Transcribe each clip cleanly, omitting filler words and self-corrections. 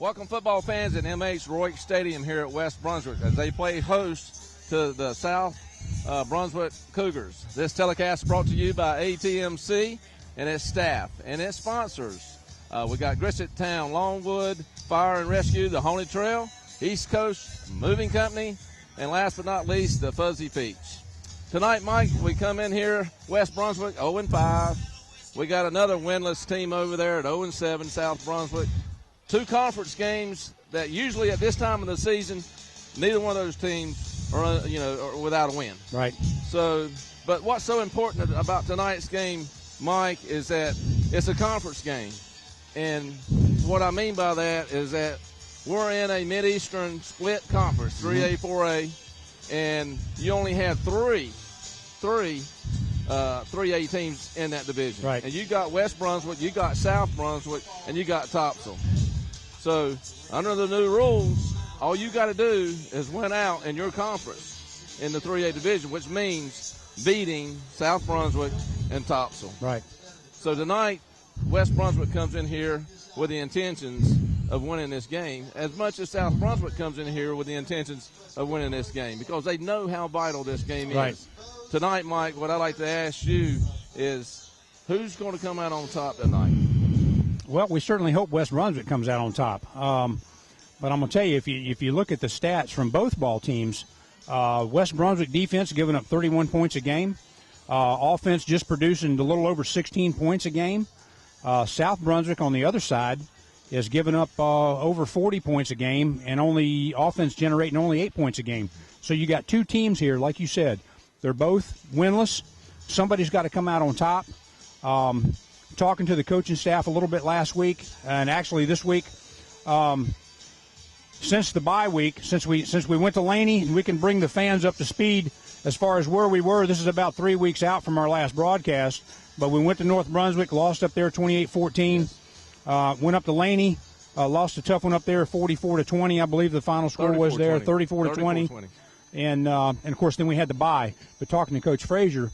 Welcome, football fans, at MH Roig Stadium here at West Brunswick as they play host to the South Brunswick Cougars. This telecast is brought to you by ATMC and its staff and its sponsors. We got Grissett Town, Longwood, Fire and Rescue, the Honey Trail, East Coast Moving Company, and last but not least, the Fuzzy Peach. Tonight, Mike, we come in here, West Brunswick, 0-5. We got another winless team over there at 0-7, South Brunswick. Two conference games that usually at this time of the season, neither one of those teams are without a win. Right. So, but what's so important about tonight's game, Mike, is that it's a conference game. And what I mean by that is that we're in a Mid-Eastern split conference, 3A, 4A, and you only have three 3A teams in that division. Right. And you got West Brunswick, you got South Brunswick, and you got Topsail. So under the new rules, all you got to do is win out in your conference in the 3A division, which means beating South Brunswick and Topsail. Right. So tonight, West Brunswick comes in here with the intentions of winning this game, as much as South Brunswick comes in here with the intentions of winning this game, because they know how vital this game right. is. Tonight, Mike, what I'd like to ask you is who's going to come out on top tonight? Well, we certainly hope West Brunswick comes out on top. But I'm going to tell you, if you look at the stats from both ball teams, West Brunswick defense giving up 31 points a game. Offense just producing a little over 16 points a game. South Brunswick on the other side is giving up over 40 points a game and only offense generating only 8 points a game. So you got two teams here, like you said. They're both winless. Somebody's got to come out on top. Talking to the coaching staff a little bit last week, and actually this week, since the bye week, since we went to Laney, we can bring the fans up to speed as far as where we were. This is about 3 weeks out from our last broadcast, but we went to North Brunswick, lost up there 28-14. Went up to Laney, lost a tough one up there 44-20. I believe the final score was there, 34-20. And of course, then we had the bye. But talking to Coach Frazier,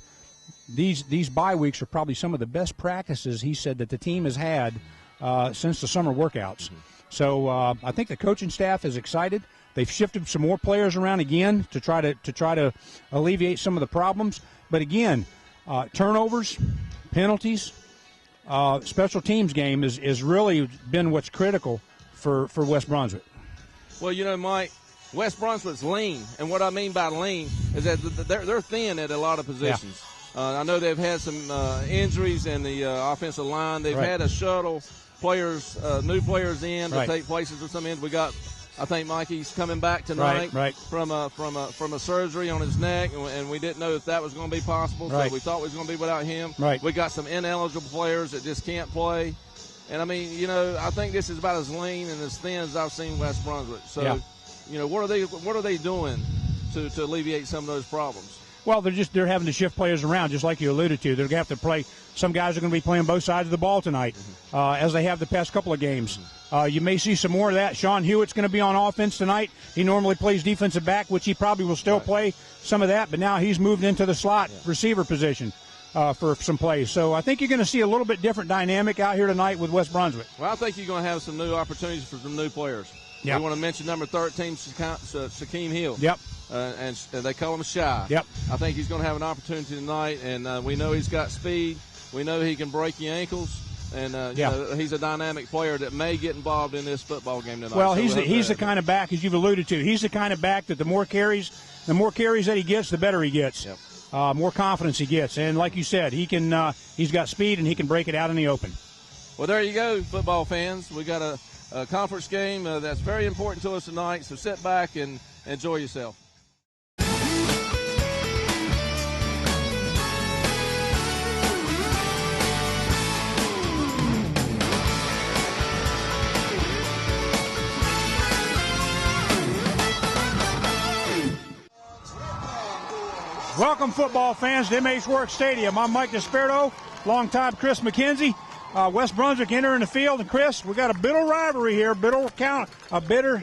these bye weeks are probably some of the best practices, he said, that the team has had since the summer workouts. So I think the coaching staff is excited. They've shifted some more players around again to try to alleviate some of the problems. But again, turnovers, penalties, special teams game is really been what's critical for West Brunswick. Well, Mike, West Brunswick's lean, and what I mean by lean is that they're thin at a lot of positions. Yeah. I know they've had some injuries in the offensive line. They've had to shuttle players, new players in to take places of some ends. We got, I think Mikey's coming back tonight from a surgery on his neck, and we didn't know if that was going to be possible, so we thought we was going to be without him. We got some ineligible players that just can't play. And, I mean, I think this is about as lean and as thin as I've seen West Brunswick. So, what are they doing to alleviate some of those problems? Well, they're having to shift players around, just like you alluded to. They're going to have to play. Some guys are going to be playing both sides of the ball tonight, as they have the past couple of games. You may see some more of that. Sean Hewitt's going to be on offense tonight. He normally plays defensive back, which he probably will still play some of that, but now he's moved into the slot receiver position for some plays. So I think you're going to see a little bit different dynamic out here tonight with West Brunswick. Well, I think you're going to have some new opportunities for some new players. Yep. We want to mention number 13, Shaquem Hill. Yep. And they call him Shy. Yep. I think he's going to have an opportunity tonight, and we know he's got speed. We know he can break your ankles, and he's a dynamic player that may get involved in this football game tonight. Well, he's the kind of back, as you've alluded to. He's the kind of back that the more carries that he gets, the better he gets. Yep. More confidence he gets, and like you said, he's got speed and he can break it out in the open. Well, there you go, football fans. We got a conference game that's very important to us tonight. So sit back and enjoy yourself. Welcome, football fans, to MH Work Stadium. I'm Mike Desperto, longtime Chris McKenzie. West Brunswick entering the field, and Chris, we got a bitter rivalry here, a bitter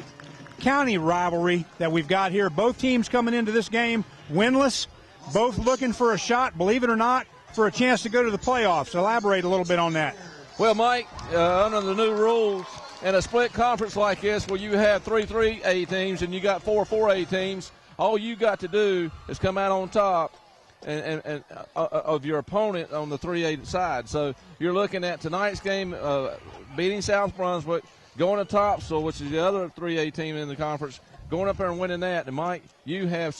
county rivalry that we've got here. Both teams coming into this game winless, both looking for a shot, believe it or not, for a chance to go to the playoffs. Elaborate a little bit on that. Well, Mike, under the new rules, in a split conference like this where you have 3 3A teams and you got 4 4A teams, all you got to do is come out on top and of your opponent on the 3A side. So you're looking at tonight's game, beating South Brunswick, going to Topsail, which is the other 3A team in the conference, going up there and winning that. And, Mike, you have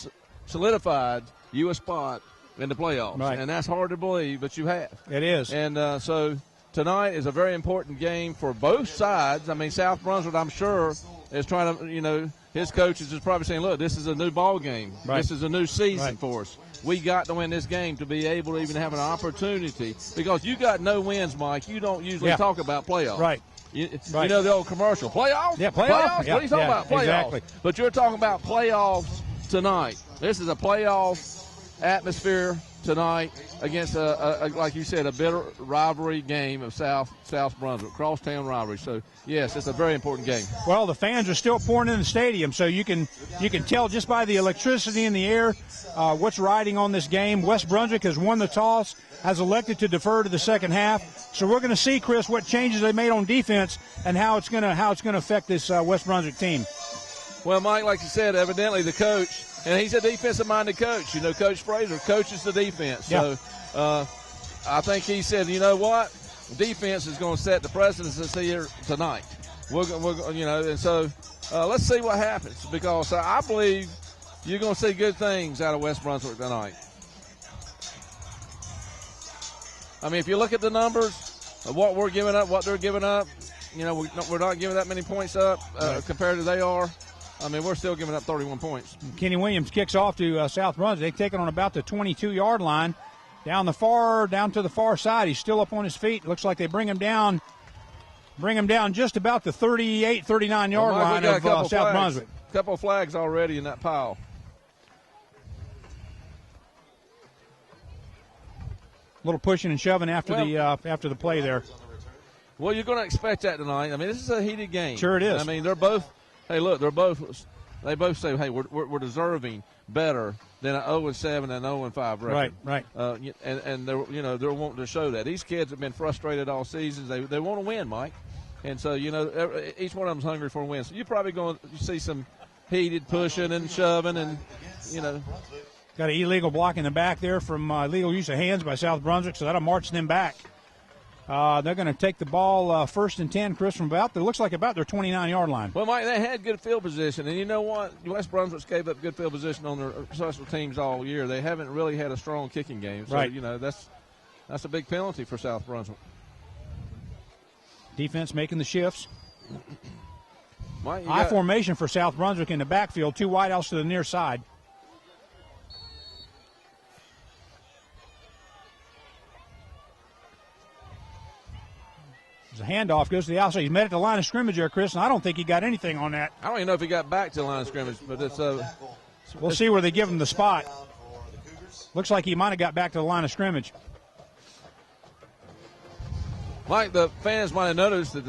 solidified you a spot in the playoffs. Right. And that's hard to believe, but you have. It is. And so tonight is a very important game for both sides. I mean, South Brunswick, I'm sure, is trying to, his coaches is probably saying, look, this is a new ball game. Right. This is a new season Right. for us. We got to win this game to be able to even have an opportunity, because you got no wins, Mike. You don't usually talk about playoffs. Right. You Right. know the old commercial, playoffs? Yeah, playoffs. Playoffs? Yeah, What are you talking yeah, about? Playoffs. exactly. But you're talking about playoffs tonight. This is a playoff atmosphere tonight against like you said, a bitter rivalry game of South Brunswick, crosstown rivalry. So yes, it's a very important game. Well, the fans are still pouring in the stadium, so you can tell just by the electricity in the air what's riding on this game. West Brunswick has won the toss, has elected to defer to the second half. So we're going to see, Chris, what changes they made on defense and how it's going to affect this West Brunswick team. Well, Mike, like you said, evidently the coach, and he's a defensive-minded coach. Coach Fraser coaches the defense. Yeah. So I think he said, you know what, defense is going to set the precedence here tonight. We're and so let's see what happens, because I believe you're going to see good things out of West Brunswick tonight. I mean, if you look at the numbers of what we're giving up, what they're giving up, we're not giving that many points up compared to they are. I mean, we're still giving up 31 points. Kenny Williams kicks off to South Brunswick. They take it on about the 22-yard line, down to the far side. He's still up on his feet. Looks like they bring him down just about the 38, 39-yard line of South Brunswick. A couple of flags already in that pile. A little pushing and shoving after the play there. Well, you're going to expect that tonight. I mean, this is a heated game. Sure it is. I mean, they're both. Hey, look, they both say, hey, we're deserving better than an 0-7 and 0-5 record. Right. And they're wanting to show that. These kids have been frustrated all season. They want to win, Mike. And so, each one of them's hungry for a win. So you're probably going to see some heated pushing and shoving and, Got an illegal block in the back there from illegal use of hands by South Brunswick, so that'll march them back. They're going to take the ball first and 10, Chris, from it looks like about their 29-yard line. Well, Mike, they had good field position, and you know what? West Brunswick gave up good field position on their special teams all year. They haven't really had a strong kicking game. So, right. That's a big penalty for South Brunswick. Defense making the shifts. Mike, High formation for South Brunswick in the backfield, 2 wideouts to the near side. The handoff goes to the outside. He's met at the line of scrimmage there, Chris, and I don't think he got anything on that. I don't even know if he got back to the line of scrimmage, but it's we'll see where they give him the spot. Looks like he might have got back to the line of scrimmage. Mike, the fans might have noticed that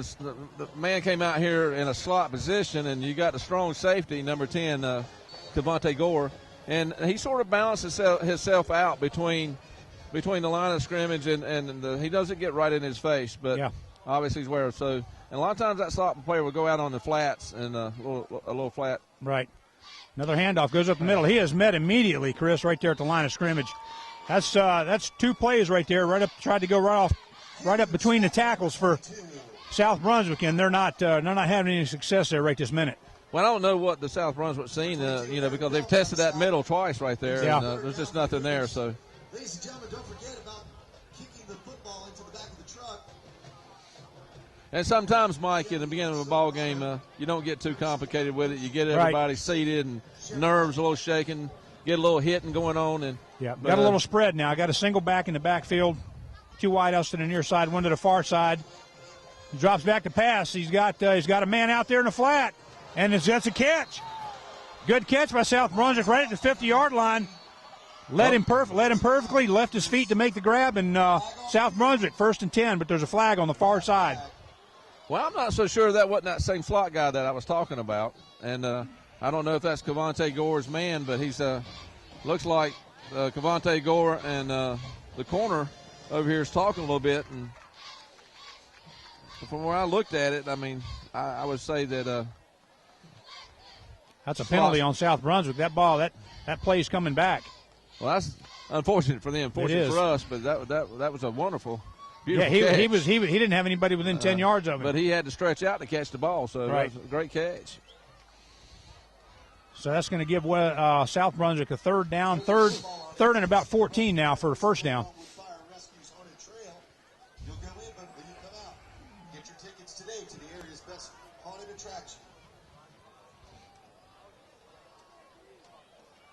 the man came out here in a slot position, and you got the strong safety, number 10, Cavante Gore, and he sort of balances himself out between the line of scrimmage and he doesn't get right in his face, but yeah. Obviously he's where. So, and a lot of times that slot player will go out on the flats and a little flat. Right. Another handoff goes up the middle. He is met immediately, Chris, right there at the line of scrimmage. That's 2 plays right there. Tried to go right up between the tackles for South Brunswick, and they're not having any success there right this minute. Well, I don't know what the South Brunswick seen, because they've tested that middle twice right there. Yeah. And there's just nothing there. So. Ladies and gentlemen, don't forget about kicking the football into the back of the truck. And sometimes, Mike, in the beginning of a ball game, you don't get too complicated with it. You get everybody seated and nerves a little shaking, get a little hitting going on. And got a little spread now. Got a single back in the backfield, 2 wideouts to the near side, 1 to the far side. He drops back to pass. He's got a man out there in the flat, and that's a catch. Good catch by South Brunswick right at the 50-yard line. Led him perfectly, left his feet to make the grab, and South Brunswick, 1st and 10, but there's a flag on the far side. Well, I'm not so sure that wasn't that same slot guy that I was talking about. And I don't know if that's Cavante Gore's man, but he's looks like Cavante Gore and the corner over here is talking a little bit. And from where I looked at it, I mean, I would say that that's a penalty on South Brunswick. That ball, that play's coming back. Well, that's unfortunate for them, fortunate for us, but that was a wonderful, beautiful catch. He didn't have anybody within 10 yards of him. But he had to stretch out to catch the ball, so that was a great catch. So that's going to give South Brunswick a third down, third and about 14 now for a first down. You'll go in, but when you come out, get your tickets today to the area's best haunted attraction.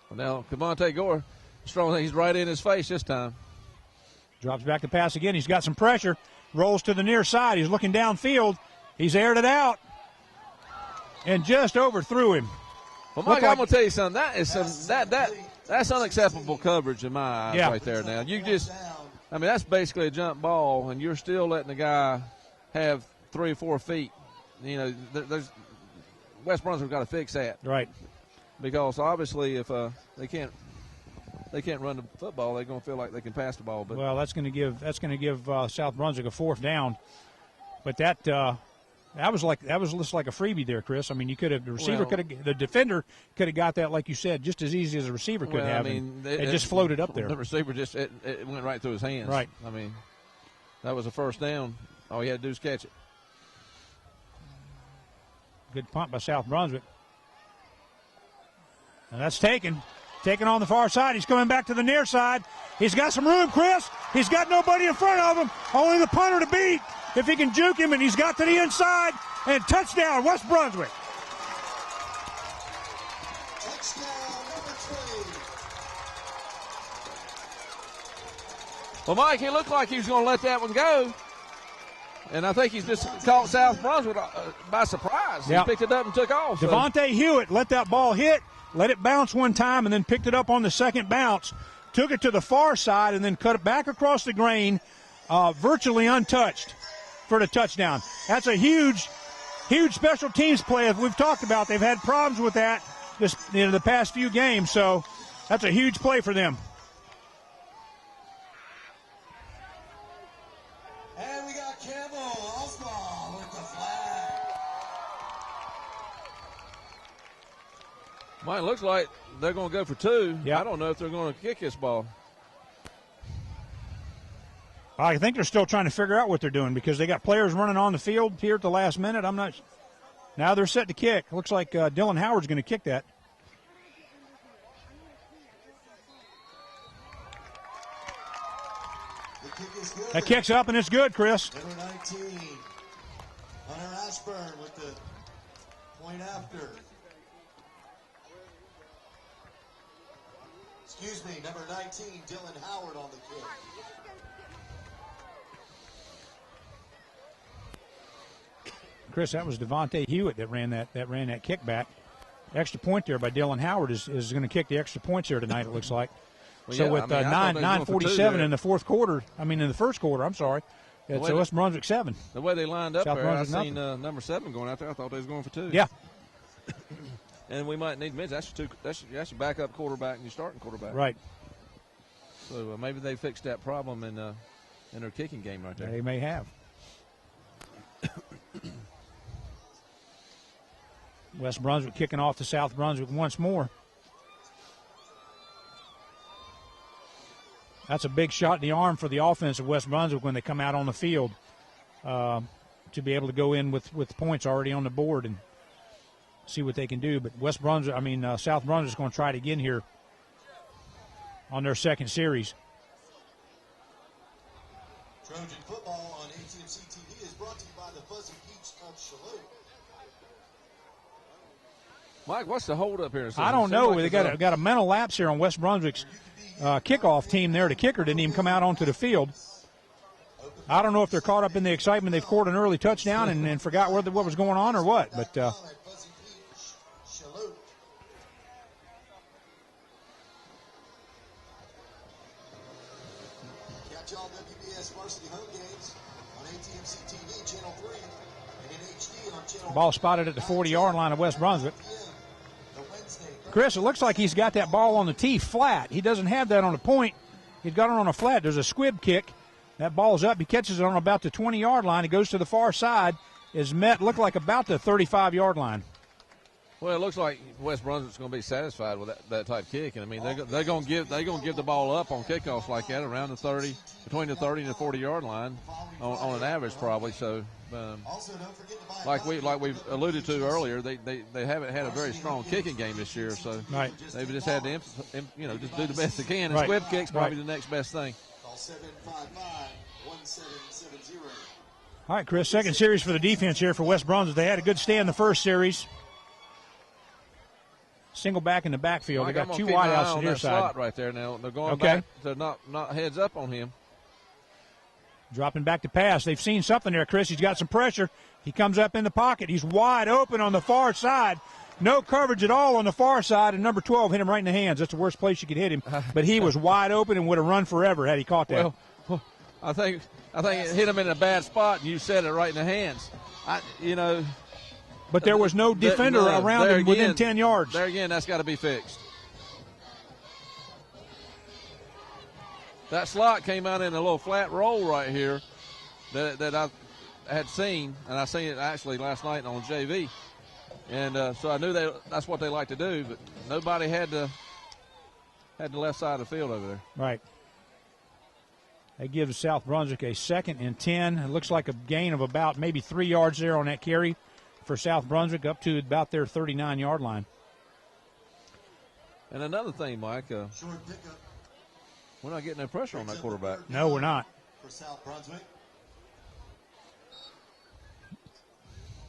Well, now, Cavante Gore, strong thing, he's right in his face this time. Drops back to pass again. He's got some pressure. Rolls to the near side. He's looking downfield. He's aired it out and just overthrew him. Well, Mike, I'm going to tell you something. That is that's unacceptable coverage in my eyes right there now. You just, I mean, that's basically a jump ball, and you're still letting the guy have 3 or 4 feet. You know, there's West Brunswick got to fix that. Right. Because obviously if they can't run the football, they're going to feel like they can pass the ball. But well, that's going to give South Brunswick a fourth down. But that was just like a freebie there, Chris. I mean, the defender could have got that, like you said, just as easy as a receiver could have. I mean, it just floated up there. The receiver it went right through his hands. Right. I mean, that was a first down. All he had to do is catch it. Good punt by South Brunswick. And that's taken on the far side. He's coming back to the near side. He's got some room, Chris. He's got nobody in front of him. Only the punter to beat if he can juke him, and he's got to the inside. And touchdown, West Brunswick. Touchdown, number 3. Well, Mike, he looked like he was going to let that one go. And I think he's just caught South Brunswick by surprise. He picked it up and took off. Devontae Hewitt let that ball hit, let it bounce one time, and then picked it up on the second bounce, took it to the far side, and then cut it back across the grain, virtually untouched for the touchdown. That's a huge special teams play. As we've talked about, they've had problems with that the past few games, so that's a huge play for them. And we got Campbell Oswald with the flag. Mike, looks like they're going to go for 2. Yep. I don't know if they're going to kick this ball. I think they're still trying to figure out what they're doing because they got players running on the field here at the last minute. I'm not. Now they're set to kick. Looks like Dylan Howard's going to kick that. The kick is good. That kick's up and it's good, Chris. Number 19, Hunter Ashburn with the point after. Excuse me, number 19, Dylan Howard on the kick. Chris, that was Devontae Hewitt that ran that kickback. Extra point there by Dylan Howard is going to kick the extra points here tonight, it looks like. Well, so with 9:47 in the fourth quarter, in the first quarter, I'm sorry, it's West Brunswick 7. The way they lined up South there, I Brunswick seen number 7 going out there. I thought they was going for 2. Yeah. And we might need mids. That's your backup quarterback and your starting quarterback. Right. So maybe they fixed that problem in their kicking game right there. They may have. West Brunswick kicking off to South Brunswick once more. That's a big shot in the arm for the offense of West Brunswick when they come out on the field to be able to go in with points already on the board and see what they can do. But South Brunswick's going to try it again here on their second series. Trojan football on ATMC TV is brought to you by the Fuzzy Peach of Shalhoub. Mike, what's the hold up here? I don't know. They got a mental lapse here on West Brunswick's kickoff team there. The kicker didn't even come out onto the field. I don't know if they're caught up in the excitement. They've scored an early touchdown and forgot what was going on or what. But Catch all WBS varsity home games on ATMC TV, Channel 3, and in HD on Channel ball spotted at the 40-yard line of West Brunswick. Chris, it looks like he's got that ball on the tee flat. He doesn't have that on the point. He's got it on a flat. There's a squib kick That ball's up. He catches it on about the 20-yard line. He goes to the far side. Is met, looked like about the 35-yard line. Well, it looks like West Brunswick's going to be satisfied with that type kick, and I mean they're going to give the ball up on kickoffs like that around the 30, between the 30 and the 40-yard line, on an average probably. So, like we've alluded to earlier, they haven't had a very strong kicking game this year, so right. They've just had to just do the best they can. And right. squib kick's probably the next best thing. Call 755-1770. All right, Chris, second series for the defense here for West Brunswick. They had a good stand in the first series. Single back in the backfield. They got two wideouts to the near side. Slot right there now. They're going back to not heads up on him. Dropping back to pass. They've seen something there, Chris. He's got some pressure. He comes up in the pocket. He's wide open on the far side. No coverage at all on the far side, and number 12 hit him right in the hands. That's the worst place you could hit him. But he was wide open and would have run forever had he caught that. Well, I think it hit him in a bad spot, and you said it right in the hands. But there was no defender around him within 10 yards. There again, that's got to be fixed. That slot came out in a little flat roll right here that I had seen, and I seen it actually last night on JV. And so I knew that's what they like to do, but nobody had the left side of the field over there. Right. That gives South Brunswick a 2nd and 10. It looks like a gain of about maybe 3 yards there on that carry for South Brunswick, up to about their 39-yard line. And another thing, Mike, we're not getting no pressure on that quarterback. No, we're not. For South Brunswick.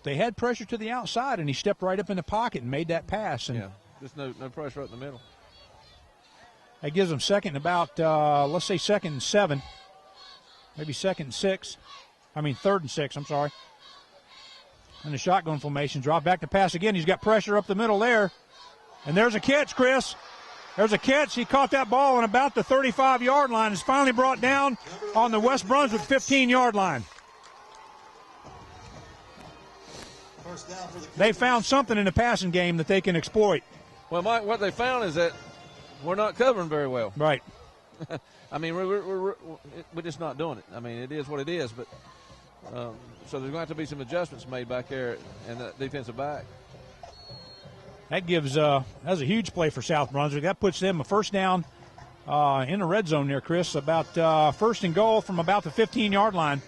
They had pressure to the outside, and he stepped right up in the pocket and made that pass. And just no pressure up in the middle. That gives them 2nd and about, let's say 2nd and 7. Maybe 2nd and 6. 3rd and 6, I'm sorry. And the shotgun formation. Drop back to pass again. He's got pressure up the middle there. And there's a catch, Chris. There's a catch. He caught that ball on about the 35-yard line. It's finally brought down on the West Brunswick 15-yard line. They found something in the passing game that they can exploit. Well, Mike, what they found is that we're not covering very well. Right. We're just not doing it. It is what it is, but so there's going to have to be some adjustments made back there in that defensive back. That gives that's a huge play for South Brunswick. That puts them a first down in the red zone there, Chris. About 1st and goal from about the 15-yard line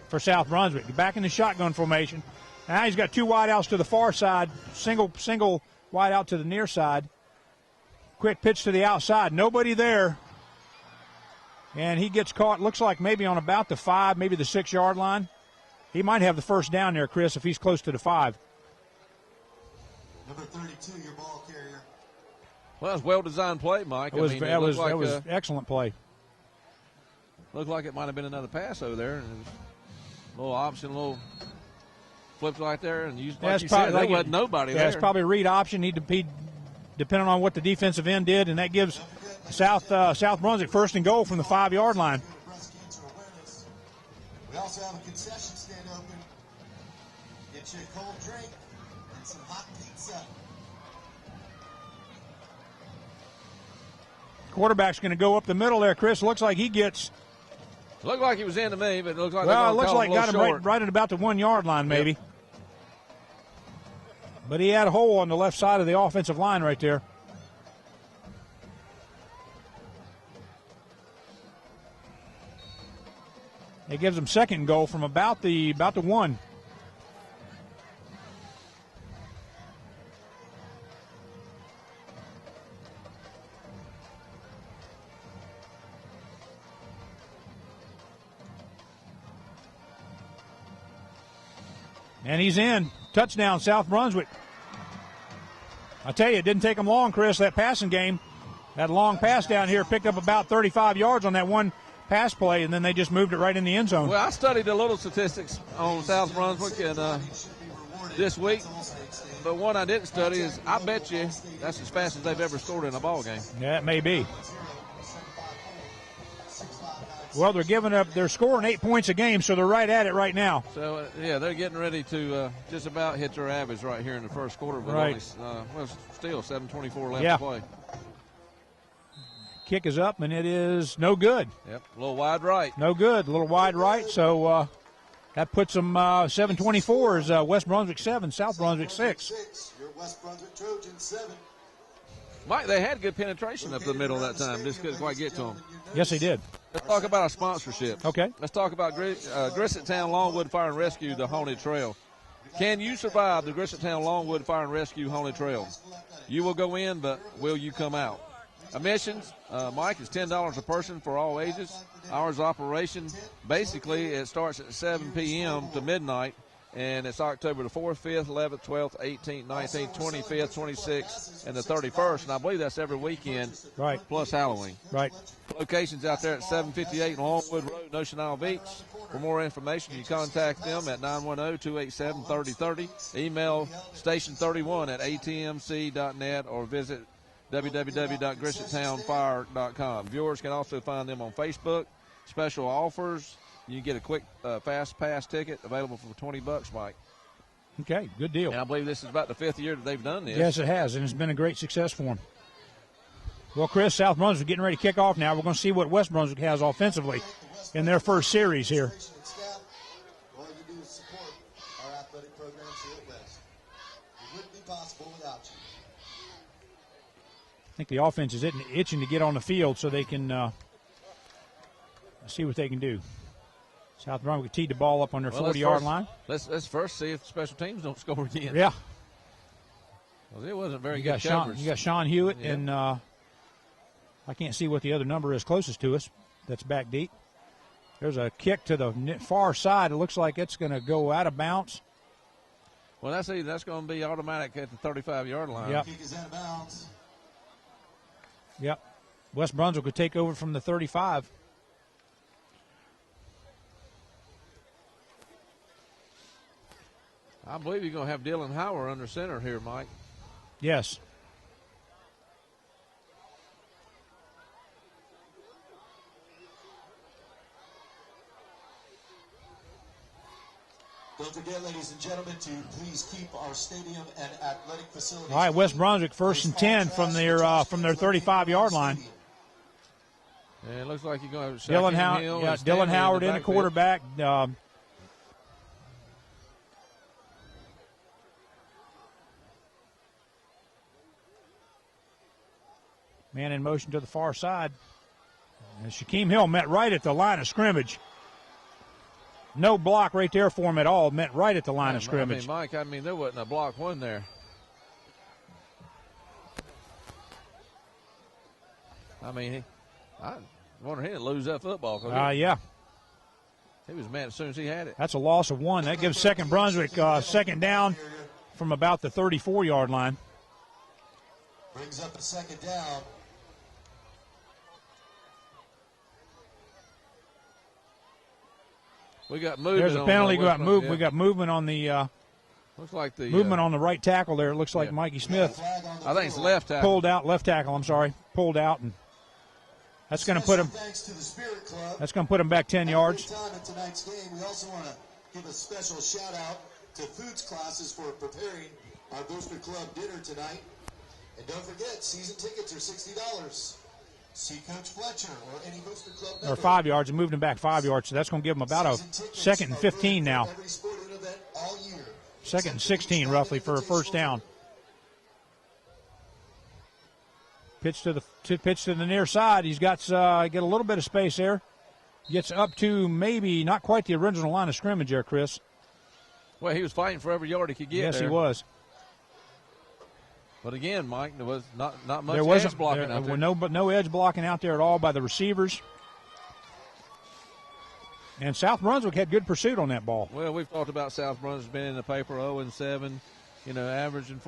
for South Brunswick. Back in the shotgun formation. Now he's got two wideouts to the far side, single wide out to the near side. Quick pitch to the outside. Nobody there. And he gets caught, looks like maybe on about the 5, maybe the 6-yard line. He might have the first down there, Chris, if he's close to the 5. Number 32, your ball carrier. Well, it was a well-designed play, Mike. That was excellent play. Looked like it might have been another pass over there. And it was a little option, a little flipped right there. And like you said, there wasn't nobody there. That's probably a read option. Need to be depending on what the defensive end did, and that gives South Brunswick 1st and goal from the 5-yard line. We also have a concession stand open. Get you a cold drink and some hot pizza. Quarterback's going to go up the middle there, Chris. Looks like he gets. Looked like he was into me, but it looks like it looks like got him right at about the 1-yard line, maybe. Yep. But he had a hole on the left side of the offensive line right there. It gives him 2nd and goal from about the 1. And he's in. Touchdown, South Brunswick. I tell you, it didn't take them long, Chris, that passing game. That long pass down here picked up about 35 yards on that one pass play, and then they just moved it right in the end zone. Well, I studied a little statistics on South Brunswick and this week, but one I didn't study is I bet you that's as fast as they've ever scored in a ball game. Yeah, it may be. Well, they're scoring 8 points a game, so they're right at it right now. So, they're getting ready to just about hit their average right here in the first quarter. But right. Only, still 7:24 left to play. Kick is up, and it is no good. Yep, a little wide right. No good, a little wide right. So that puts them 7-24 is West Brunswick 7, South Brunswick 6. Your West Brunswick Trojans 7. Mike, they had good penetration up the middle that time. Just couldn't quite get to them. Yes, they did. Let's talk about our sponsorship. Okay. Let's talk about Grissetttown Longwood Fire and Rescue, the Honey Trail. Can you survive the Grissetttown Longwood Fire and Rescue Honey Trail? You will go in, but will you come out? Admissions, Mike, is $10 a person for all ages. Hours of operation, basically, it starts at 7 p.m. to midnight, and it's October the 4th, 5th, 11th, 12th, 18th, 19th, 25th, 26th, and the 31st, and I believe that's every weekend, Right. plus Halloween. Right. Locations out there at 758 Longwood Road, Ocean Isle Beach. For more information, you contact them at 910-287-3030. Email station31@atmc.net or visit www.grissetttownfire.com. Viewers can also find them on Facebook. Special offers. You can get a quick fast pass ticket available for $20, Mike. Okay, good deal. And I believe this is about the 5th year that they've done this. Yes, it has, and it's been a great success for them. Well, Chris, South Brunswick getting ready to kick off now. We're going to see what West Brunswick has offensively in their first series here. All you do is support our athletic programs here at West. It wouldn't be possible without you. I think the offense is itching to get on the field so they can see what they can do. South Brunswick teed the ball up on their 40-yard line. Let's first see if special teams don't score again. Yeah. Well, it wasn't very You good coverage. got Sean Hewitt, Yeah. and I can't see what the other number is closest to us. That's back deep. There's a kick to the far side. It looks like it's going to go out of bounds. Well, that's going to be automatic at the 35-yard line. Yep. Kick is out of bounds. Yep. West Brunswick would take over from the 35. I believe you're going to have Dylan Howard under center here, Mike. Yes. Don't forget, ladies and gentlemen, to please keep our stadium and athletic facilities. All right, West Brunswick first and 10 from their 35-yard line. And it looks like you're going to have Dylan Howard in the backfield. quarterback. Man in motion to the far side. And Shaquem Hill met right at the line of scrimmage. No block right there for him at all. Met right at the line of scrimmage. Mike, there wasn't a block one there. I wonder he didn't lose that football. Yeah. He was mad as soon as he had it. That's a loss of one. That gives Second Brunswick second down from about the 34-yard line. Brings up a second down. We got movement. There's a penalty. We got movement on the looks like the movement on the right tackle there. It looks like Mikey Smith I think it's left tackle. pulled out, left tackle. I'm sorry, pulled out, and that's going to put him. Thanks to the Spirit Club. That's going to put him back 10 yards. Time in tonight's game, we also want to give a special shout out to Foods Classes for preparing our Booster Club dinner tonight. And don't forget, season tickets are $60. See Coach Fletcher or any Booster Club member. Or 5 yards, and moved him back 5 yards. So that's going to give him about a second and 15 now. Every sporting event all year. Second and 16 roughly for a first down. Pitch to the near side. He's got get a little bit of space there. Gets up to maybe not quite the original line of scrimmage there, Chris. Well, he was fighting for every yard he could get. Yes, there. he was. But again, Mike, there was not much There wasn't edge blocking out there. no edge blocking out there at all by the receivers. And South Brunswick had good pursuit on that ball. Well, we've talked about South Brunswick being in the paper 0-7, averaging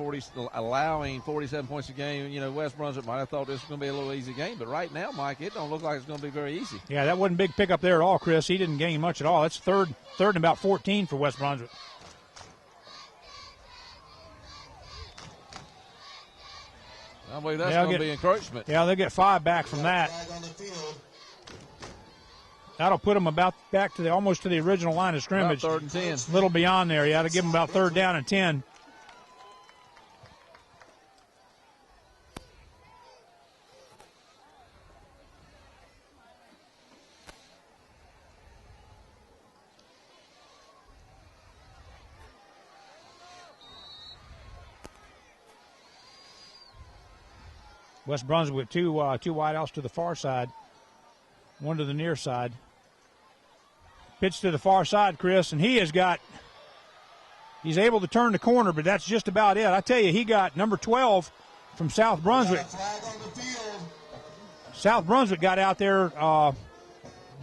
allowing 47 points a game. West Brunswick might have thought this was going to be a little easy game, but right now, Mike, it don't look like it's going to be very easy. Yeah, that wasn't a big pickup there at all, Chris. He didn't gain much at all. That's third and about 14 for West Brunswick. I believe that's going to be encroachment. Yeah, they'll get 5 back from that. That'll put them about back to almost to the original line of scrimmage. About 3rd and 10. A little beyond there. Yeah, to give them about 3rd down and 10. West Brunswick with two wideouts to the far side, one to the near side. Pitch to the far side, Chris, and he's able to turn the corner, but that's just about it. I tell you, he got number 12 from South Brunswick. South Brunswick got out there,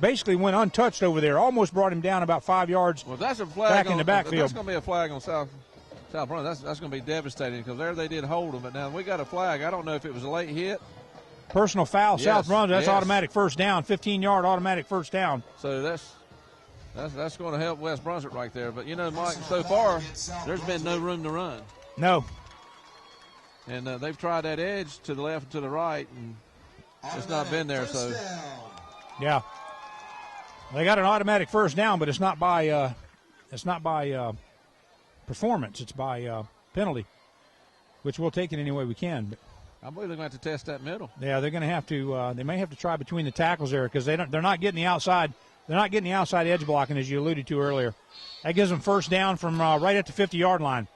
basically went untouched over there, almost brought him down about 5 yards. Well, that's a flag back in the backfield. That's going to be a flag on South Brunswick. That's going to be devastating because there they did hold them, but now we got a flag. I don't know if it was a late hit. Personal foul, yes, South Brunswick. That's automatic first down, 15-yard automatic first down. So that's going to help West Brunswick right there. But, you know, Mike, so far there's been no room to run. No. And they've tried that edge to the left and to the right, and it's not been there. So, yeah, they got an automatic first down, but it's not by performance. It's by penalty, which we'll take it any way we can. But I believe they're going to have to test that middle. Yeah, they're going to have to. They may have to try between the tackles there because they're not getting the outside. They're not getting the outside edge blocking as you alluded to earlier. That gives them first down from right at the 50-yard line.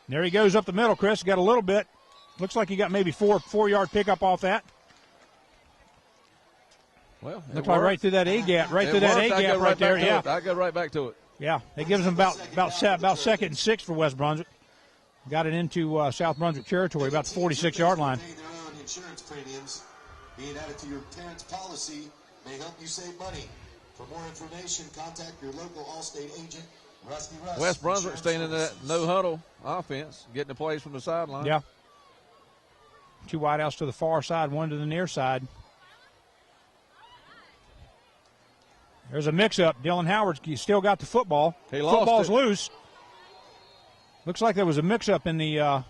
There he goes up the middle, Chris. Got a little bit. Looks like he got maybe four-yard pickup off that. Well, looks like right through that A gap, right there. Yeah, I go right back to it. Yeah, it gives them about second and 6 for West Brunswick. Got it into South Brunswick territory, about the 46-yard line. Their own insurance premiums being added to your parents' policy may help you save money. For more information, contact your local Allstate agent. West Brunswick staying in that no-huddle offense, getting the plays from the sideline. Yeah. 2 wideouts to the far side, 1 to the near side. There's a mix-up. Dylan Howard still got the football. Football's loose. Looks like there was a mix-up in the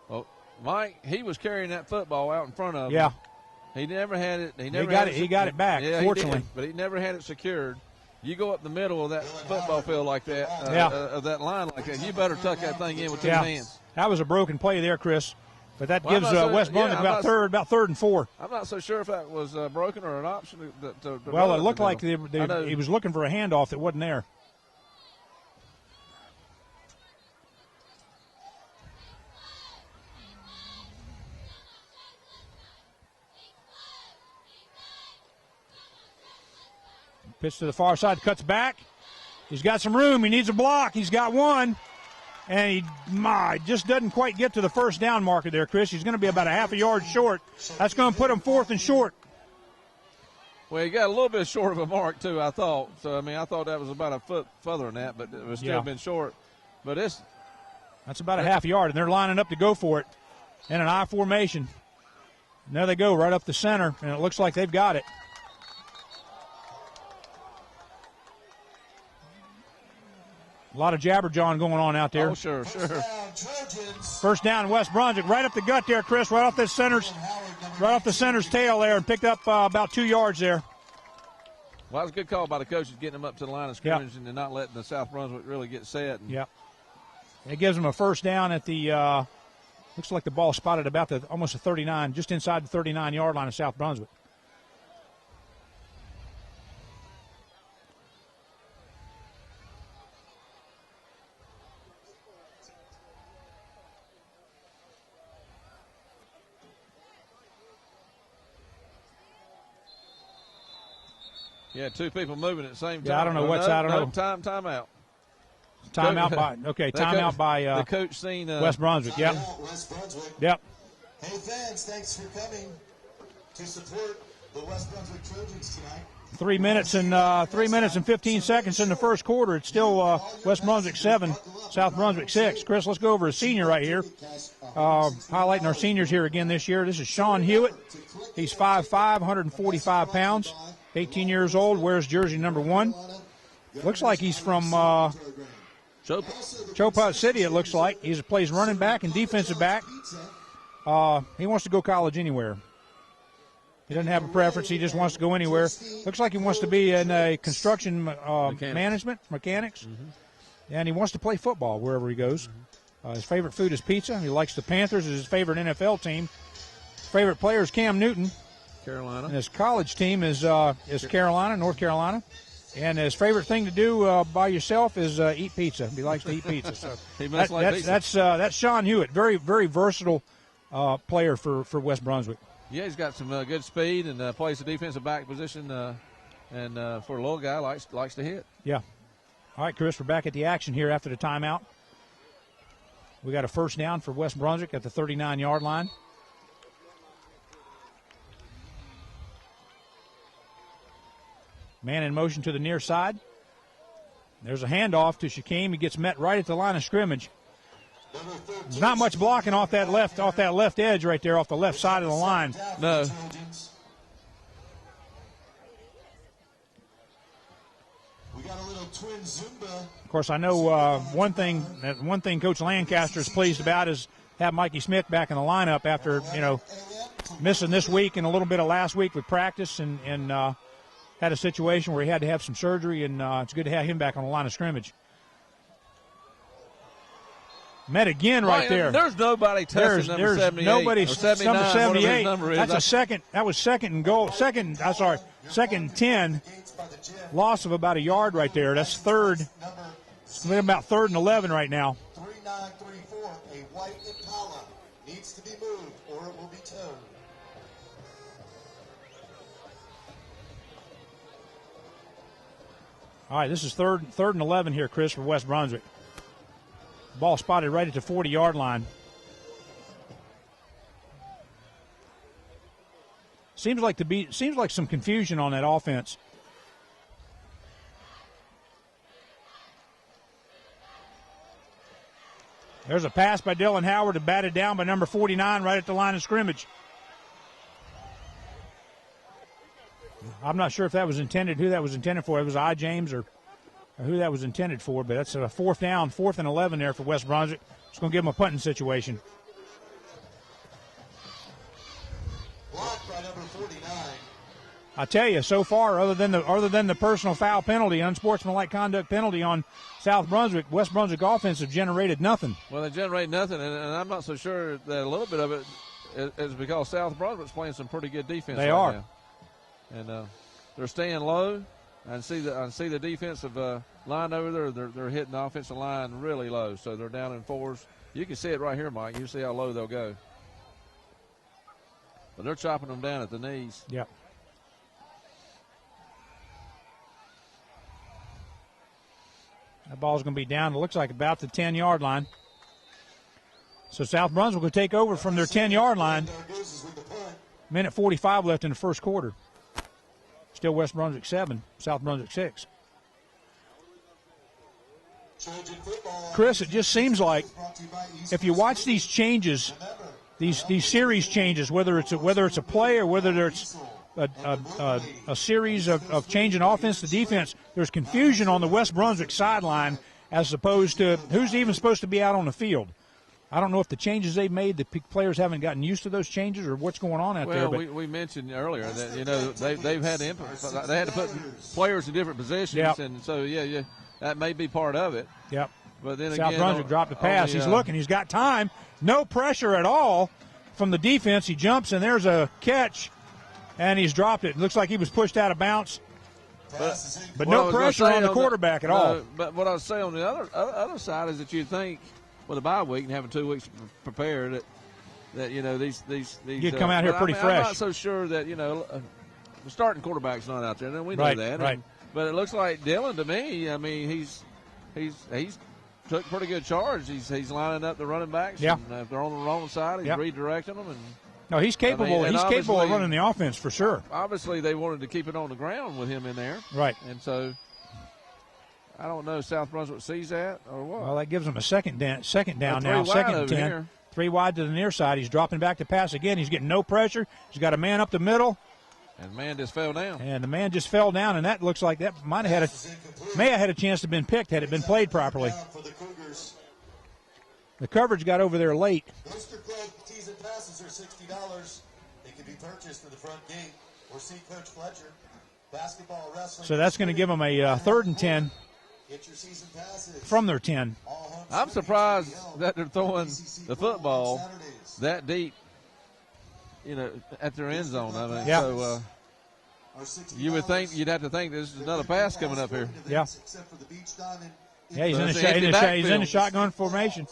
well, Mike, he was carrying that football out in front of him. Yeah. He never had it. He got it back, fortunately. He did, but he never had it secured. You go up the middle of that football field like that, of that line like that, you better tuck that thing in with 2 hands. That was a broken play there, Chris. But that gives West Brunswick about third and 4. I'm not so sure if that was broken or an option. Well, it looked like he was looking for a handoff that wasn't there. Pitch to the far side, cuts back. He's got some room. He needs a block. He's got one. And he just doesn't quite get to the first down marker there, Chris. He's going to be about a half a yard short. That's going to put him 4th and short. Well, he got a little bit short of a mark, too, I thought. So, I mean, I thought that was about a foot further than that, but it was still been short. But that's about a half yard, and they're lining up to go for it in an I formation. And there they go, right up the center, and it looks like they've got it. A lot of jabberjawing going on out there. Oh, sure. First down, West Brunswick, right up the gut there, Chris, right off the center's tail there, and picked up about 2 yards there. Well, that was a good call by the coaches, getting them up to the line of scrimmage and not letting the South Brunswick really get set. Yeah. It gives them a first down at the, looks like the ball spotted about almost a 39, just inside the 39-yard line of South Brunswick. Yeah, 2 people moving at the same time. Yeah, I don't know what's out. I don't know. Timeout. Timeout by the coach seen West Brunswick. Yep. West Brunswick. Yep. Hey fans, thanks for coming to support the West Brunswick Trojans tonight. 3 minutes and 15 seconds in the first quarter. It's still West Brunswick 7, South Brunswick 6. Chris, let's go over a senior right here. Highlighting our seniors here again this year. This is Sean Hewitt. He's 5'5", 145 pounds, 18 years old, wears jersey number 1. Looks like he's from Chopaz City, it looks like. He plays running back and defensive back. He wants to go college anywhere. He doesn't have a preference. He just wants to go anywhere. Looks like he wants to be in a construction mechanics. And he wants to play football wherever he goes. His favorite food is pizza. He likes the Panthers as his favorite NFL team. Favorite player is Cam Newton. Carolina. And his college team is Carolina, North Carolina. And his favorite thing to do by yourself is eat pizza. He likes to eat pizza. So he must like pizza. That's Sean Hewitt, very, very versatile player for West Brunswick. Yeah, he's got some good speed and plays the defensive back position. And for a little guy, likes to hit. Yeah. All right, Chris, we're back at the action here after the timeout. We got a first down for West Brunswick at the 39-yard line. Man in motion to the near side. There's a handoff to Shaquem. He gets met right at the line of scrimmage. There's not much blocking off that left edge right there, off the left side of the line. No. We got a little twin Zumba. Of course, I know one thing Coach Lancaster is pleased about is have Mikey Smith back in the lineup after missing this week and a little bit of last week with practice and had a situation where he had to have some surgery, and it's good to have him back on the line of scrimmage. Met again right there. There's nobody touching number 78. Nobody, or 79, number 78. Number is. That's a second. That was second and 10. Loss of about a yard right there. That's third. It's about 3rd and 11 right now. 3934, a white Impala needs to be moved or it will be towed. All right, this is third and 11 here, Chris, for West Brunswick. Ball spotted right at the 40-yard line. Seems like some confusion on that offense. There's a pass by Dylan Howard to batted down by number 49 right at the line of scrimmage. I'm not sure if that was intended, who that was intended for. It was I. James or who that was intended for, but that's a 4th down, 4th and 11 there for West Brunswick. It's going to give them a punting situation. Blocked by number 49. I tell you, so far, other than the personal foul penalty, unsportsmanlike conduct penalty on South Brunswick, West Brunswick offense have generated nothing. Well, they generate nothing, and I'm not so sure that a little bit of it is because South Brunswick's playing some pretty good defense. They right are. now. And they're staying low. I see the defensive line over there. They're hitting the offensive line really low, so they're down in 4s. You can see it right here, Mike. You see how low they'll go. But they're chopping them down at the knees. Yep. That ball's going to be down, it looks like, about the 10-yard line. So South Brunswick will take over from their 10-yard line. Minute 45 left in the first quarter. Still West Brunswick 7, South Brunswick 6. Chris, it just seems like if you watch these changes, these series changes, whether it's a play or whether it's a series of changing offense to defense, there's confusion on the West Brunswick sideline as opposed to who's even supposed to be out on the field. I don't know if the changes they've made, the players haven't gotten used to those changes or what's going on out there. Well, we mentioned earlier that they've had to they had to put players in different positions, yep. And so that may be part of it. Yep. But then South again, Brunswick dropped the pass. He's looking. He's got time. No pressure at all from the defense. He jumps and there's a catch, and he's dropped it. It looks like he was pushed out of bounds. But no pressure on the quarterback at all. But what I was saying on the other side is that you think, with a bye week and having 2 weeks prepared, that these you'd come out here pretty fresh. I'm not so sure that the starting quarterback's not out there, and we know that. Right. But it looks like Dylan to me. I mean, he's took pretty good charge. He's lining up the running backs. Yeah. And if they're on the wrong side, he's redirecting them. And no, he's capable. He's capable of running the offense for sure. Obviously, they wanted to keep it on the ground with him in there. Right. And so I don't know if South Brunswick sees that or what. Well, that gives them a second down now, 2nd and 10. Here. 3 wide to the near side. He's dropping back to pass again. He's getting no pressure. He's got a man up the middle. And the man just fell down. And the man just fell down, and that looks like that may have had a chance to have been picked had it been played properly. The coverage got over there late. Booster Club tees and passes are $60. They can be purchased through the front gate or see Coach Fletcher. Basketball, wrestling. So that's going to give them a 3rd and 10 Get your season passes. from their 10. I'm surprised that they're throwing the football that deep, at their end zone. I mean, yeah. So are $60. You would think you'd have to think there's another pass coming up here. Yeah. Except for the beach diamond. Yeah, he's in a shotgun formation.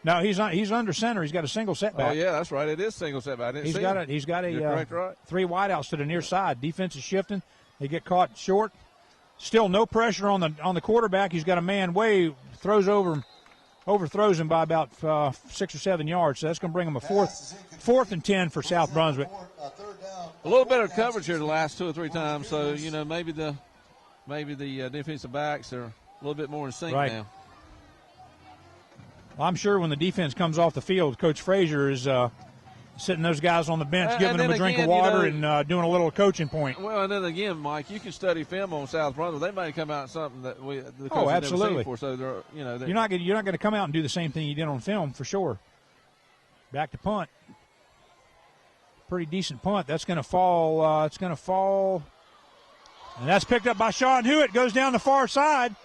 No, he's under center. He's got a single setback. Oh yeah, that's right. It is single setback. He's got right. 3 wideouts to the near side. Defense is shifting. They get caught short. Still no pressure on the quarterback. He's got a man overthrows him by about 6 or 7 yards. So that's going to bring him a fourth and 10 for South Brunswick. A little better coverage here the last 2 or 3 times. So maybe the defensive backs are a little bit more in sync now. Well, I'm sure when the defense comes off the field, Coach Frazier is sitting those guys on the bench, giving them a drink of water and doing a little coaching point. Well, and then again, Mike, you can study film on South Brunswick. They may come out with something that the coach absolutely. Never seen before. So they're you're not going to come out and do the same thing you did on film for sure. Back to punt. Pretty decent punt. That's going to fall. It's going to fall. And that's picked up by Sean Hewitt. Goes down the far side.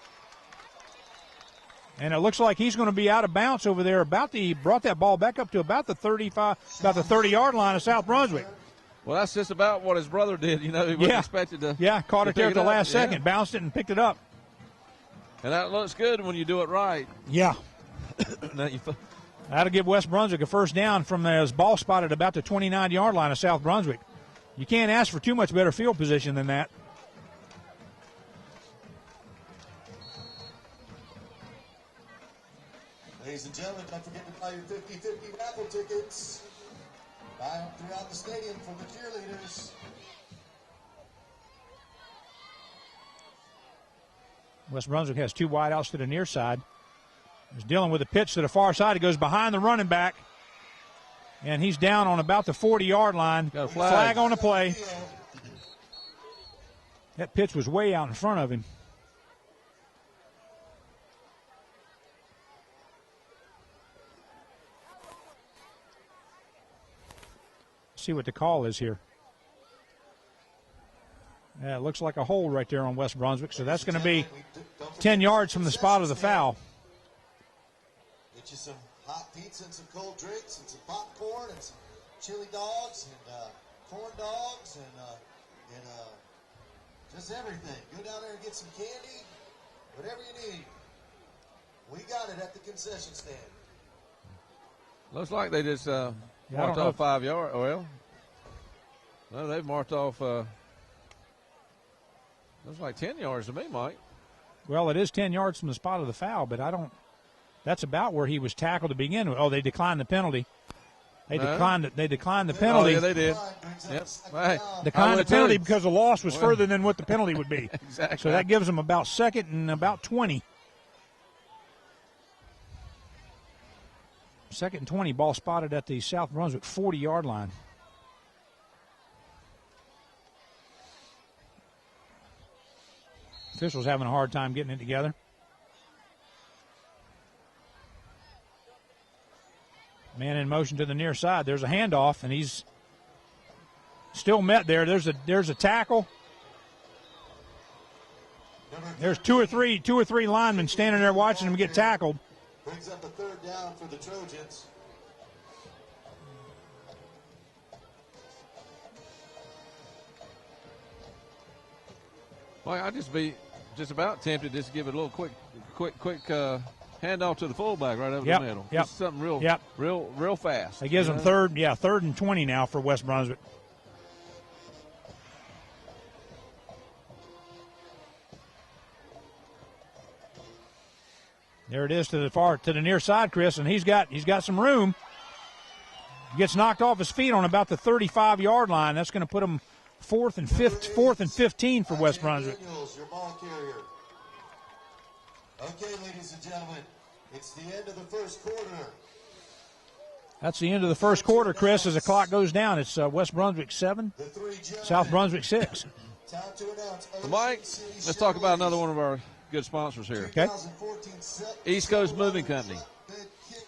And it looks like he's going to be out of bounds over there. He brought that ball back up to about the 30-yard line of South Brunswick. Well, that's just about what his brother did. He wasn't expected to. Yeah, caught it there at the last second, bounced it and picked it up. And that looks good when you do it right. Yeah. That'll give West Brunswick a first down from his ball spotted about the 29-yard line of South Brunswick. You can't ask for too much better field position than that. Ladies and gentlemen, don't forget to buy your 50-50 raffle tickets. Buy them throughout the stadium for the cheerleaders. West Brunswick has 2 wideouts to the near side. He's dealing with a pitch to the far side. It goes behind the running back. And he's down on about the 40-yard line. Got a flag on the play. That pitch was way out in front of him. See what the call is here. Yeah, it looks like a hole right there on West Brunswick, so that's going to be 10 yards from the spot of the foul. Get you some hot pizza and some cold drinks and some popcorn and some chili dogs and corn dogs and just everything. Go down there and get some candy, whatever you need. We got it at the concession stand. Looks like they just marked off 5 yards. Well, they've marked off. Looks like 10 yards to me, Mike. Well, it is 10 yards from the spot of the foul, but that's about where he was tackled to begin with. Oh, they declined the penalty. They declined the penalty. Oh, yeah, they did. Yep. Right. Declined the penalty because the loss was further than what the penalty would be. Exactly. So that gives them about second and about 20. Second and 20, ball spotted at the South Brunswick 40-yard line. Officials having a hard time getting it together. Man in motion to the near side. There's a handoff, and he's still met there. There's a tackle. There's two or three linemen standing there watching him get tackled. Brings up a third down for the Trojans. Well, I'd just be about tempted just to give it a little quick handoff to the fullback right over the middle. Yep. Just something real fast. It gives them third and 20 now for West Brunswick. There it is to the near side, Chris, and he's got some room. He gets knocked off his feet on about the 35-yard line. That's going to put him fourth and 15 for West Brunswick. Your ball carrier. Okay, ladies and gentlemen, it's the end of the first quarter. That's the end of the first quarter, Chris, as the clock goes down. It's West Brunswick 7, South Brunswick 6. Well, Mike, let's talk about another one of our good sponsors here. Okay. East Coast Moving Company.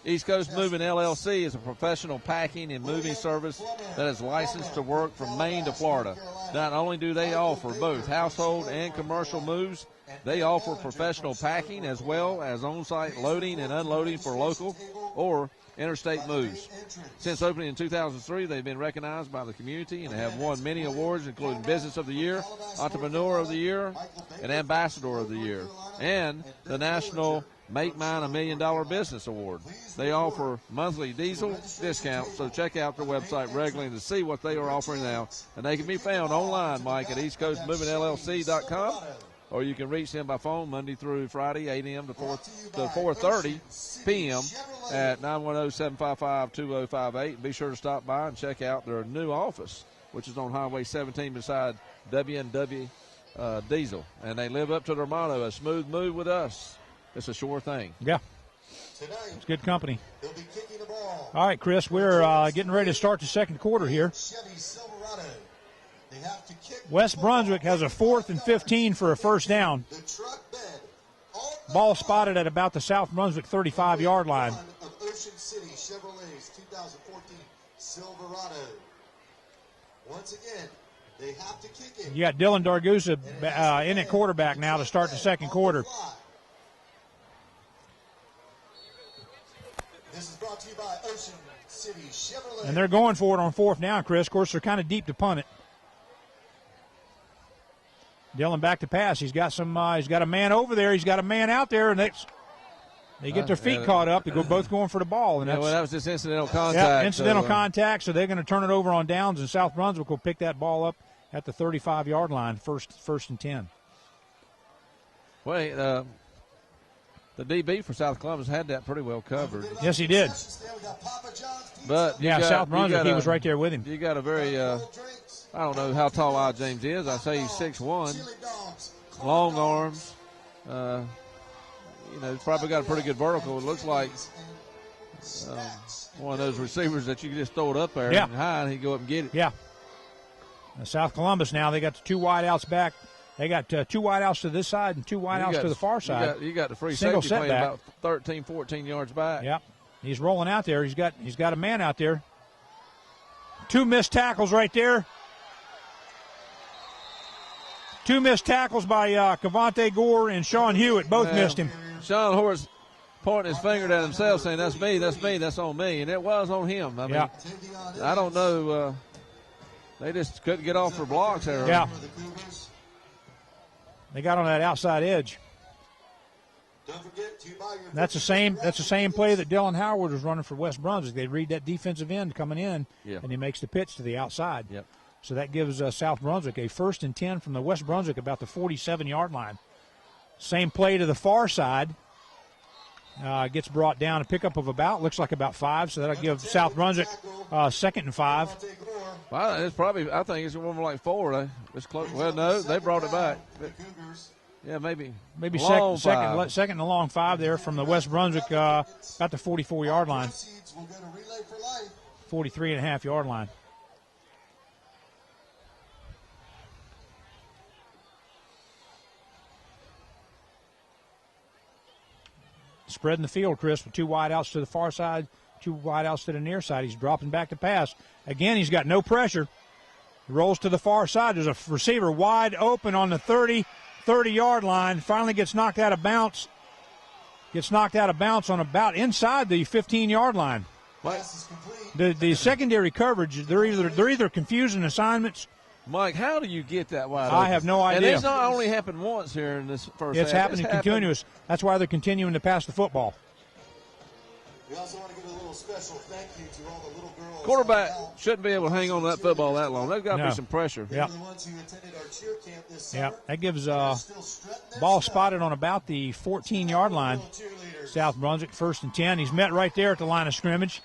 East Coast Moving LLC is a professional packing and moving service that is licensed to work from Maine to Florida. Not only do they offer both household and commercial moves, they offer professional packing as well as on-site loading and unloading for local or interstate moves. Since opening in 2003, they've been recognized by the community and have won many awards, including Business of the Year, Entrepreneur of the Year, and Ambassador of the Year, and the National Make Mine $1 Million Business Award. They offer monthly diesel discounts, so check out their website regularly to see what they are offering now. And they can be found online, Mike, at eastcoastmovingllc.com, or you can reach them by phone Monday through Friday, 8 a.m. to 4:30 p.m. at 910-755-2058. Be sure to stop by and check out their new office, which is on Highway 17 beside W&W Diesel. And they live up to their motto, a smooth move with us. It's a sure thing. Yeah. It's good company. All right, Chris, we're getting ready to start the second quarter here. West Brunswick has a 4th and 15 for a first down. Ball spotted at about the South Brunswick 35-yard line. Ocean City Chevrolet's 2014 Silverado. Once again, they have to kick it. You got Dylan Dargusa in at quarterback now to start the second quarter. This is brought to you by Ocean City Chevrolet. And they're going for it on 4th down, Chris. Of course, they're kind of deep to punt it. Dylan back to pass. He's got some. He's got a man over there. He's got a man out there, and they get their feet caught up. They go both going for the ball, and that was just incidental contact. Yeah, incidental contact. So they're going to turn it over on downs, and South Brunswick will pick that ball up at the 35-yard line, first and 10. Wait, the DB for South Columbus had that pretty well covered. Yes, he did. But South Brunswick, he was right there with him. You got a very, I don't know how tall Odd James is. I say he's 6'1", long arms. He's probably got a pretty good vertical. It looks like one of those receivers that you can just throw it up there and high, and he go up and get it. Yeah. South Columbus now, they got the 2 wideouts back. They got 2 wideouts to this side and 2 wideouts to the far side. You got the free Single safety playing setback. about 13, 14 yards back. Yep. He's rolling out there. He's got a man out there. 2 missed tackles right there. 2 missed tackles by Cavante Gore and Sean Hewitt. Both missed him. Sean Horse pointing his finger at himself saying, that's me, that's on me. And it was on him. I mean, I don't know. They just couldn't get off their blocks there. Yeah. They got on that outside edge. That's the same play that Dylan Howard was running for West Brunswick. They read that defensive end coming in, and he makes the pitch to the outside. Yep. So that gives South Brunswick a 1st and 10 from the West Brunswick, about the 47-yard line. Same play to the far side. Gets brought down, a pickup of looks like about 5, so that'll give South Brunswick 2nd and 5. Well, it's probably, I think it's more like 4. It's close. Well, no, they brought it back. Yeah, maybe second and a long 5 there from the West Brunswick, about the 44-yard line. 43.5-yard line. Spreading the field, Chris, with 2 wideouts to the far side, 2 wideouts to the near side. He's dropping back to pass. Again, he's got no pressure. He rolls to the far side. There's a receiver wide open on the 30-yard line. Finally gets knocked out of bounds. On about inside the 15-yard line. The secondary coverage, they're either confusing assignments. Mike, how do you get that wide I have no idea. And it's not only happened once here in this first It's half. happening continuous. That's why they're continuing to pass the football. We also want to give a little special thank you to all the little girls. Quarterback shouldn't be able to hang on to that football that long. There's got to be some pressure. Yeah. The ones who attended our cheer camp this summer. Yeah, that gives ball spotted on about the 14-yard line. South Brunswick, 1st and 10. He's met right there at the line of scrimmage.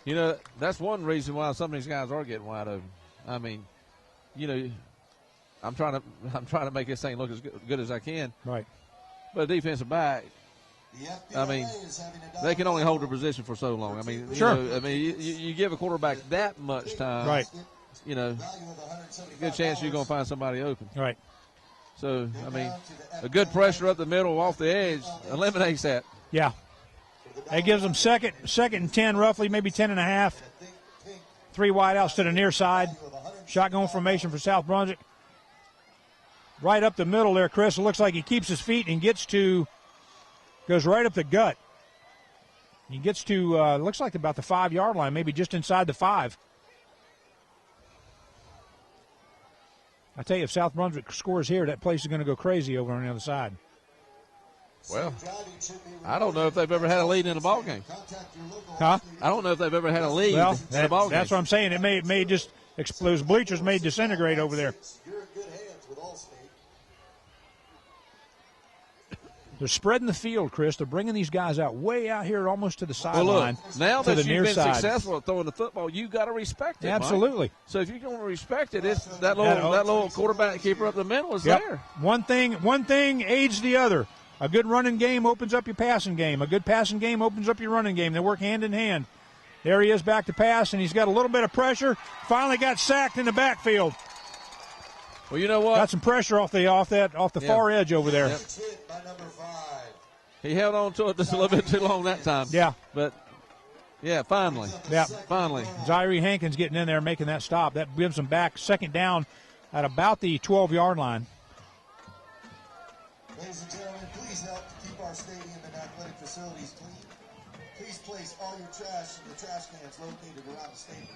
You know, that's one reason why some of these guys are getting wide open. I mean, you know, I'm trying to make this thing look as good as I can. Right. But a defensive back, I mean, they can only hold their position for so long. I mean, sure. You give a quarterback that much time, right? You know, good chance you're going to find somebody open. Right. So, I mean, a good pressure up the middle, off the edge, eliminates that. Yeah. It gives them second and 10, roughly, maybe 10 and a half. 3 wideouts to the near side. Shotgun formation for South Brunswick. Right up the middle there, Chris. It looks like he keeps his feet and goes right up the gut. He gets to, looks like about the 5-yard line, maybe just inside the 5. I tell you, if South Brunswick scores here, that place is going to go crazy over on the other side. Well, I don't know if they've ever had a lead in a ball game. Huh? I don't know if they've ever had a lead in a ball game. That's what I'm saying. It may just those bleachers may disintegrate over there. They're spreading the field, Chris. They're bringing these guys out way out here, almost to the sideline. Well, now to that the you've near been side. successful at throwing the football, you got to respect it. Absolutely. Mike. So if you don't respect it, it's that little quarterback keeper up the middle is there. One thing aids the other. A good running game opens up your passing game. A good passing game opens up your running game. They work hand in hand. There he is back to pass, and he's got a little bit of pressure. Finally got sacked in the backfield. Well, you know what? Got some pressure off the far edge over there. Yep. He held on to it just a little bit too long that time. Yeah. But, yeah, finally. Yeah. Finally. Zaire Hankins getting in there, making that stop. That gives them back second down at about the 12-yard line. Ladies and gentlemen, please help to keep our stadium and athletic facilities clean. Please place all your trash in the trash cans located around the stadium.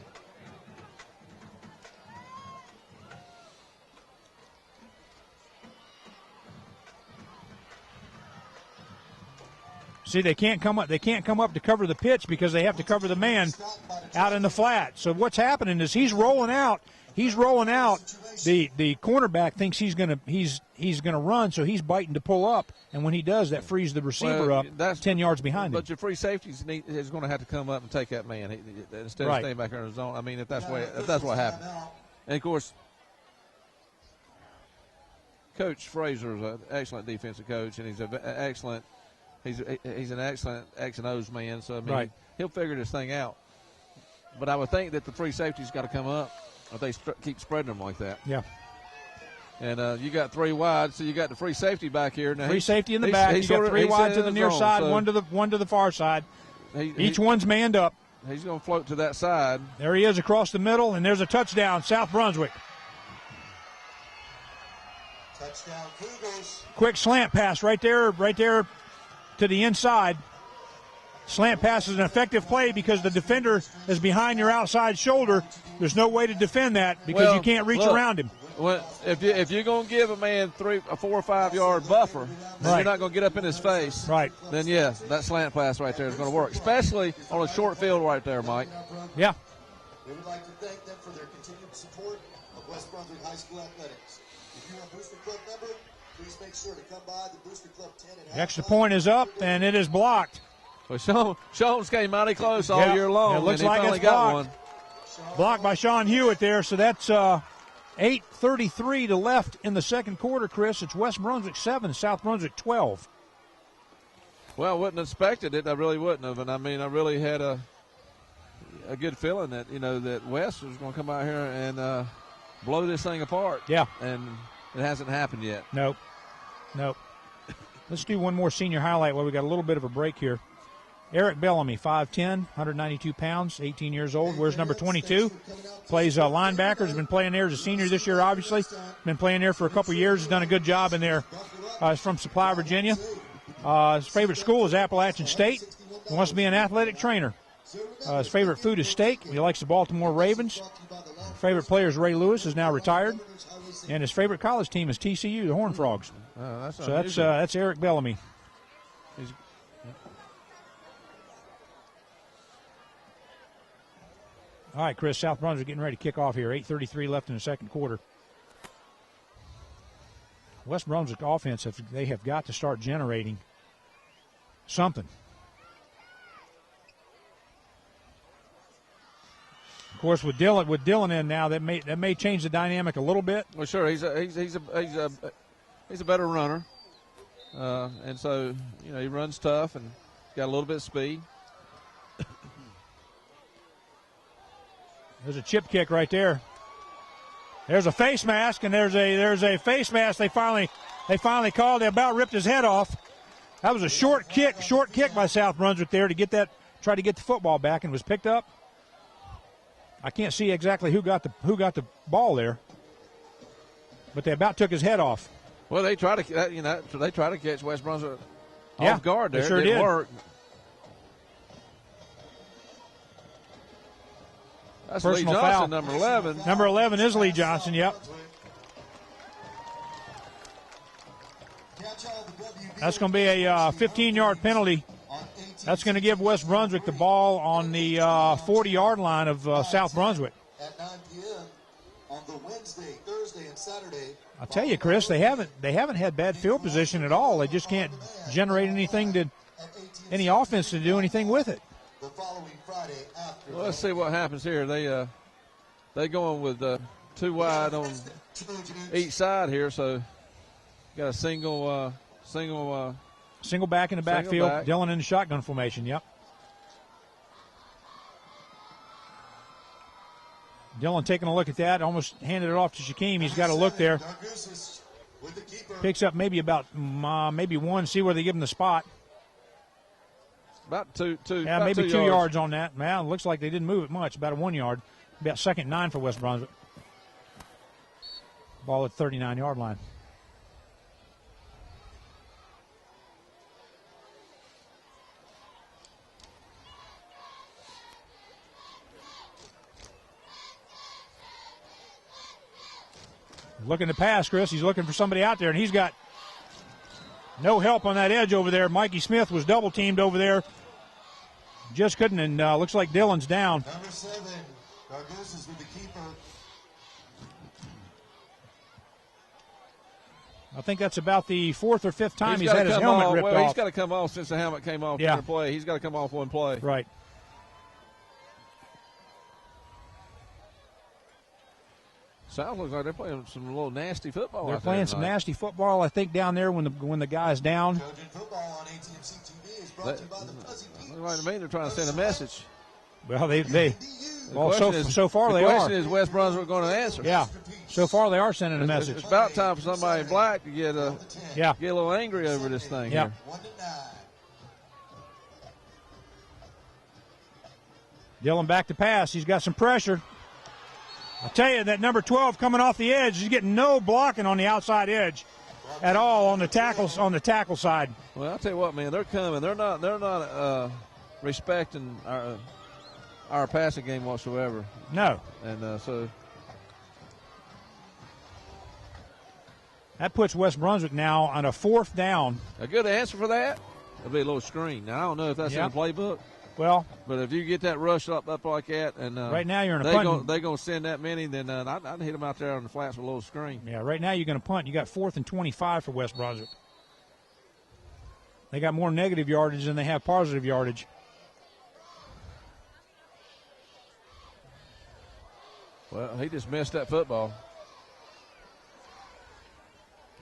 See, they can't come up. They can't come up to cover the pitch because they have to cover the man out in the flat. So what's happening is he's rolling out. He's rolling out. The cornerback thinks he's gonna run, so he's biting to pull up. And when he does, that frees the receiver up 10 yards behind him. But your free safety is going to have to come up and take that man instead of staying back there in his zone. I mean, if that's what happened. And of course, Coach Fraser is an excellent defensive coach, and he's an excellent X and O's man. So I mean, he'll figure this thing out. But I would think that the free safety's got to come up if they keep spreading them like that. Yeah. And you got 3 wide, so you got the free safety back here. Now free safety in the back. You got 3 wide to the near side, so one to the far side. Each one's manned up. He's going to float to that side. There he is across the middle, and there's a touchdown, South Brunswick. Touchdown, Cougars. Quick slant pass right there to the inside. Slant pass is an effective play because the defender is behind your outside shoulder. There's no way to defend that because you can't reach around him. Well, if you're going to give a man a 4 or 5 yard buffer, and you're not going to get up in his face, then yes, that slant pass right there is going to work, especially on a short field right there, Mike. Yeah. We would like to thank them for their continued support of West Brunswick High School athletics. If you're a Booster Club member, please make sure to come by the Booster Club 10 and the extra point is up, and it is blocked. Well, Sean's came mighty close all year long. It looks and he like finally it's got blocked. one. Blocked by Sean Hewitt there, so that's 8:33 to left in the second quarter, Chris. It's West Brunswick 7, South Brunswick 12. Well, I wouldn't have expected it. I really wouldn't have. And, I mean, I really had a good feeling that, that West was going to come out here and blow this thing apart. Yeah. And it hasn't happened yet. Nope. Let's do one more senior highlight while we got a little bit of a break here. Eric Bellamy, 5'10", 192 pounds, 18 years old. Wears number 22. Plays linebacker. Has been playing there as a senior this year, obviously. Been playing there for a couple years. Has done a good job in there. He's from Supply, Virginia. His favorite school is Appalachian State. He wants to be an athletic trainer. His favorite food is steak. He likes the Baltimore Ravens. His favorite player is Ray Lewis, is now retired. And his favorite college team is TCU, the Horned Frogs. So that's Eric Bellamy. All right, Chris, South Brunswick getting ready to kick off here. 8:33 left in the second quarter. West Brunswick offense, they have got to start generating something. Of course, with Dylan in now, that may change the dynamic a little bit. Well, sure, he's a better runner, and so he runs tough and got a little bit of speed. There's a chip kick right there. There's a face mask, and there's a face mask. They finally called. They about ripped his head off. That was a short kick by South Brunswick there to try to get the football back, and was picked up. I can't see exactly who got the ball there, but they about took his head off. Well, they try to they try to catch West Brunswick Yeah, off guard there. they sure it didn't did. work. That's Personal Lee Johnson, foul. number 11. Number 11 is Lee Johnson. Yep. That's going to be a 15-yard penalty. That's going to give West Brunswick the ball on the 40-yard line of South Brunswick. At 9 p.m. on the Wednesday, Thursday, and Saturday. I'll tell you, Chris, they haven't had bad field position at all. They just can't generate any offense to do anything with it. The following Friday after. Well, let's see what happens here. They going with 2 wide on each side here, so got a single back in the backfield. back. Dillon in the shotgun formation. Yep. Dillon taking a look at that, almost handed it off to Shaquem. He's got a look there. Picks up maybe about maybe one. See where they give him the spot. About two. Yeah, about maybe 2 2 yards on that. Man, looks like they didn't move it much. About a 1 yard. About 2nd and 9 for West Brunswick. Ball at 39-yard line. Looking to pass, Chris. He's looking for somebody out there, and he's got no help on that edge over there. Mikey Smith was double-teamed over there. Just couldn't, and looks like Dillon's down. Number 7, Gargooses with the keeper. I think that's about the 4th or 5th time he's gotta had his come helmet off. ripped Well, off. he's got to come off since the helmet came off Yeah. in the play. He's got to come off one play. Right. South looks like they're playing some little nasty football. They're out there playing some tonight. nasty football, I think, down there when the guy's down. Trojan football on ATMC TV is brought to you by the Fuzzy Peach. Looks like to me they're trying to send a message. Well, they The well, question so far they The are. question is West Brunswick going to answer? Yeah. So far they are sending a It's message. about time for somebody in black to get a Yeah. little angry over this thing Yeah. here. 1 to 9. Dillon back to pass. He's got some pressure. I tell you, that number 12 coming off the edge, he's getting no blocking on the outside edge at all on the tackle side. Well, I'll tell you what, man, they're coming. They're not respecting our passing game whatsoever. No. And so That puts West Brunswick now on a 4th down. a good answer for that would be a little screen. Now, I don't know if that's in the playbook, Well, but if you get that rush up like that, and right now you're in a they're punt. going to send that many, then I'd hit them out there on the flats with a little screen. Yeah, right now you're going to punt. You got 4th and 25 for West Brunswick. They got more negative yardage than they have positive yardage. Well, he just missed that football.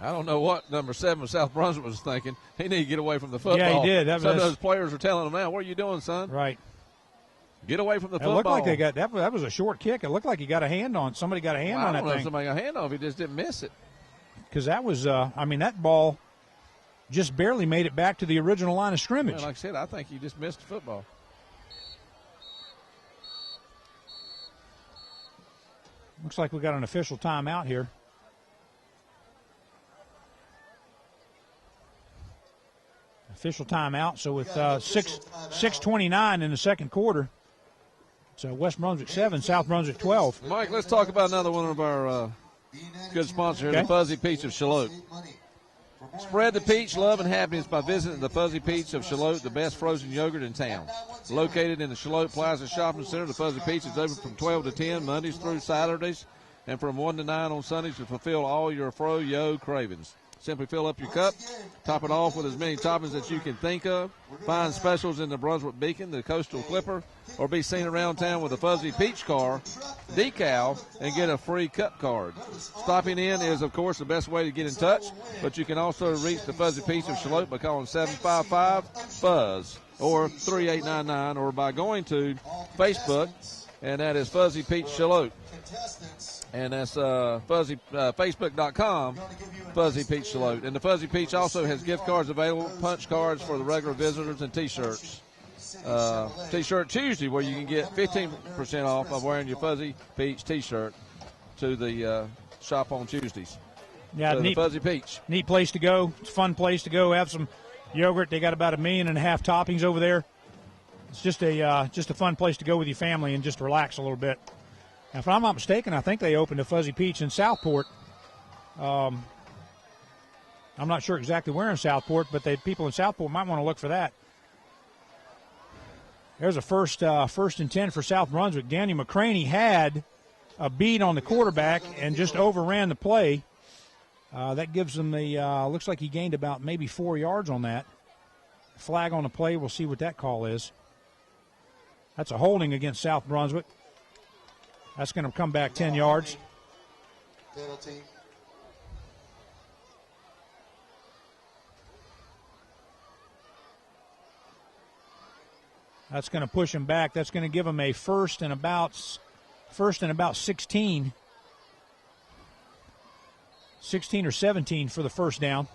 I don't know what number 7 of South Brunswick was thinking. He needed to get away from the football. Yeah, he did. Some of those players are telling him now, "What are you doing, son? Right. Get away from the It football." looked like they got that was a short kick. It looked like he got a hand on. Somebody got a hand I on don't know that if thing. somebody got a hand off. He just didn't miss it. Because that was, that ball just barely made it back to the original line of scrimmage. Well, like I said, I think he just missed the football. Looks like we got an official timeout here. Official timeout. So with 6:29 in the second quarter, it's West Brunswick 7, South Brunswick 12. Mike, let's talk about another one of our good sponsors here, the Fuzzy Peach of Shallotte. Spread the peach love and happiness by visiting the Fuzzy Peach of Shallotte, the best frozen yogurt in town. Located in the Shallotte Plaza Shopping Center, the Fuzzy Peach is open from 12 to 10 Mondays through Saturdays and from 1 to 9 on Sundays to fulfill all your fro-yo cravings. Simply fill up your cup, top it off with as many toppings as you can think of. Find specials in the Brunswick Beacon, the Coastal Clipper, or be seen around town with a Fuzzy Peach car, decal, and get a free cup card. Stopping in is, of course, the best way to get in touch, but you can also reach the Fuzzy Peach of Shallotte by calling 755-FUZZ or 3899 or by going to Facebook, and that is Fuzzy Peach Shallotte. And that's Facebook.com, Fuzzy Peach Shallotte. And the Fuzzy Peach also has gift cards available, punch cards for the regular visitors, and T-shirts. T-shirt Tuesday, where you can get 15% off of wearing your Fuzzy Peach T-shirt to the shop on Tuesdays. Yeah, so neat, the Fuzzy Peach. Neat place to go. It's a fun place to go. Have some yogurt. They got about 1.5 million toppings over there. It's just a fun place to go with your family and just relax a little bit. Now, if I'm not mistaken, I think they opened a Fuzzy Peach in Southport. I'm not sure exactly where in Southport, but people in Southport might want to look for that. There's a first and 10 for South Brunswick. Daniel McCraney had a beat on the quarterback and just overran the play. That gives them looks like he gained about maybe 4 yards on that. Flag on the play. We'll see what that call is. That's a holding against South Brunswick. That's going to come back 10 yards. Penalty. That's going to push him back. That's going to give him a first and about 16. 16 or 17 for the first down.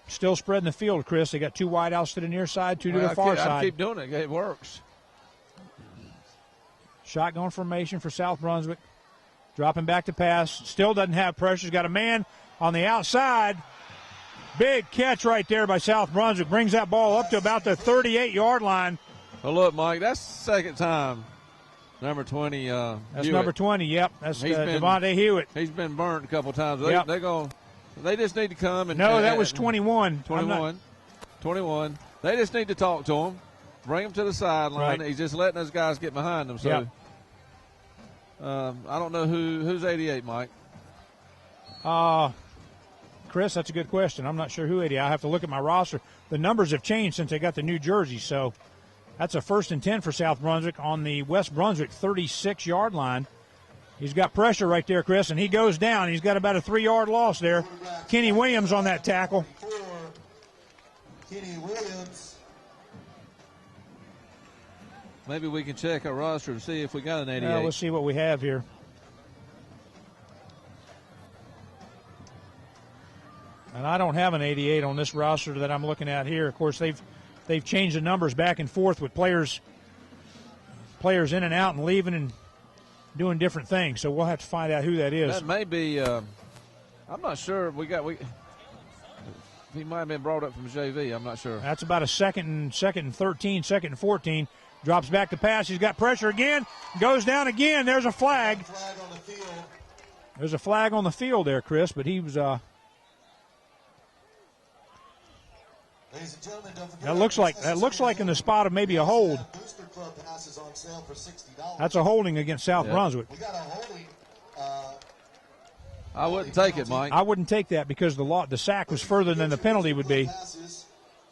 Still spreading the field, Chris. They got 2 wideouts to the near side, 2 to the far side. I keep doing it. It works. Shotgun formation for South Brunswick. Dropping back to pass. Still doesn't have pressure. He's got a man on the outside. Big catch right there by South Brunswick. Brings that ball up to about the 38-yard line. Well, look, Mike, that's the second time. Number 20. That's Hewitt. number 20, yep. That's Devontae Hewitt. He's been burnt a couple times. Yep. They just need to come and. No, that was 21. 21. They just need to talk to him, bring him to the sideline. Right. He's just letting those guys get behind him. So, yep. I don't know who's 88, Mike. Chris, that's a good question. I'm not sure who 88. I have to look at my roster. The numbers have changed since they got the new jersey, so that's a first and 10 for South Brunswick on the West Brunswick 36-yard line. He's got pressure right there, Chris, and he goes down. He's got about a 3-yard loss there. Kenny Williams on that tackle. Kenny Williams. Maybe we can check our roster and see if we got an 88. We'll see what we have here. And I don't have an 88 on this roster that I'm looking at here. Of course, they've changed the numbers back and forth with players in and out and leaving and doing different things. So we'll have to find out who that is. That may be. I'm not sure. He might have been brought up from JV. I'm not sure. That's about a second and 13, second and 14. Drops back to pass. He's got pressure again. Goes down again. There's a flag. Flag on the field. There's a flag on the field there, Chris, but he was. Ladies and gentlemen, don't forget That looks like in the spot of maybe a hold. Booster Club passes on sale for $60. That's a holding against South Brunswick. We got a holding. I wouldn't take it, Mike. I wouldn't take that because the sack was further than the penalty would be,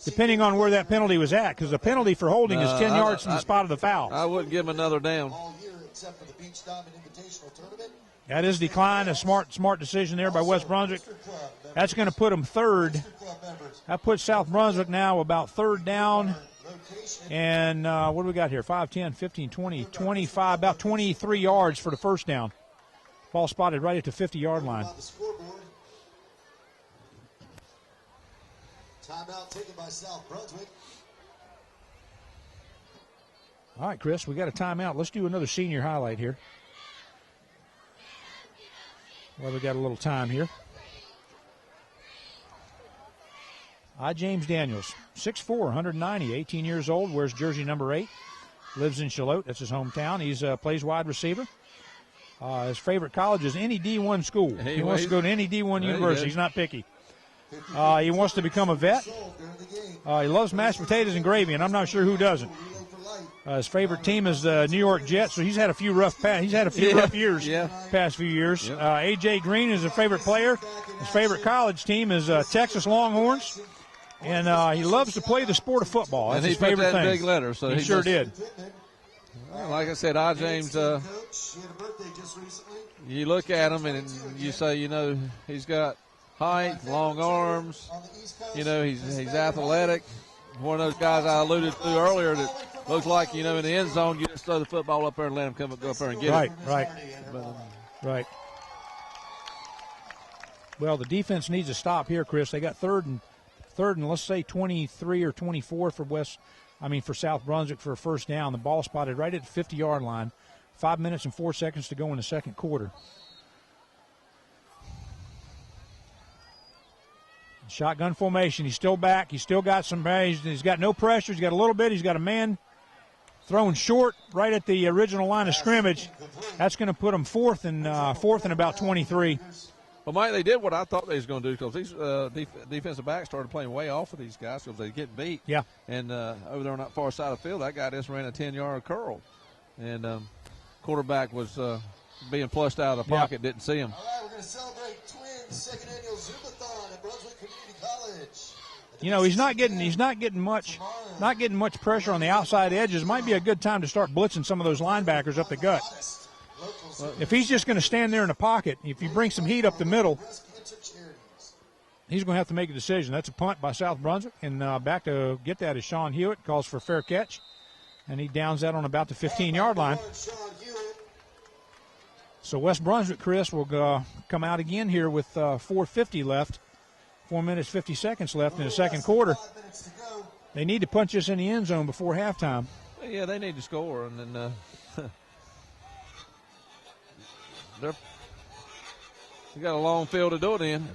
depending on where that penalty was at, because the penalty for holding is 10 yards from the spot of the foul. I wouldn't give him another down. All year except for the Beach Diamond Invitational Tournament. That is declined. A smart decision there by West Brunswick. That's going to put them third. That puts South Brunswick now about third down. And what do we got here? 5, 10, 15, 20, 25, about 23 yards for the first down. Ball spotted right at the 50-yard line. Timeout taken by South Brunswick. All right, Chris, we got a timeout. Let's do another senior highlight here. Well, we got a little time here. James Daniels, 6'4", 190, 18 years old, wears jersey number 8, lives in Charlotte. That's his hometown. He's plays wide receiver. His favorite college is any D1 school. He wants to go to any D1 university. He's not picky. He wants to become a vet. He loves mashed potatoes and gravy, and I'm not sure who doesn't. His favorite team is the New York Jets, so he's had a few rough years, past few years. A.J. Green is his favorite player. His favorite college team is Texas Longhorns, and he loves to play the sport of football. That's his favorite thing. Big letter, so he sure did. Well, like I said, James, you look at him and you say, he's got height, long arms. He's athletic. One of those guys I alluded to earlier that looks like, in the end zone, you just throw the football up there and let him go up there and get it. Right. Well, the defense needs to stop here, Chris. They got third third and, let's say, 23 or 24 for South Brunswick for a first down. The ball spotted right at the 50-yard line. 5 minutes and 4 seconds to go in the second quarter. Shotgun formation. He's still back. He's still got some. He's got no pressure. He's got a little bit. He's got a man throwing short right at the original line of scrimmage. That's going to put them fourth and about 23. Well, Mike, they did what I thought they was going to do because these defensive backs started playing way off of these guys because they get beat. Yeah. And over there on that far side of the field, that guy just ran a 10-yard curl. And quarterback was being flushed out of the pocket, didn't see him. All right, we're going to celebrate Twins' second annual Zumbathon at Brunswick Community College. You know, he's not getting much pressure on the outside edges. Might be a good time to start blitzing some of those linebackers up the gut. If he's just going to stand there in the pocket, if you bring some heat up the middle, he's going to have to make a decision. That's a punt by South Brunswick, and back to get that is Sean Hewitt, calls for a fair catch, and he downs that on about the 15-yard line. So West Brunswick, Chris, will come out again here with 4:50 left, 4 minutes, 50 seconds left in the second quarter. They need to punch this in the end zone before halftime. Yeah, they need to score, and then they got a long field to do it in.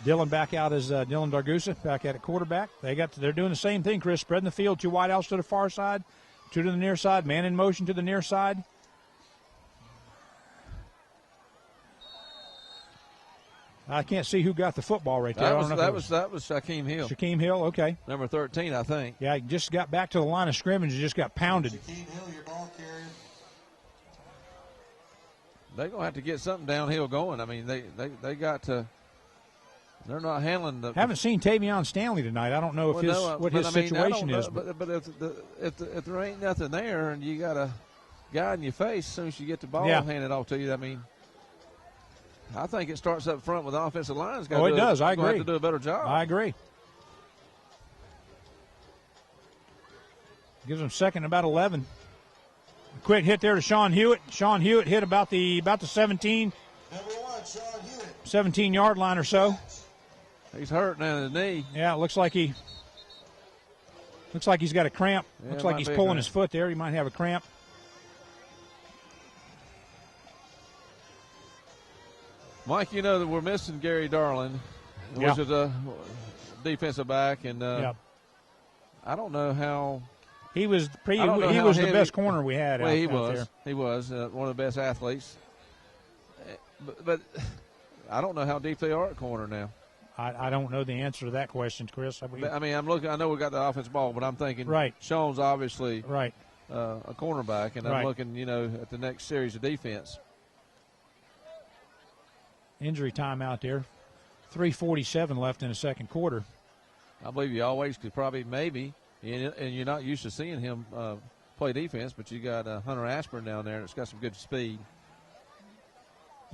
Dylan back out as Dylan Dargusa back at quarterback. They're doing the same thing, Chris, spreading the field. 2 wideouts to the far side, 2 to the near side, man in motion to the near side. I can't see who got the football right there. That was Shaquem Hill. Shaquem Hill, okay. Number 13, I think. Yeah, he just got back to the line of scrimmage and just got pounded. Shaquem Hill, your ball carrier. They're going to have to get something downhill going. I mean, they got to – they're not handling the – Haven't seen Tavion Stanley tonight. I don't know what his situation is. But if there ain't nothing there and you got a guy in your face as soon as you get the ball handed off to you, I mean – I think it starts up front with the offensive line. It does. I agree. Have to do a better job. I agree. Gives them second about 11. A quick hit there to Sean Hewitt. Sean Hewitt hit about the 17. Number 1, Sean Hewitt. 17-yard line or so. He's hurt now in the knee. Yeah, it looks like he's got a cramp. Looks like he's pulling his foot there. He might have a cramp. Mike, you know that we're missing Gary Darling, which is a defensive back, and I don't know how he was the best corner we had. Well, out he was. there. He was one of the best athletes, but I don't know how deep they are at corner now. I don't know the answer to that question, Chris. I mean, I'm looking. I know we got the offensive ball, but I'm thinking Sean's obviously a cornerback, and I'm looking, at the next series of defense. Injury time out there. 3:47 left in the second quarter. I believe you always could probably maybe, and you're not used to seeing him play defense, but you got Hunter Ashburn down there that's got some good speed.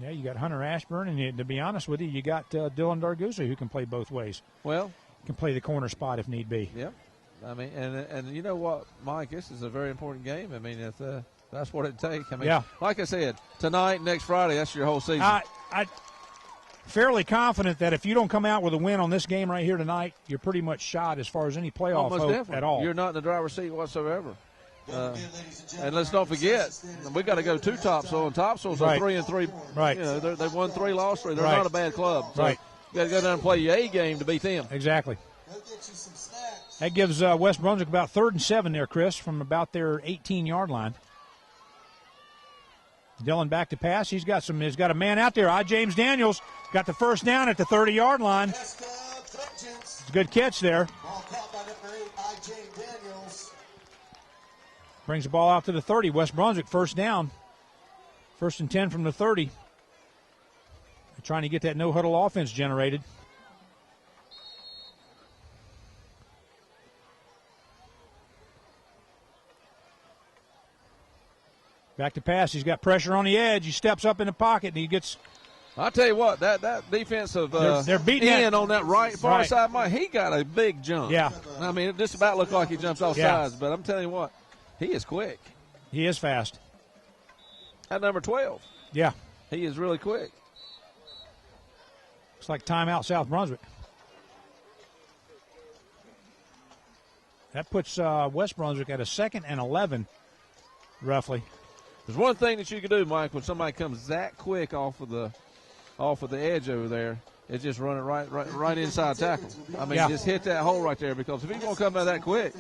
Yeah, you got Hunter Ashburn, and to be honest with you, you got Dylan Dargusa who can play both ways. Well, can play the corner spot if need be. Yeah, I mean, and you know what, Mike, this is a very important game. I mean, that's what it takes. I mean, like I said, tonight, next Friday, that's your whole season. I fairly confident that if you don't come out with a win on this game right here tonight, you're pretty much shot as far as any playoff hope at all. You're not in the driver's seat whatsoever. And let's don't forget, we got to go to Topsail, and Topsail's a 3-3. Right. They've won 3, lost 3. They're not a bad club. So you got to go down and play your A game to beat them. Exactly. That gives West Brunswick about 3rd and 7 there, Chris, from about their 18-yard line. Dylan back to pass. He's got a man out there. James Daniels got the first down at the 30-yard line. It's a good catch there. Ball caught by number 8, James Daniels. Brings the ball out to the 30. West Brunswick first down. 1st and 10 from the 30. They're trying to get that no-huddle offense generated. Back to pass. He's got pressure on the edge. He steps up in the pocket, and he gets. I'll tell you what, that defensive they're beating end on that far side, Mike, he got a big jump. Yeah. I mean, it just about looked like he jumps off sides, but I'm telling you what, he is quick. He is fast. At number 12. Yeah. He is really quick. Looks like timeout South Brunswick. That puts West Brunswick at a 2nd and 11, roughly. There's one thing that you can do, Mike, when somebody comes that quick off of the edge over there, is just run it right inside tackle. I mean, just hit that hole right there, because if he's going to come out that quick,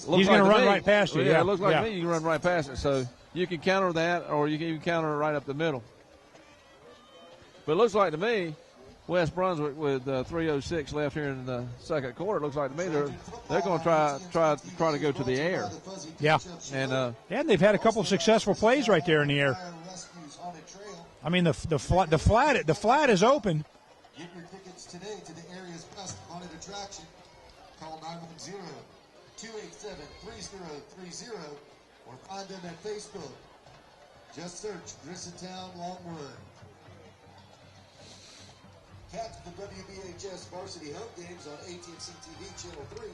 he's going to run right past you. Yeah, it looks like to me you can run right past it. So you can counter that, or you can even counter it right up the middle. But it looks like to me, West Brunswick with 3:06 left here in the second quarter, it looks like to me they're going to try to go to the air. Yeah, and they've had a couple of successful plays right there in the air. I mean, the flat is open. Get your tickets today to the area's best haunted attraction. Call 910-287-3030 or find them at Facebook. Just search Grisontown Longwood. Catch the WBHS varsity home games on AT&C TV Channel 3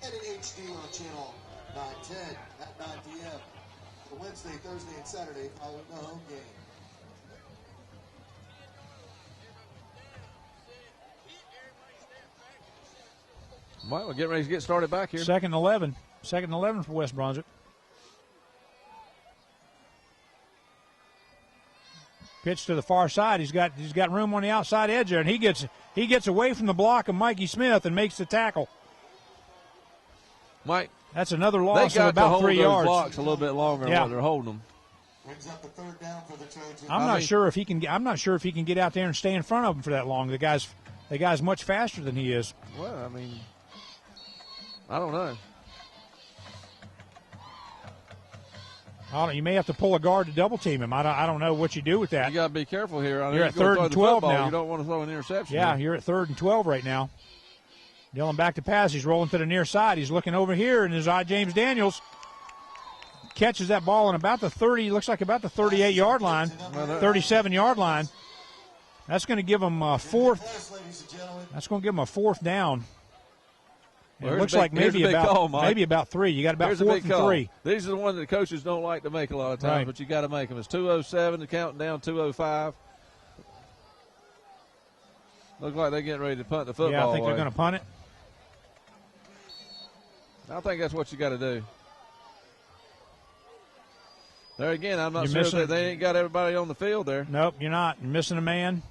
and in HD on Channel 910 at 9 p.m. for Wednesday, Thursday, and Saturday following the home game. Well, we're getting ready to get started back here. 2nd and 11. 2nd and 11 for West Brunswick. Pitch to the far side. He's got room on the outside edge there, and he gets away from the block of Mikey Smith and makes the tackle. Mike, that's another loss they got of about to hold 3 those yards. Blocks a little bit longer than what they're holding them. Brings up the 3rd down for the Trojans. I'm not sure if he can get out there and stay in front of him for that long. The guy's much faster than he is. Well, I mean, I don't know. You may have to pull a guard to double team him. I don't know what you do with that. You got to be careful here. You're at 3rd and 12 now. You don't want to throw an interception. Yeah, here. you're at 3rd and 12 right now. Dylan back to pass. He's rolling to the near side. He's looking over here, and his eye, James Daniels catches that ball on about the 30. Looks like about the 38-yard line, 37-yard line. That's going to give him a 4th. That's going to give him a 4th down. Well, it looks like maybe about 3. You got about 4th and 3. These are the ones that coaches don't like to make a lot of times, but you got to make them. It's 2:07, the counting down 2:05. Looks like they're getting ready to punt the football. Yeah, I think they're going to punt it. I think that's what you got to do. There again, I'm not sure that they ain't got everybody on the field there. Nope, you're not. You're missing a man.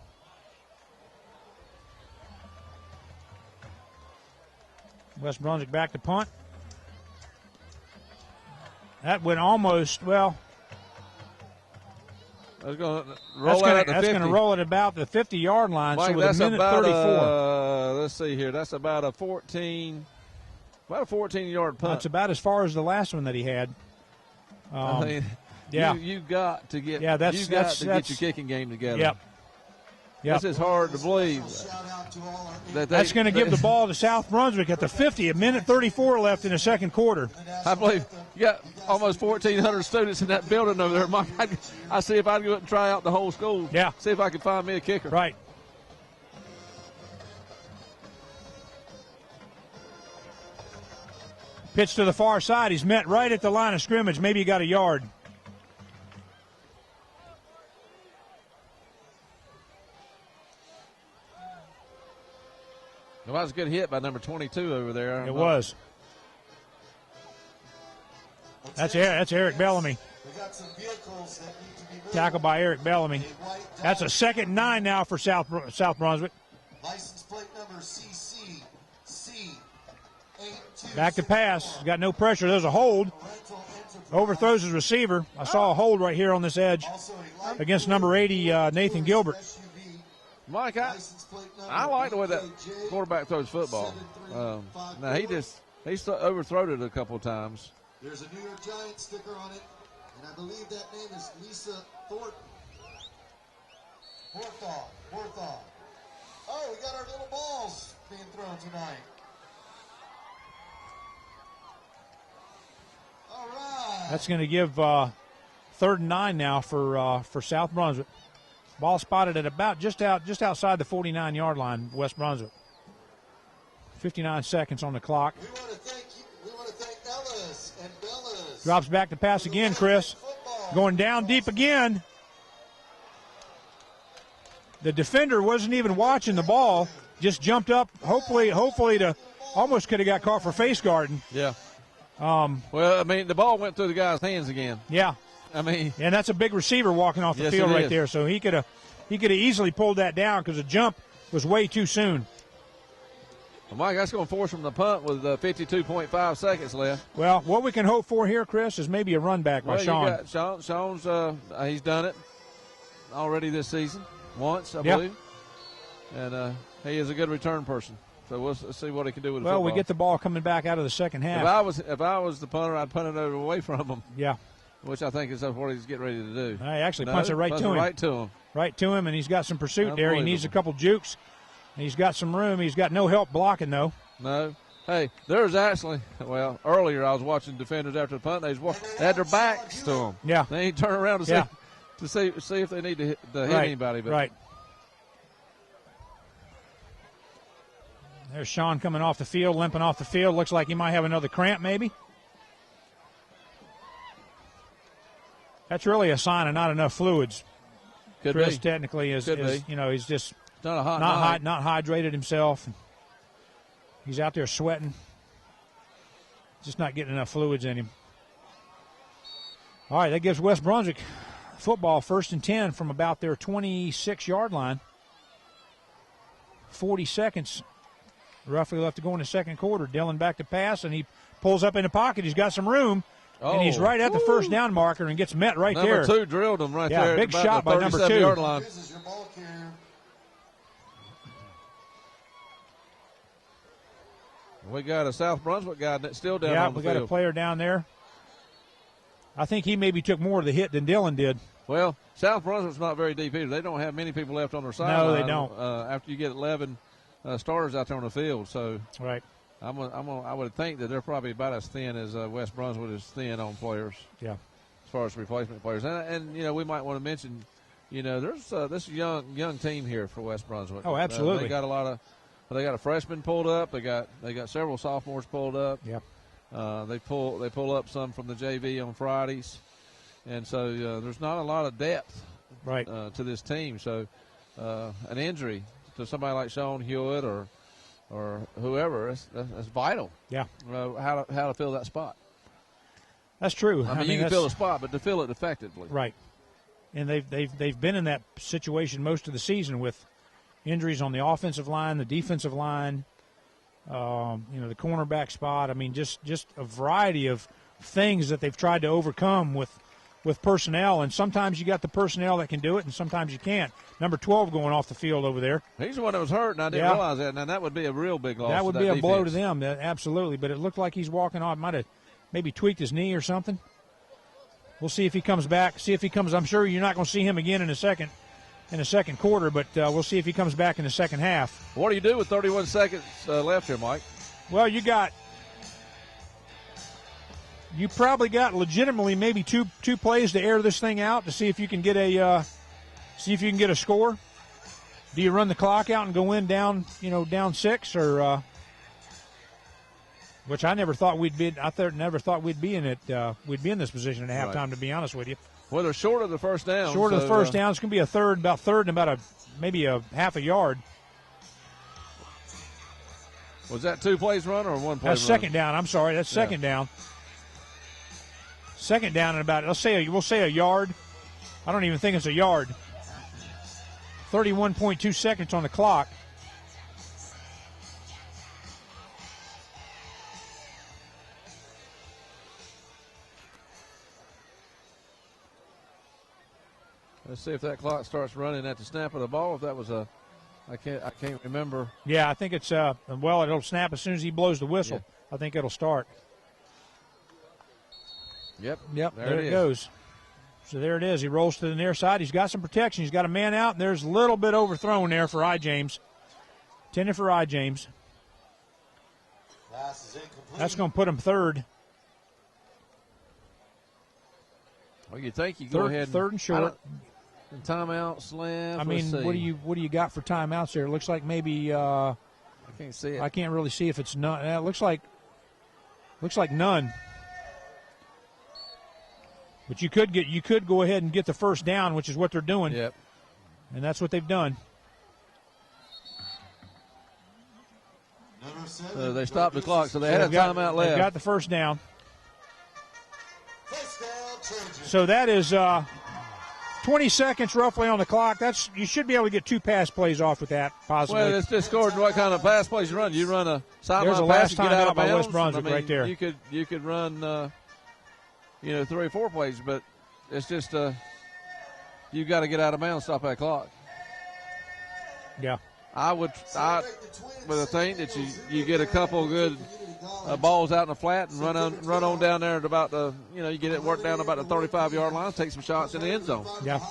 West Brunswick back to punt. That went almost, well. That's going to roll out at the 50. That's going to roll at about the 50-yard line. Mike, so with that's a minute about 34. Let's see here. That's about a 14-yard punt. That's about as far as the last one that he had. I mean, you got to get. Yeah, that's get your kicking game together. Yep. This is hard to believe. That's going to give the ball to South Brunswick at the 50. A minute 34 left in the second quarter. I believe you got almost 1,400 students in that building over there, Mike. I see if I can go and try out the whole school. Yeah. See if I can find me a kicker. Right. Pitch to the far side. He's met right at the line of scrimmage. Maybe he got a yard. Well, that was a good hit by number 22 over there. It was. That's Eric Bellamy. Tackled by Eric Bellamy. That's a 2nd and 9 now for South Brunswick. License plate number CCC. Back to pass. Got no pressure. There's a hold. Overthrows his receiver. I saw a hold right here on this edge against number 80, Nathan Gilbert. Mike, I like the way that quarterback throws football. Now he's overthrown it a couple of times. There's a New York Giants sticker on it, and I believe that name is Lisa Thornton. Horthall. Oh, we got our little balls being thrown tonight. All right. That's going to give 3rd and 9 now for South Brunswick. Ball spotted at about just outside the 49-yard line, West Brunswick. 59 seconds on the clock. We want to thank Ellis and Bellis. Drops back to pass again, Chris. Going down deep again. The defender wasn't even watching the ball, just jumped up, hopefully to almost could have got caught for face guarding. Yeah. Well, I mean, the ball went through the guy's hands again. Yeah. I mean, and that's a big receiver walking off the field right there, so he could have easily pulled that down because the jump was way too soon. Well, Mike, that's going to force him to punt with 52.5 seconds left. Well, what we can hope for here, Chris, is maybe a run back by Sean. You got Sean's he's done it already this season once, I believe, and he is a good return person. So we'll see what he can do with the football. Well, we get the ball coming back out of the second half. If I was the punter, I'd punt it away from him. Yeah. Which I think is what he's getting ready to do. He actually punts it right to him. Right to him, and he's got some pursuit there. He needs a couple jukes. He's got some room. He's got no help blocking, though. No. Hey, there's actually, earlier I was watching defenders after the punt. They had their backs to them. Yeah. They ain't turn around to see if they need to hit anybody. But. Right. There's Sean coming off the field, limping off the field. Looks like he might have another cramp, maybe. That's really a sign of not enough fluids. Chris technically is he's just not hydrated himself. He's out there sweating. Just not getting enough fluids in him. All right, that gives West Brunswick football 1st and 10 from about their 26-yard line. 40 seconds roughly left to go in the second quarter. Dillon back to pass, and he pulls up in the pocket. He's got some room. And he's right at the first down marker and gets met right there. Number 2 drilled him right there. Big shot by number 2. Yard line. We got a South Brunswick guy that's still down on the field. Yeah, we got a player down there. I think he maybe took more of the hit than Dillon did. Well, South Brunswick's not very deep either. They don't have many people left on their sideline. No, they don't. After you get 11 starters out there on the field, so right. I would think that they're probably about as thin as West Brunswick is thin on players. Yeah. As far as replacement players, and we might want to mention, there's this young team here for West Brunswick. Oh, absolutely. They got a lot of. They got a freshman pulled up. They got several sophomores pulled up. Yeah. They pull up some from the JV on Fridays, and so there's not a lot of depth right to this team. So an injury to somebody like Sean Hewitt or whoever that's vital. Yeah. How to fill that spot. That's true. I mean you can fill a spot, but to fill it effectively. Right. And they've been in that situation most of the season with injuries on the offensive line, the defensive line, the cornerback spot. I mean, just a variety of things that they've tried to overcome with personnel. And sometimes you got the personnel that can do it, and sometimes you can't. Number 12 going off the field over there. He's the one that was hurt, and I didn't realize that. Now, that would be a real big loss. That would be a blow to them, absolutely. But it looked like he's walking off. Might have maybe tweaked his knee or something. We'll see if he comes back. I'm sure you're not going to see him again in the second quarter, but we'll see if he comes back in the second half. What do you do with 31 seconds left here, Mike? Well, you probably got legitimately maybe two plays to air this thing out to see if you can get a score. Do you run the clock out and go in down 6, or which I never thought we'd be. Never thought we'd be in it. We'd be in this position at halftime, to be honest with you. Well, they're short of the first down. Short of the first down. It's going to be about third and about maybe a half a yard. Was that 2 plays run or 1 play That's run? second down. I'm sorry. That's second down. Second down and about, we'll say a yard. I don't even think it's a yard. 31.2 seconds on the clock. Let's see if that clock starts running at the snap of the ball. If that was I can't remember. Yeah, I think it's it'll snap as soon as he blows the whistle. Yeah. I think it'll start. Yep. There it goes. So there it is. He rolls to the near side. He's got some protection. He's got a man out, and there's a little bit overthrown there for I. James. Intended for I. James. Pass is incomplete. That's going to put him third. Well, you think you go ahead. Third and short. And timeouts left. I mean, what do you got for timeouts there? It looks like maybe I can't see it. I can't really see if it's none. It looks like none. But you could go ahead and get the first down, which is what they're doing. Yep. And that's what they've done. So they stopped the clock, so they had a timeout left. They got the first down. So that is 20 seconds roughly on the clock. You should be able to get 2 pass plays off with that, possibly. Well, it's just according to what kind of pass plays you run. You run a sideline pass and get out of bounds. There's a last timeout by West Brunswick right there. You could run, 3 or 4 plays, but it's just you got to get out of bounds, stop that clock. Yeah. I would think that you get a couple good balls out in the flat and run on down there at about the, you get it worked down about the 35-yard line, take some shots in the end zone. Yeah.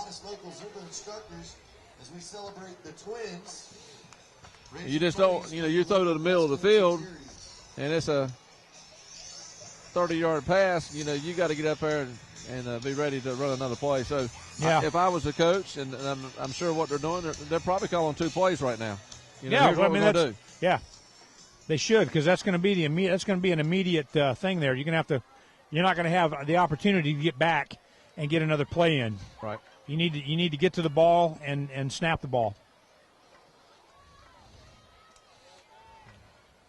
You just don't, you throw to the middle of the field and it's a 30-yard pass, you got to get up there and be ready to run another play. So if I was a coach, and I'm sure what they're doing, they're probably calling 2 plays right now. Here's what we're gonna do. Yeah, they should, because that's going to be an immediate thing there. You're not going to have the opportunity to get back and get another play in. Right. You need to get to the ball and snap the ball.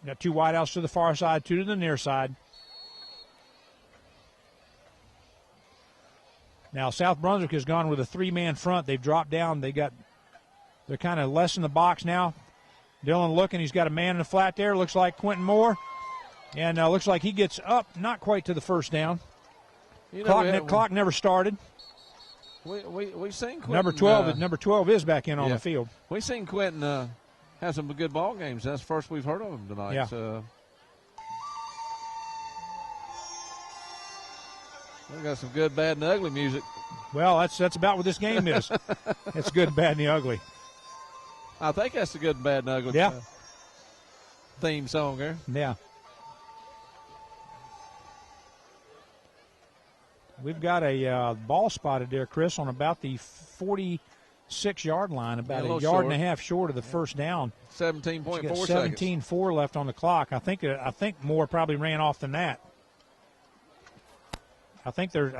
Got 2 wideouts to the far side, 2 to the near side. Now South Brunswick has gone with a 3-man front. They've dropped down. They're kind of less in the box now. Dylan looking. He's got a man in the flat there. Looks like Quentin Moore. And looks like he gets up, not quite to the first down. Clock never started. We've seen Quentin. Number 12 is back in on the field. We've seen Quentin have some good ball games. That's the first we've heard of him tonight. Yeah. So. We got some good, bad, and ugly music. Well, that's about what this game is. It's good, bad, and the ugly. I think that's the good, bad, and ugly theme song there. Yeah. We've got a ball spotted there, Chris, on about the 46-yard line, about a yard and a half short of the first down. 17.4 seconds. 17.4 left on the clock. I think Moore probably ran off than that. I think they're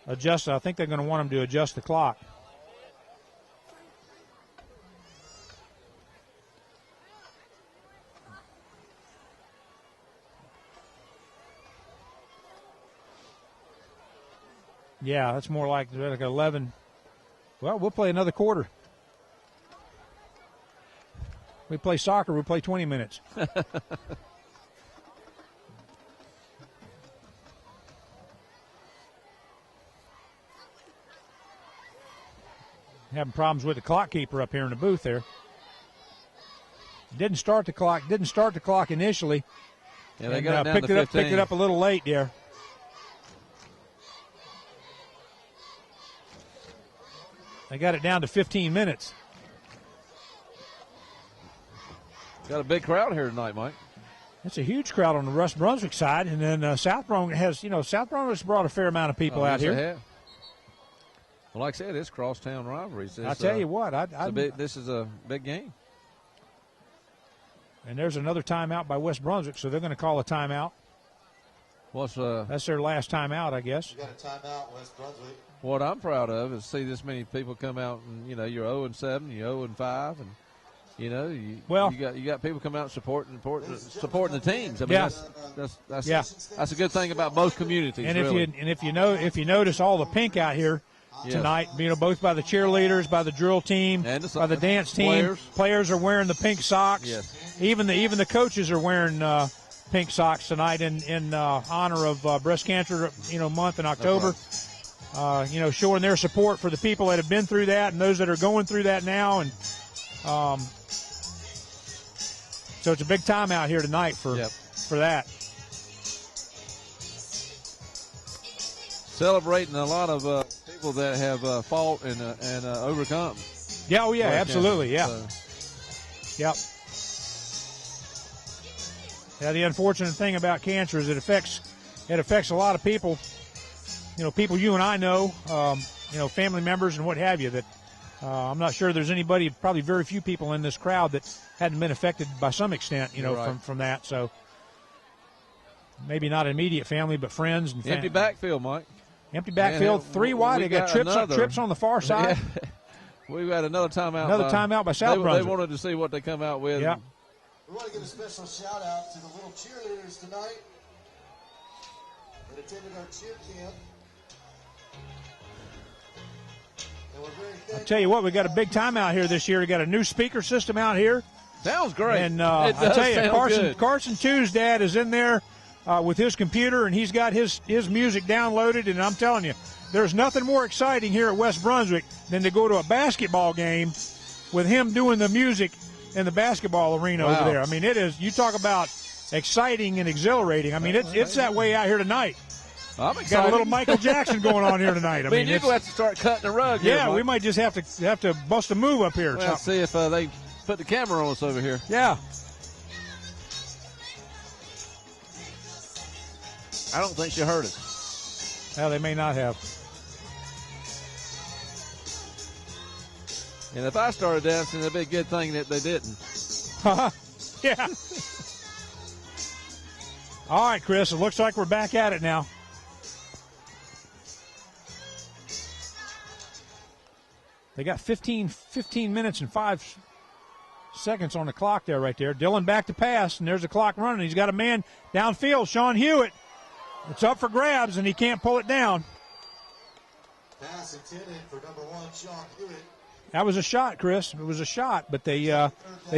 adjusting. I think they're going to want them to adjust the clock. Yeah, that's more like 11. Well, we'll play another quarter. We play soccer, we play 20 minutes. Having problems with the clock keeper up here in the booth there. Didn't start the clock initially. Yeah, they got it down to 15. Picked it up a little late there. They got it down to 15 minutes. Got a big crowd here tonight, Mike. It's a huge crowd on the West Brunswick side, and then South Brunswick's brought a fair amount of people out here. Well, like I said, it's crosstown rivalries. I tell you what, this is a big game. And there's another timeout by West Brunswick, so they're going to call a timeout. That's their last timeout, I guess. You got a timeout, West Brunswick. What I'm proud of is see this many people come out, and you're 0-7, you're 0-5, and you got people come out supporting the teams. I mean, that's a good thing about both communities. And really. if you notice all the pink out here tonight, both by the cheerleaders, by the drill team, and by the dance team, players are wearing the pink socks. Yes. Even the coaches are wearing pink socks tonight in honor of Breast Cancer month in October. Showing their support for the people that have been through that and those that are going through that now. And so it's a big time out here tonight for that. Celebrating a lot of people that have fought and overcome. Yeah, oh yeah, absolutely, yeah. Yep. Yeah, the unfortunate thing about cancer is it affects a lot of people. People you and I know, family members and what have you, that I'm not sure there's anybody, probably very few people in this crowd that hadn't been affected by some extent, from that. So maybe not immediate family, but friends and Empty backfield, Mike. Empty backfield, 3 wide. They got trips on the far side. Yeah. We've got another timeout. Timeout by South Brunswick. They wanted to see what they come out with. Yeah. We want to give a special shout out to the little cheerleaders tonight that attended our cheer camp. And we're very thankful. I'll tell you what, we got a big timeout here this year. We got a new speaker system out here. Sounds great. And I'll tell you, good. Carson Two's dad is in there with his computer, and he's got his music downloaded. And I'm telling you, there's nothing more exciting here at West Brunswick than to go to a basketball game with him doing the music in the basketball arena over there. I mean, it is. You talk about exciting and exciting. I mean, it's that way out here tonight. I'm excited. Got a little Michael Jackson going on here tonight. I mean, you're going to have to start cutting the rug. Yeah, here, we might just have to bust a move up here. Well, see if they put the camera on us over here. Yeah. I don't think she heard us. Well, they may not have. And if I started dancing, it'd be a good thing that they didn't. Yeah. All right, Chris, it looks like we're back at it now. They got 15 minutes and 5 seconds on the clock there, right there. Dillon back to pass, and there's the clock running. He's got a man downfield, Sean Hewitt. It's up for grabs, and he can't pull it down. Pass intended for number 1, Sean Hewitt. That was a shot, Chris. It was a shot, but they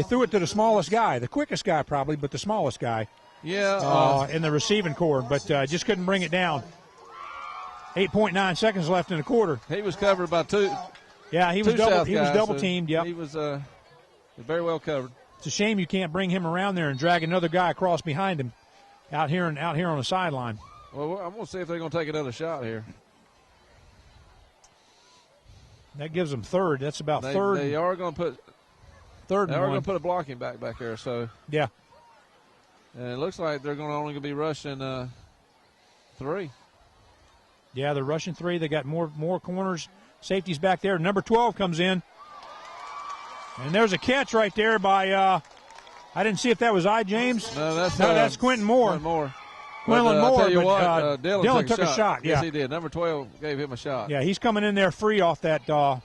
threw it to the smallest guy, the quickest guy probably, but the smallest guy. Yeah. In the receiving core, but just couldn't bring it down. 8.9 seconds left in the quarter. He was covered by two. Yeah, he was double teamed. Yep. He was very well covered. It's a shame you can't bring him around there and drag another guy across behind him out here on the sideline. Well, I'm going to see if they're going to take another shot here. That gives them third. That's about third. They are going to put third. They are going to put a blocking back there. So yeah. And it looks like they're only going to be rushing 3. Yeah, they're rushing 3. They got more corners. Safety's back there. Number 12 comes in. And there's a catch right there by, I didn't see if that was James. No, that's Quentin Moore. Quinlan Moore. Tell you but what, Dillon took a shot. Yes, Yeah. he did. Number 12 gave him a shot. Yeah, he's coming in there free off that. But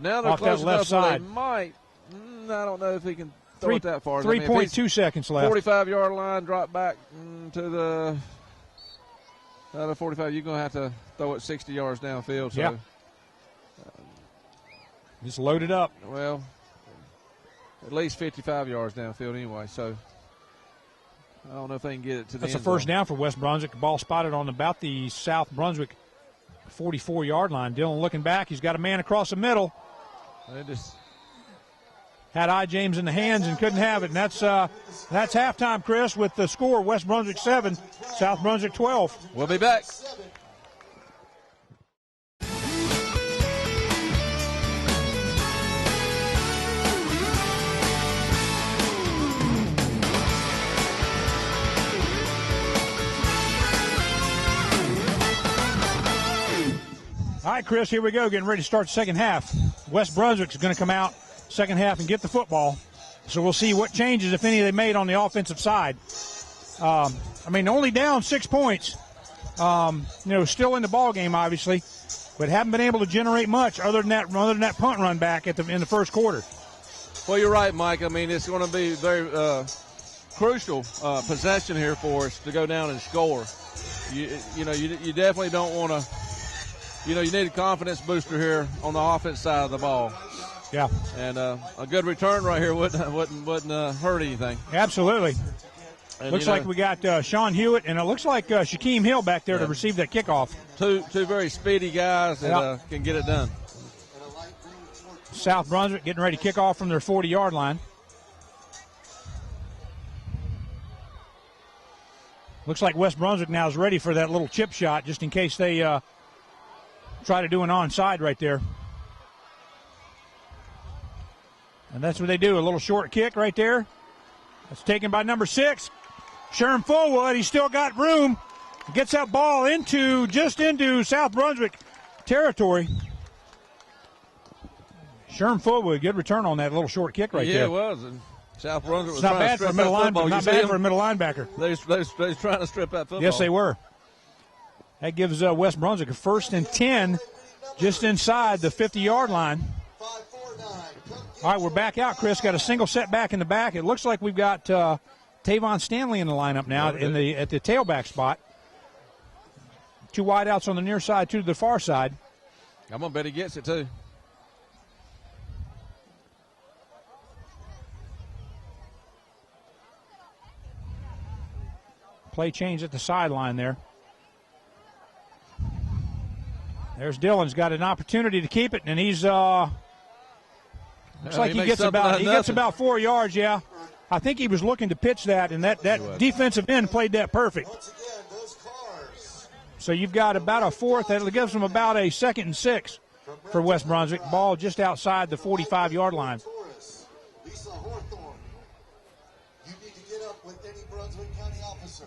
now they're off close that left side. They might. I don't know if he can throw it that far. 3.2 seconds left. 45-yard line, drop back to the 45. You're going to have to throw it 60 yards downfield. So. Yeah. Just load it up. Well, at least 55 yards downfield anyway. So I don't know if they can get it to the That's a end first zone. down for West Brunswick. Ball spotted on about the South Brunswick 44-yard line. Dillon looking back. He's got a man across the middle. They just had James in the hands and couldn't have it. And that's halftime, Chris, with the score: West Brunswick 7, South Brunswick 12. We'll be back. All right, Chris, here we go. Getting ready to start the second half. West Brunswick is going to come out second half and get the football. So we'll see what changes, if any, they made on the offensive side. Only down 6 points. Still in the ball game, obviously, but haven't been able to generate much other than that punt run back in the first quarter. Well, you're right, Mike. It's going to be very crucial possession here for us to go down and score. You definitely don't want to. You need a confidence booster here on the offense side of the ball. Yeah. And a good return right here wouldn't hurt anything. Absolutely. And looks like we got Sean Hewitt, and it looks like Shaquem Hill back there to receive that kickoff. Two very speedy guys that can get it done. South Brunswick getting ready to kick off from their 40-yard line. Looks like West Brunswick now is ready for that little chip shot, just in case they try to do an onside right there. And that's what they do, a little short kick right there. That's taken by number 6, Sherm Fullwood. He's still got room. Gets that ball into South Brunswick territory. Sherm Fullwood, good return on that little short kick right there. Yeah, it was. And South Brunswick was It's not trying to bad for a strip middle that football. linebacker. Not bad for a middle linebacker. They was trying to strip that football. Yes, they were. That gives West Brunswick a 1st and 10 just inside the 50-yard line. All right, we're back out, Chris. Got a single setback in the back. It looks like we've got Tavon Stanley in the lineup now at the tailback spot. 2 wideouts on the near side, 2 to the far side. I'm going to bet he gets it, too. Play change at the sideline there. There's Dylan's got an opportunity to keep it, and he's looks like he gets about 4 yards. Yeah, I think he was looking to pitch that, and that defensive end played that perfect. So you've got about a 4th. That gives them about a 2nd and 6 for West Brunswick. Ball just outside the 45-yard line. You need to get up with any Brunswick County officer.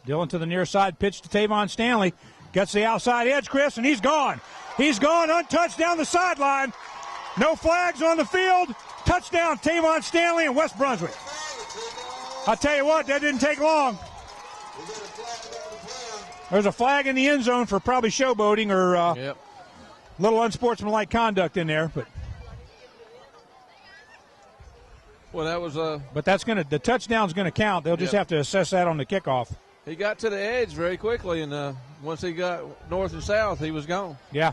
Dylan to the near side, pitch to Tavon Stanley. Gets the outside edge, Chris, and he's gone. He's gone, untouched down the sideline. No flags on the field. Touchdown, Tavon Stanley and West Brunswick. I'll tell you what, that didn't take long. There's a flag in the end zone for probably showboating or little unsportsmanlike conduct in there, but that was but the touchdown's gonna count. They'll just have to assess that on the kickoff. He got to the edge very quickly, and once he got north and south, he was gone. Yeah.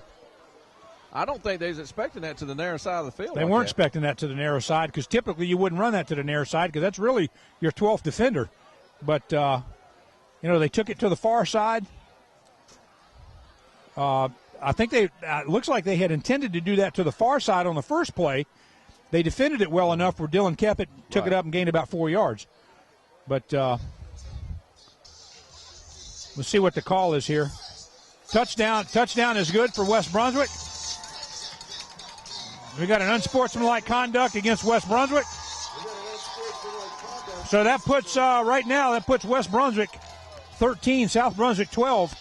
I don't think they was expecting that to the narrow side of the field. They weren't expecting that to the narrow side because typically you wouldn't run that to the narrow side because that's really your 12th defender. But, they took it to the far side. I think it looks like they had intended to do that to the far side on the first play. They defended it well enough where Dylan kept it, took it up, and gained about 4 yards. But we'll see what the call is here. Touchdown is good for West Brunswick. We got an unsportsmanlike conduct against West Brunswick. So that puts right now West Brunswick 13, South Brunswick 12.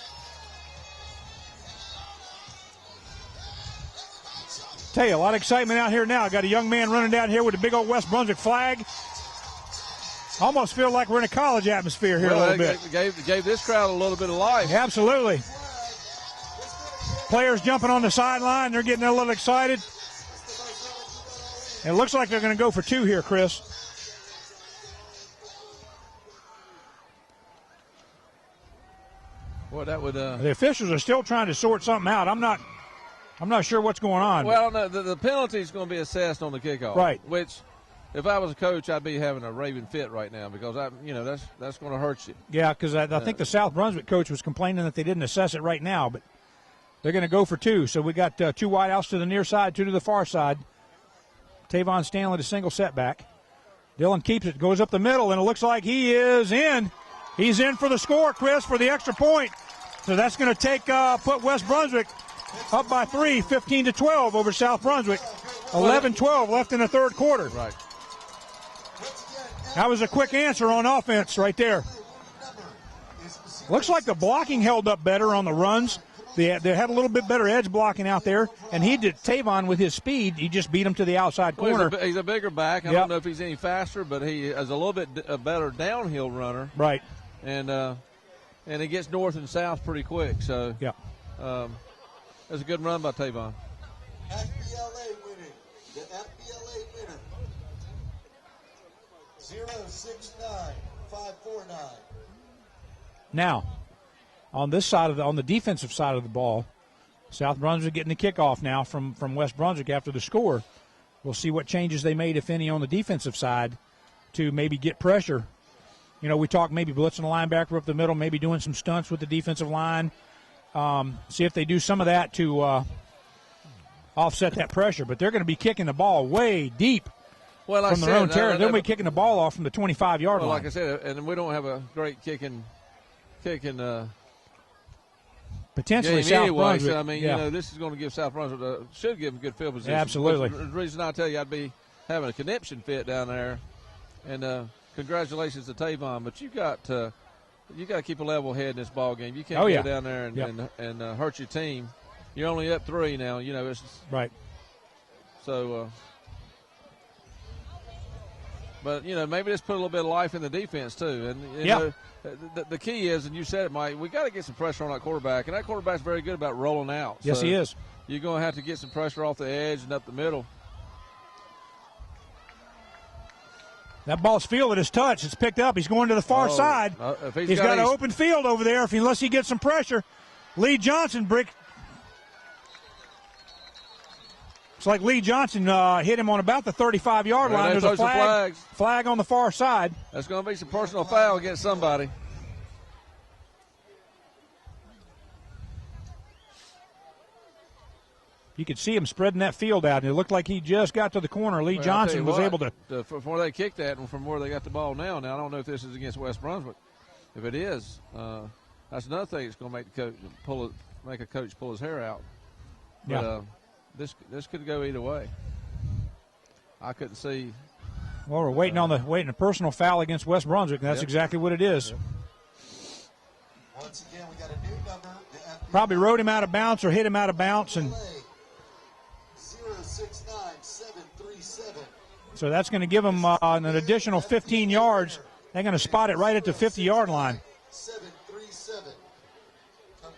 Tell you, a lot of excitement out here now. Got a young man running down here with a big old West Brunswick flag. Almost feel like we're in a college atmosphere here a little bit. Gave this crowd a little bit of life. Absolutely. Players jumping on the sideline. They're getting a little excited. It looks like they're going to go for 2 here, Chris. Well, that would. The officials are still trying to sort something out. I'm not sure what's going on. Well, no, the penalty is going to be assessed on the kickoff. Right. Which, if I was a coach, I'd be having a raving fit right now because that's going to hurt you. Yeah, because I think the South Brunswick coach was complaining that they didn't assess it right now, but they're going to go for 2. So we got 2 wideouts to the near side, 2 to the far side. Tavon Stanley to single setback. Dylan keeps it, goes up the middle, and it looks like he is in. He's in for the score, Chris, for the extra point. So that's going to put West Brunswick up by 3, 15-12 over South Brunswick. 11-12 left in the third quarter. Right. That was a quick answer on offense right there. Looks like the blocking held up better on the runs. They had a little bit better edge blocking out there, and he did Tavon with his speed. He just beat him to the outside corner. He's a bigger back. I don't know if he's any faster, but he is a little bit a better downhill runner. Right. And he gets north and south pretty quick. So that's a good run by Tavon. FBLA winning. The FBLA winner. 069-549. Now, on this side on the defensive side of the ball, South Brunswick getting the kickoff now from West Brunswick after the score. We'll see what changes they made, if any, on the defensive side to maybe get pressure. We talked maybe blitzing a linebacker up the middle, maybe doing some stunts with the defensive line. See if they do some of that to offset that pressure. But they're going to be kicking the ball way deep from their own territory. They'll be kicking the ball off from the 25-yard line. Like I said, and we don't have a great kicking potentially South Brunswick. So, I mean, this is going to give South Brunswick should give them good field position. Absolutely. The reason I tell you I'd be having a conniption fit down there, and congratulations to Tavon, but you got to keep a level head in this ball game. You can't go down there and hurt your team. you're only up 3 now. You know, it's right. So, but you know, maybe just put a little bit of life in the defense too. And you know, the key is, and you said it, Mike, we got to get some pressure on that quarterback, and that quarterback's very good about rolling out. Yes, so he is. You're going to have to get some pressure off the edge and up the middle. That ball's fielded his touch. It's picked up. He's going to the far side. If he's got an open field over there unless he gets some pressure. Lee Johnson It's like Lee Johnson hit him on about the 35-yard line. There's a flag on the far side. That's going to be some personal foul against somebody. You could see him spreading that field out, and it looked like he just got to the corner. Lee Johnson was able to. Before they kicked that and from where they got the ball now, I don't know if this is against West Brunswick. If it is, that's another thing that's going to make the coach make a coach pull his hair out. But, this could go either way. I couldn't see. Well, we're waiting on a personal foul against West Brunswick, and that's exactly what it is. Yep. Once again, we got a new number. Probably rode him out of bounds or hit him out of bounds, and 069737. So that's going to give them an additional 15 yards. They're going to spot it right at the 50-yard line. 737. Come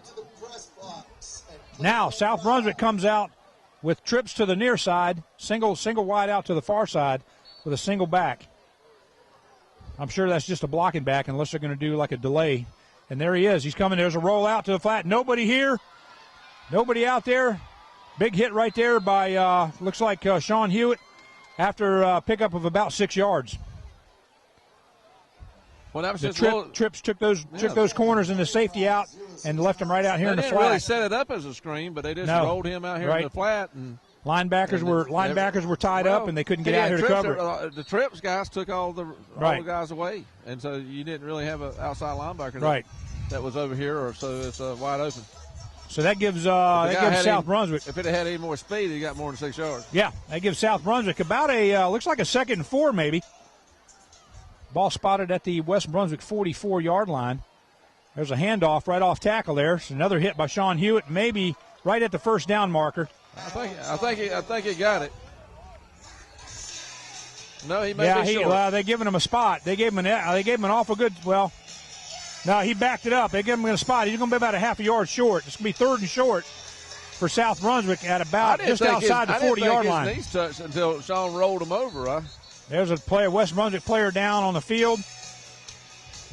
to the press box. Now South Brunswick comes out with trips to the near side, single wide out to the far side with a single back. I'm sure that's just a blocking back unless they're going to do like a delay. And there he is. He's coming. There's a roll out to the flat. Nobody here. Nobody out there. Big hit right there by, looks like Sean Hewitt after a pickup of about 6 yards. Well, that was the Trips took those corners and the safety out and left him right out here in the flat. They didn't really set it up as a screen, but they just rolled him out here in the flat. And linebackers were tied up and they couldn't get out here to cover it. The Trips guys took all the guys away, and so you didn't really have an outside linebacker that was over here, or so it's wide open. So that gives South Brunswick. If it had any more speed, he got more than 6 yards. Yeah, that gives South Brunswick about looks like a 2nd and 4 maybe. Ball spotted at the West Brunswick 44-yard line. There's a handoff right off tackle there. It's another hit by Sean Hewitt, maybe right at the first down marker. I think he got it. No, he may be short. They're giving him a spot. They gave him an awful good. Well, no, he backed it up. They gave him a spot. He's going to be about a half a yard short. It's going to be 3rd and short for South Brunswick at about just outside the 40-yard line. I didn't think his knees touched until Sean rolled him over. There's a West Brunswick player down on the field.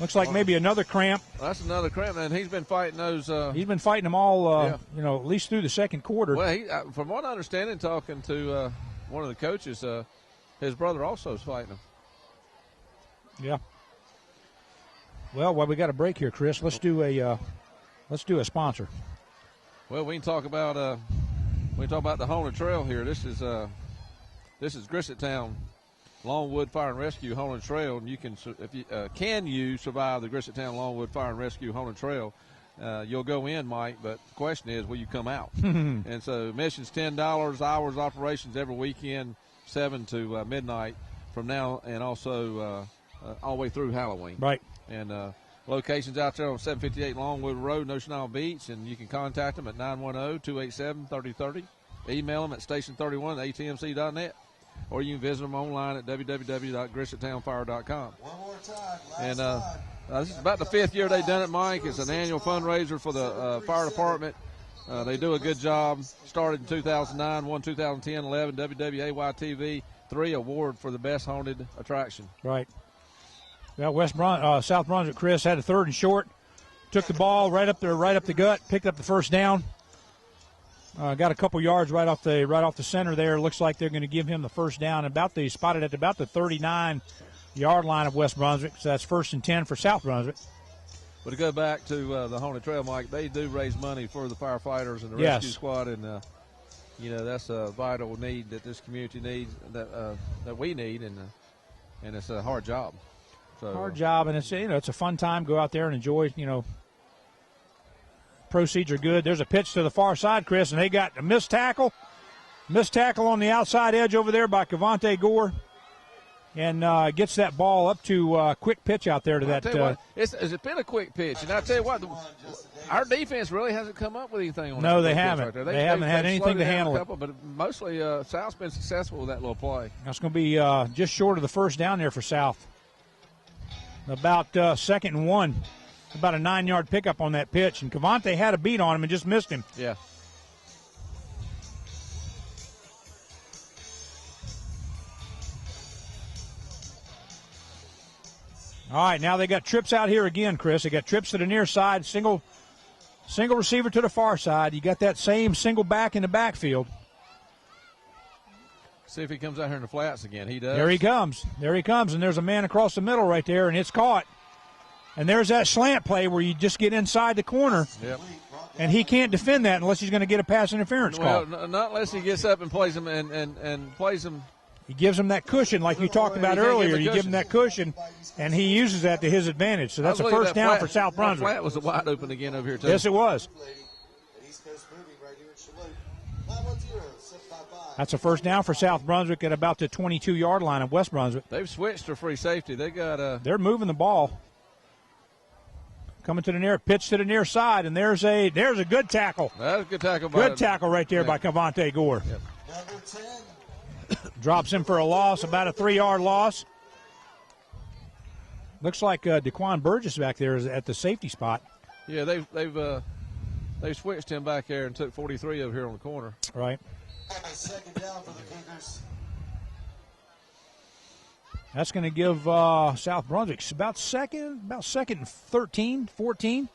Looks like maybe another cramp. That's another cramp, and he's been fighting those. He's been fighting them all, at least through the second quarter. Well, from what I understand, talking to one of the coaches, his brother also is fighting him. Yeah. Well, while we got a break here, Chris, let's do a sponsor. Well, we can talk about the Honer Trail here. This is Grissettown Longwood Fire and Rescue Honer Trail, and can you survive the Grissettown Longwood Fire and Rescue Honer Trail? You'll go in, Mike, but the question is, will you come out? And so admission's $10, hours operations every weekend, 7 to midnight from now, and also all the way through Halloween. Right. And locations out there on 758 Longwood Road, Ocean Isle Beach, and you can contact them at 910-287-3030. Email them at station31@atmc.net. Or you can visit them online at www.grissettownfire.com. One more time. And this is about the 5th year they've done it, Mike. It's an annual fundraiser for the fire department. They do a good job. Started in 2009, won 2010, 11 WWAY-TV 3 award for the best haunted attraction. Right. Well, South Brunswick, Chris, had a 3rd and short. Took the ball right up the gut, picked up the first down. Got a couple yards right off the center there. Looks like they're going to give him the first down. Spotted at about the 39-yard line of West Brunswick. So that's 1st and 10 for South Brunswick. But to go back to the Haunted Trail, Mike, they do raise money for the firefighters and the rescue squad, and that's a vital need that this community needs, that we need, and it's a hard job. So, hard job, and it's a fun time. Go out there and enjoy. Proceeds are good. There's a pitch to the far side, Chris, and they got a missed tackle on the outside edge over there by Cavante Gore. and gets that ball up to quick pitch out there to that. It's been a quick pitch, and I tell you what, our defense really hasn't come up with anything on No, that they pitch haven't. Right there. They haven't had anything to handle it. But mostly South's been successful with that little play. That's going to be just short of the first down there for South. About 2nd and 1. About a 9-yard pickup on that pitch, and Cavante had a beat on him and just missed him. Yeah. All right, now they got trips out here again, Chris. They got trips to the near side, single receiver to the far side. You got that same single back in the backfield. See if he comes out here in the flats again. He does. There he comes, and there's a man across the middle right there, and it's caught. And there's that slant play where you just get inside the corner. Yep. And he can't defend that unless he's going to get a pass interference call. Well, not unless he gets up and plays him and plays him. He gives him that cushion like you talked about earlier. You give him that cushion, and he uses that to his advantage. So that's a first down for South Brunswick. That flat was wide open again over here, too. Yes, it was. That's a first down for South Brunswick at about the 22-yard line of West Brunswick. They've switched to free safety. They're moving the ball. Coming to the near pitch to the near side, and there's a good tackle. That's a good tackle. Good tackle right there by Cavante Gore. Yep. Number 10. Drops him for a loss, about a 3-yard loss. Looks like Daquan Burgess back there is at the safety spot. Yeah, they've switched him back there and took 43 over here on the corner. Right. Second down for the Cougars. That's going to give South Brunswick about second and 13, 14.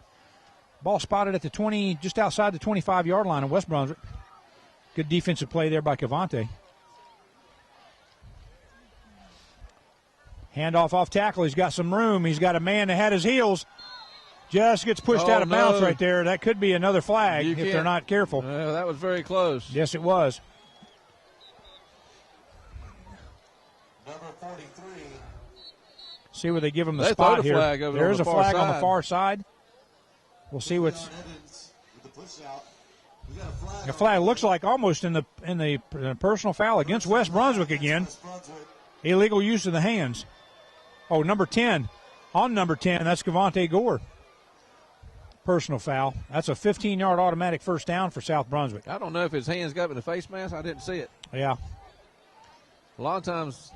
Ball spotted at the 20, just outside the 25-yard line of West Brunswick. Good defensive play there by Cavante. Handoff off tackle. He's got some room. He's got a man that had his heels. Just gets pushed out of bounds right there. That could be another flag if they're not careful. That was very close. Yes, it was. Number 43. See where they give him the spot here. There's a flag on the far side. We'll see what's. The flag looks like almost in the personal foul against West Brunswick again. Illegal use of the hands. Oh, number 10. On number 10, that's Cavante Gore. Personal foul. That's a 15-yard automatic first down for South Brunswick. I don't know if his hands got in the face mask. I didn't see it. Yeah. A lot of times.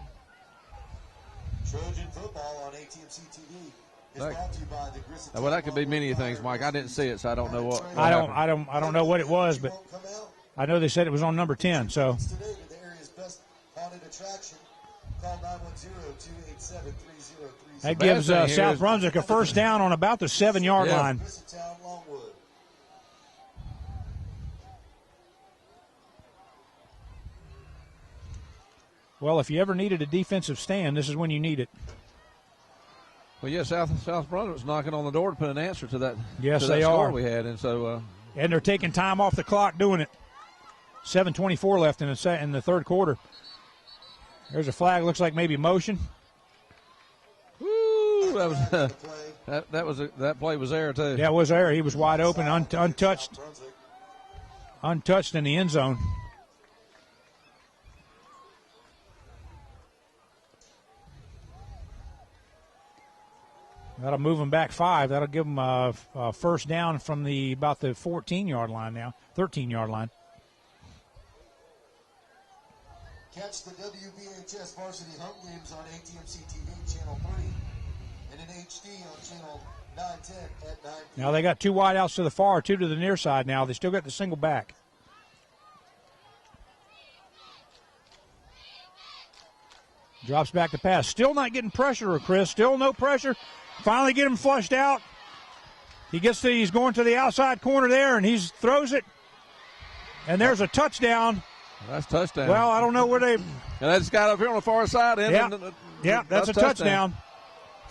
Trojan football on ATMC TV is brought to you by the Grissom. Well, that could be many things, Mike. I didn't see it, so I don't know what. I don't know what it was, but I know they said it was on number 10. So. Today with the area's best haunted attraction. Call 910-287-3030. That gives South Brunswick a first down on about the 7-yard line. Well, if you ever needed a defensive stand, this is when you need it. Well, yeah, South Brunswick's knocking on the door to put an answer to that. Yes, to that they score are. We had, and so. And they're taking time off the clock doing it. 7:24 left in the third quarter. There's a flag. Looks like maybe motion. Woo! That play was there too. Yeah, it was there. He was wide open, untouched in the end zone. That'll move them back 5. That'll give them a first down from about the 14-yard line now, 13-yard line. Catch the WBHS varsity home games on ATMC TV Channel 3 and in HD on Channel 910 at 9 p.m. Now they got 2 wideouts to the far, 2 to the near side now. They still got the single back. Drops back to pass. Still not getting pressure, Chris. Still no pressure. Finally get him flushed out. He's going to the outside corner there, and he throws it. And there's a touchdown. That's a touchdown. Well, I don't know where they. And that's got up here on the far side. Yeah, that's a touchdown.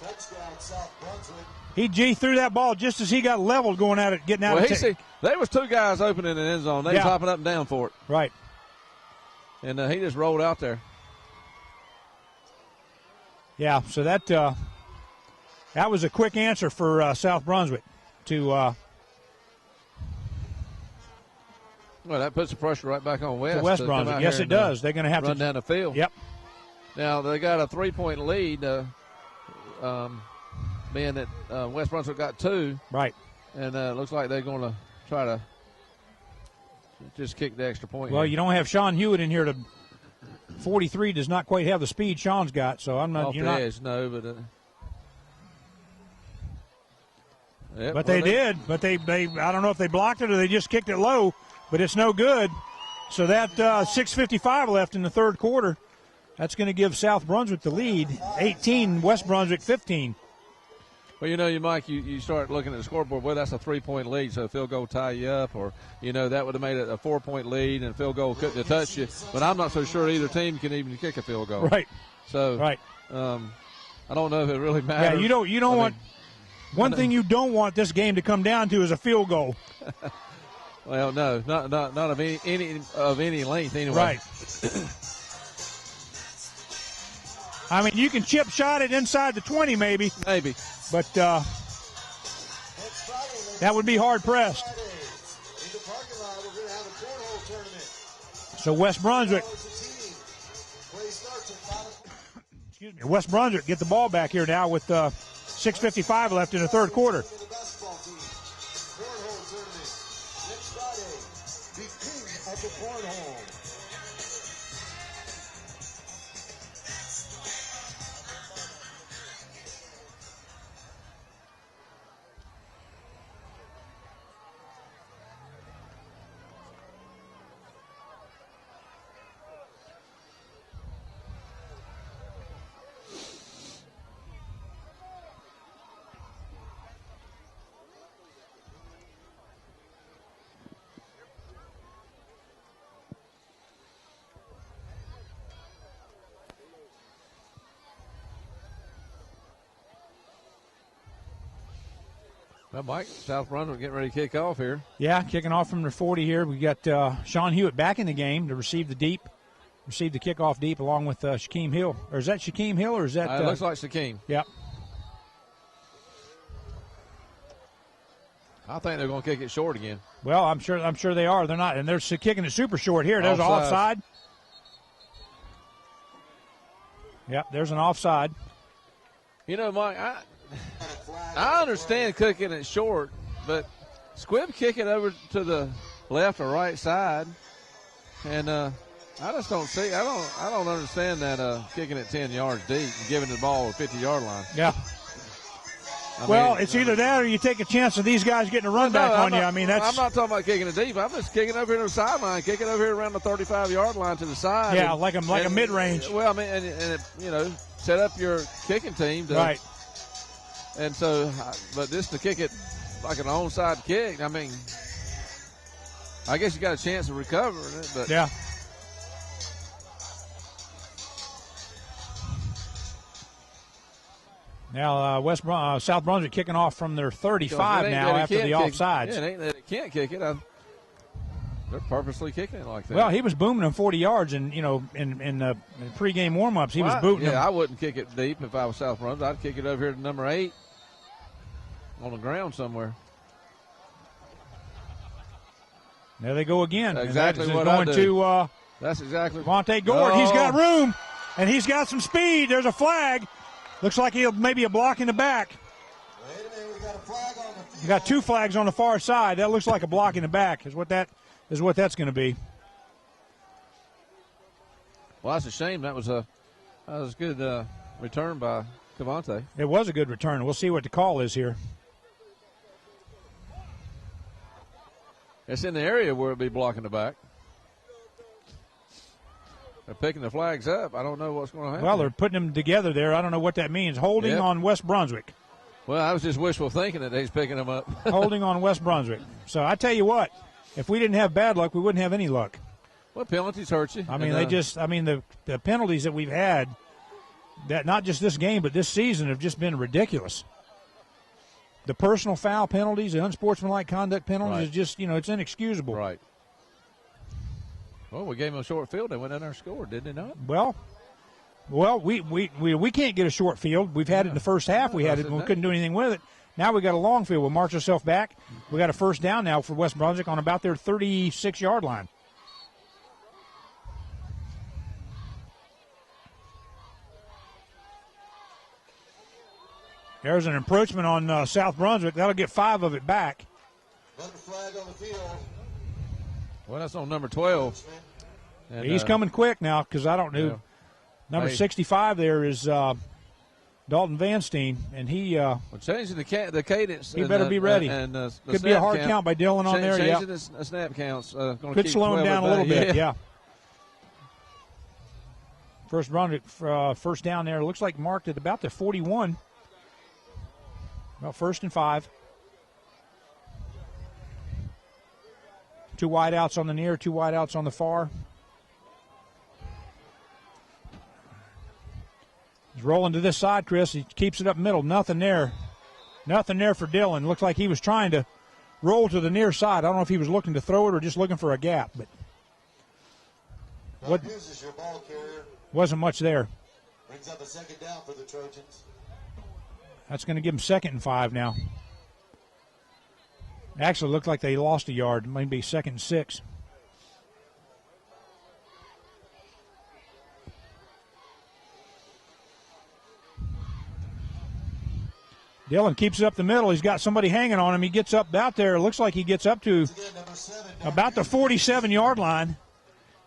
Touchdown, South Brunswick. He threw that ball just as he got leveled going at it, getting out of it. There was 2 guys open in the end zone. They was hopping up and down for it. Right. And he just rolled out there. Yeah, so that was a quick answer for South Brunswick to. Well, that puts the pressure right back on West Brunswick. Yes, it does. They're going to have to run down the field. Yep. Now they got a 3-point lead, being that West Brunswick got 2. Right. And it looks like they're going to try to just kick the extra point. Well, here. you don't have Sean Hewitt in here to 43 does not quite have the speed Sean's got, so I'm not. Off you're the not. edge, no, but. Yep, But they did. But they I don't know if they blocked it or they just kicked it low, but it's no good. So that 6:55 left in the third quarter. That's going to give South Brunswick the lead, 18, West Brunswick 15. Well, Mike, you start looking at the scoreboard. Well, that's a 3-point lead, so a field goal tie you up, or that would have made it a 4-point lead, and a field goal couldn't have touched you. But I'm not so sure either team can even kick a field goal. Right. So right. I don't know if it really matters. Yeah, you don't want. One thing you don't want this game to come down to is a field goal. Well, no, not of any length anyway. Right. I mean, you can chip shot it inside the 20 maybe. Maybe. But that would be hard pressed. So West Brunswick. Excuse me. West Brunswick get the ball back here now with 6:55 left in the third quarter. Well, Mike, South Brunswick getting ready to kick off here. Yeah, kicking off from their 40 here. We got Sean Hewitt back in the game to receive the kickoff deep along with Shaquem Hill. Or is that Shaquem Hill or is that? It looks like Shaquem. Yep. I think they're going to kick it short again. Well, I'm sure they are. They're not, and they're kicking it super short here. There's an offside. Yep, there's an offside. Mike, I understand kicking it short, but Squibb kick it over to the left or right side, and I just don't see. I don't understand that kicking it 10 yards deep and giving the ball a 50-yard line. Yeah. It's either that or you take a chance of these guys getting a run back on you. I mean, that's. I'm not talking about kicking it deep. I'm just kicking over here to the sideline, kicking over here around the 35-yard line to the side. Yeah, like a mid-range. Well, I mean, and set up your kicking team to. Right. And so, but just to kick it like an onside kick, I mean, I guess you got a chance of recovering it, but. Yeah. Now, South Brunswick kicking off from their 35 now after the offsides. Yeah, it ain't that it can't kick it. They're purposely kicking it like that. Well, he was booming them 40 yards, and in the pregame warm-ups, he was booting them. Yeah, I wouldn't kick it deep if I was South Brunswick. I'd kick it over here to number 8 on the ground somewhere. There they go again. Exactly what I do. To, that's exactly. Monte Gord, he's got room, and he's got some speed. There's a flag. Looks like he'll maybe a block in the back. Wait a minute, we got a flag on the field. We got 2 flags on the far side. That looks like a block in the back. Is what that's going to be. Well, that's a shame. That was a good return by Cavante. It was a good return. We'll see what the call is here. It's in the area where it'll be blocking the back. They're picking the flags up. I don't know what's going to happen. Well, they're putting them together there. I don't know what that means. Holding on West Brunswick. Well, I was just wishful thinking that he's picking them up. Holding on West Brunswick. So I tell you what, if we didn't have bad luck, we wouldn't have any luck. Well, penalties hurt you. I mean, the penalties that we've had, that not just this game but this season, have just been ridiculous. The personal foul penalties, the unsportsmanlike conduct penalties, is just, it's inexcusable. Right. Well, we gave them a short field. They went in there and scored, did they not? Well, we can't get a short field. We've had it in the first half. We had it, and we couldn't do anything with it. Now we got a long field. We'll march ourselves back. We got a first down now for West Brunswick on about their 36-yard line. There's an encroachment on South Brunswick. That'll get 5 of it back. Another flag on the field. Well, that's on number 12. And, He's coming quick now because I don't know. Yeah. Number 65 there is Dalton Vanstein, and he changing the cadence. He better be ready. The could be a hard count by Dylan on there. Changing the snap counts. Could slow him down a little bit, yeah. First Brunswick, first down there. Looks like marked at about the 41. Well, 1st and 5. 2 wideouts on the near, 2 wideouts on the far. He's rolling to this side, Chris. He keeps it up middle. Nothing there. Nothing there for Dylan. Looks like he was trying to roll to the near side. I don't know if he was looking to throw it or just looking for a gap. But what Your ball carrier. Wasn't much there. Brings up a 2nd down for the Trojans. That's going to give him 2nd and 5 now. Actually, looked like they lost a yard. Maybe 2nd and 6. Dylan keeps it up the middle. He's got somebody hanging on him. He gets up out there. It looks like he gets up to about the 47-yard line.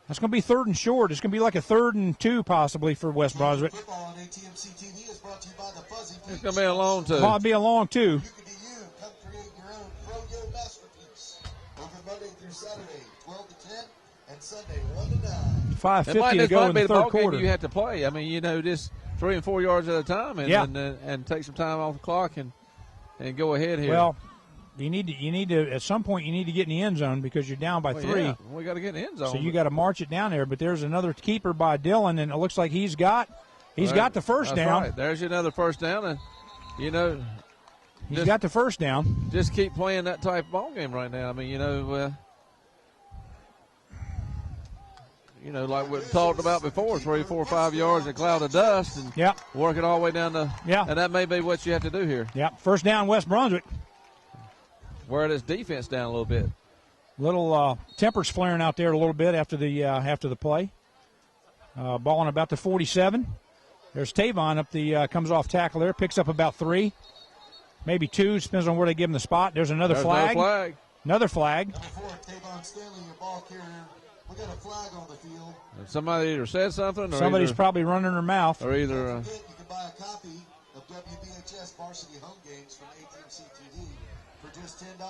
That's going to be 3rd and short. It's going to be like a 3rd and 2 possibly for West Brunswick. Football on ATMC TV is brought to you by the Fuzzy It's going to be a long too. Might be a long too. You can be you. Come create your own Pro-Yo masterpiece. Over Monday through Saturday, 12 to 10, and Sunday, 1 to 9. 5:50 to go in the third quarter. You have to play. I mean, just 3 and 4 yards at a time, and take some time off the clock and go ahead here. Well, you need to at some point you need to get in the end zone because you're down by 3. Yeah, we got to get in the end zone. So you got to march it down there. But there's another keeper by Dylan, and it looks like he's got the first down. Right. There's another first down, and he's got the first down. Just keep playing that type of ball game right now. I mean, like we talked about before, 3, 4, 5 yards, a cloud of dust, and work it all the way down to and that may be what you have to do here. Yep, first down, West Brunswick. Wear this defense down a little bit. Little tempers flaring out there a little bit after the play. Ball on about the 47. There's Tavon up the comes off tackle there, picks up about 3, maybe 2. Depends on where they give him the spot. There's another flag. Another flag. Number 4, Tavon Stanley, your ball carrier. We got a flag on the field. Somebody either said something, or somebody's probably running their mouth, or either. You can buy a copy of WBHS Varsity Home Games from ATMC TV for just $10,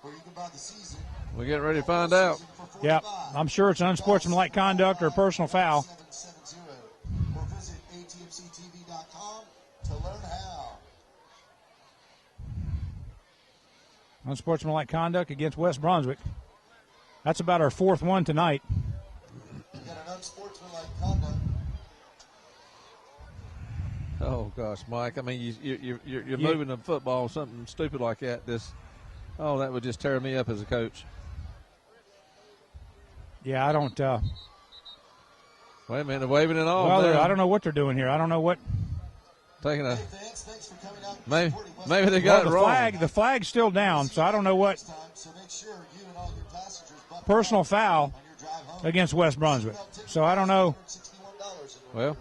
or you can buy the season. We're getting ready to find out. Yeah, I'm sure it's unsportsmanlike conduct or a personal foul. 770, or visit atmctv.com to learn how. Unsportsmanlike conduct against West Brunswick. That's about our 4th one tonight. You got an unsportsmanlike conduct. Oh gosh, Mike! I mean, you're moving the football, something stupid like that. That would just tear me up as a coach. Yeah, I don't. Wait a minute, they're waving it off. Well, I don't know what they're doing here. I don't know what. Taking a. Hey, thanks for coming out. Maybe they got it wrong. The flag's still down, so I don't know what. So make sure you and all your passengers personal foul against West Brunswick. So I don't know. Well,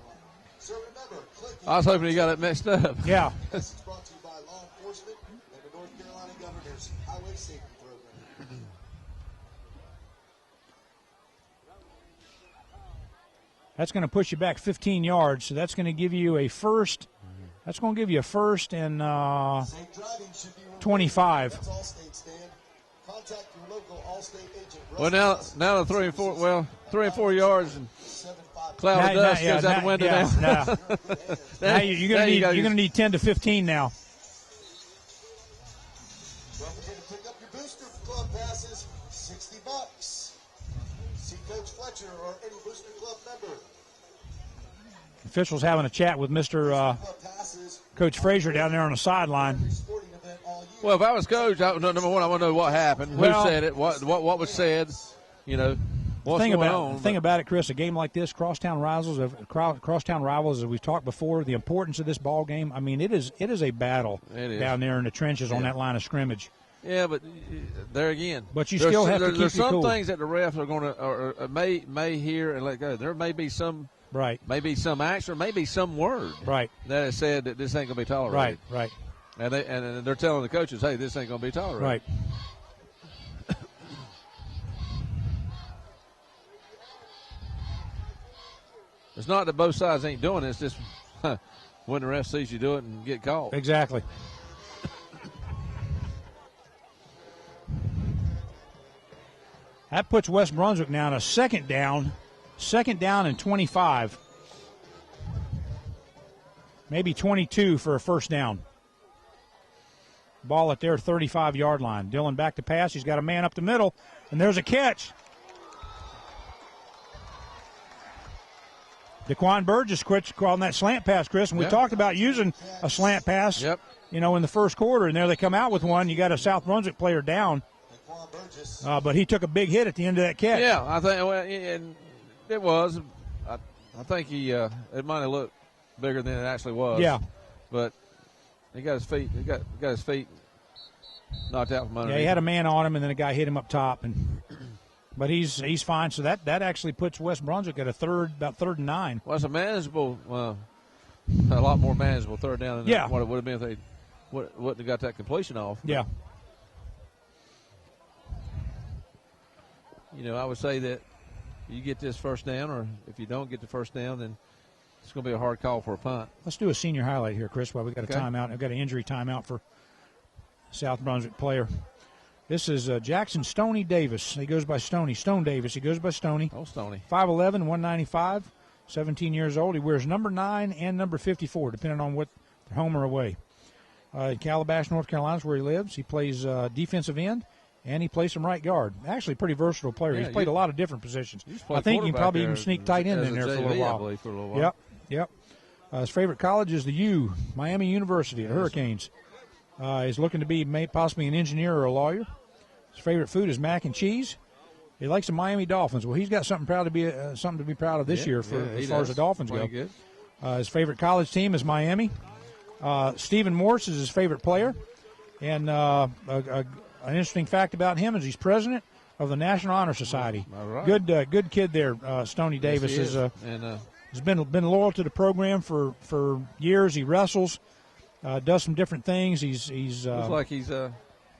I was hoping he got it mixed up. Yeah. This is brought to you by law enforcement and the North Carolina Governor's Highway Safety Program. That's going to push you back 15 yards, so that's going to give you a first. That's going to give you a first and 25. That's all state stand. Contact your local Allstate agent. Well, now the 3 and 4. Well, 3 and 4 yards and cloud of dust goes out the window now. Now you're going to need 10 to 15 now. Don't forget to pick up your booster club passes, $60. See Coach Fletcher or any booster club member. Officials having a chat with Mr. Coach Frazier down there on the sideline. Well, if I was coach, number one, I want to know what happened, who said it, what was said, what's going on. The thing about it, Chris, a game like this, crosstown rivals, as we've talked before, the importance of this ball game. I mean, it is a battle down there in the trenches on that line of scrimmage. Yeah, but there again. But you still have to keep There's some cool. things that the refs are going to or may hear and let go. There may be some Right. Maybe some action, or maybe some word. Right. That has said that this ain't going to be tolerated. Right. And they're telling the coaches, hey, this ain't going to be tolerated. Right. It's not that both sides ain't doing it. It's just when the ref sees you do it and get caught. Exactly. That puts West Brunswick now in a second down and 25. Maybe 22 for a first down. Ball at their 35-yard line. Dillon back to pass. He's got a man up the middle, and there's a catch. Daquan Burgess quits calling that slant pass, Chris. And we talked about using a slant pass, in the first quarter, and there they come out with one. You got a South Brunswick player down. But he took a big hit at the end of that catch. Yeah, I think and it was. I think he it might have looked bigger than it actually was. Yeah, but he got his feet. He got his feet knocked out from underneath. Yeah, he had a man on him, and then a guy hit him up top, but he's fine. So that actually puts West Brunswick at about third and 9. Well, it's a manageable, a lot more manageable third down than what it would have been if they wouldn't have got that completion off. Yeah. I would say that you get this first down, or if you don't get the first down, then it's going to be a hard call for a punt. Let's do a senior highlight here, Chris, while we got a timeout. I've got an injury timeout for South Brunswick player. This is Jackson Stoney Davis. He goes by Stoney. Stone Davis. He goes by Stoney. Oh, Stoney. 5'11", 195, 17 years old. He wears number 9 and number 54, depending on what home or away. Calabash, North Carolina is where he lives. He plays defensive end. And he plays some right guard. Actually, pretty versatile player. He's played a lot of different positions. I think he can probably even sneak tight end in there for a little while. Yep. His favorite college is the U, Miami University, the Hurricanes. He's looking to be possibly an engineer or a lawyer. His favorite food is mac and cheese. He likes the Miami Dolphins. Well, he's got something to be proud of this year as far as the Dolphins go. Good. His favorite college team is Miami. Stephen Morse is his favorite player, and an interesting fact about him is he's president of the National Honor Society. All right. Good kid there. Stoney Davis has been loyal to the program for years. He wrestles, does some different things. He's looks like he's a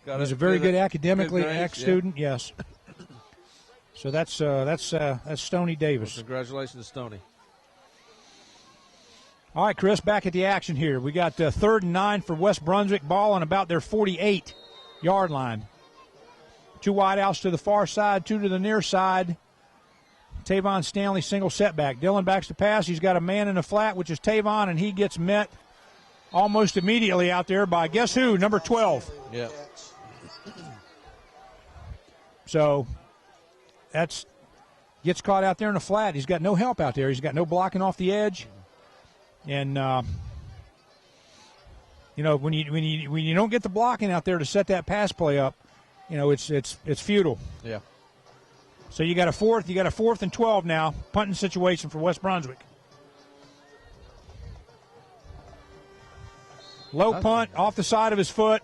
very good academically student. Yes. So that's Stoney Davis. Well, congratulations to Stoney. All right, Chris, back at the action here. We got 3rd and 9 for West Brunswick, ball on about their 48-yard line. 2 wideouts to the far side, 2 to the near side. Tavon Stanley single setback. Dillon backs to pass. He's got a man in the flat, which is Tavon, and he gets met almost immediately out there by guess who? Number 12. Yeah. So gets caught out there in the flat. He's got no help out there. He's got no blocking off the edge. And when you don't get the blocking out there to set that pass play up, it's futile. Yeah. So you got a 4th and 12 now, punting situation for West Brunswick. Low punt off the side of his foot,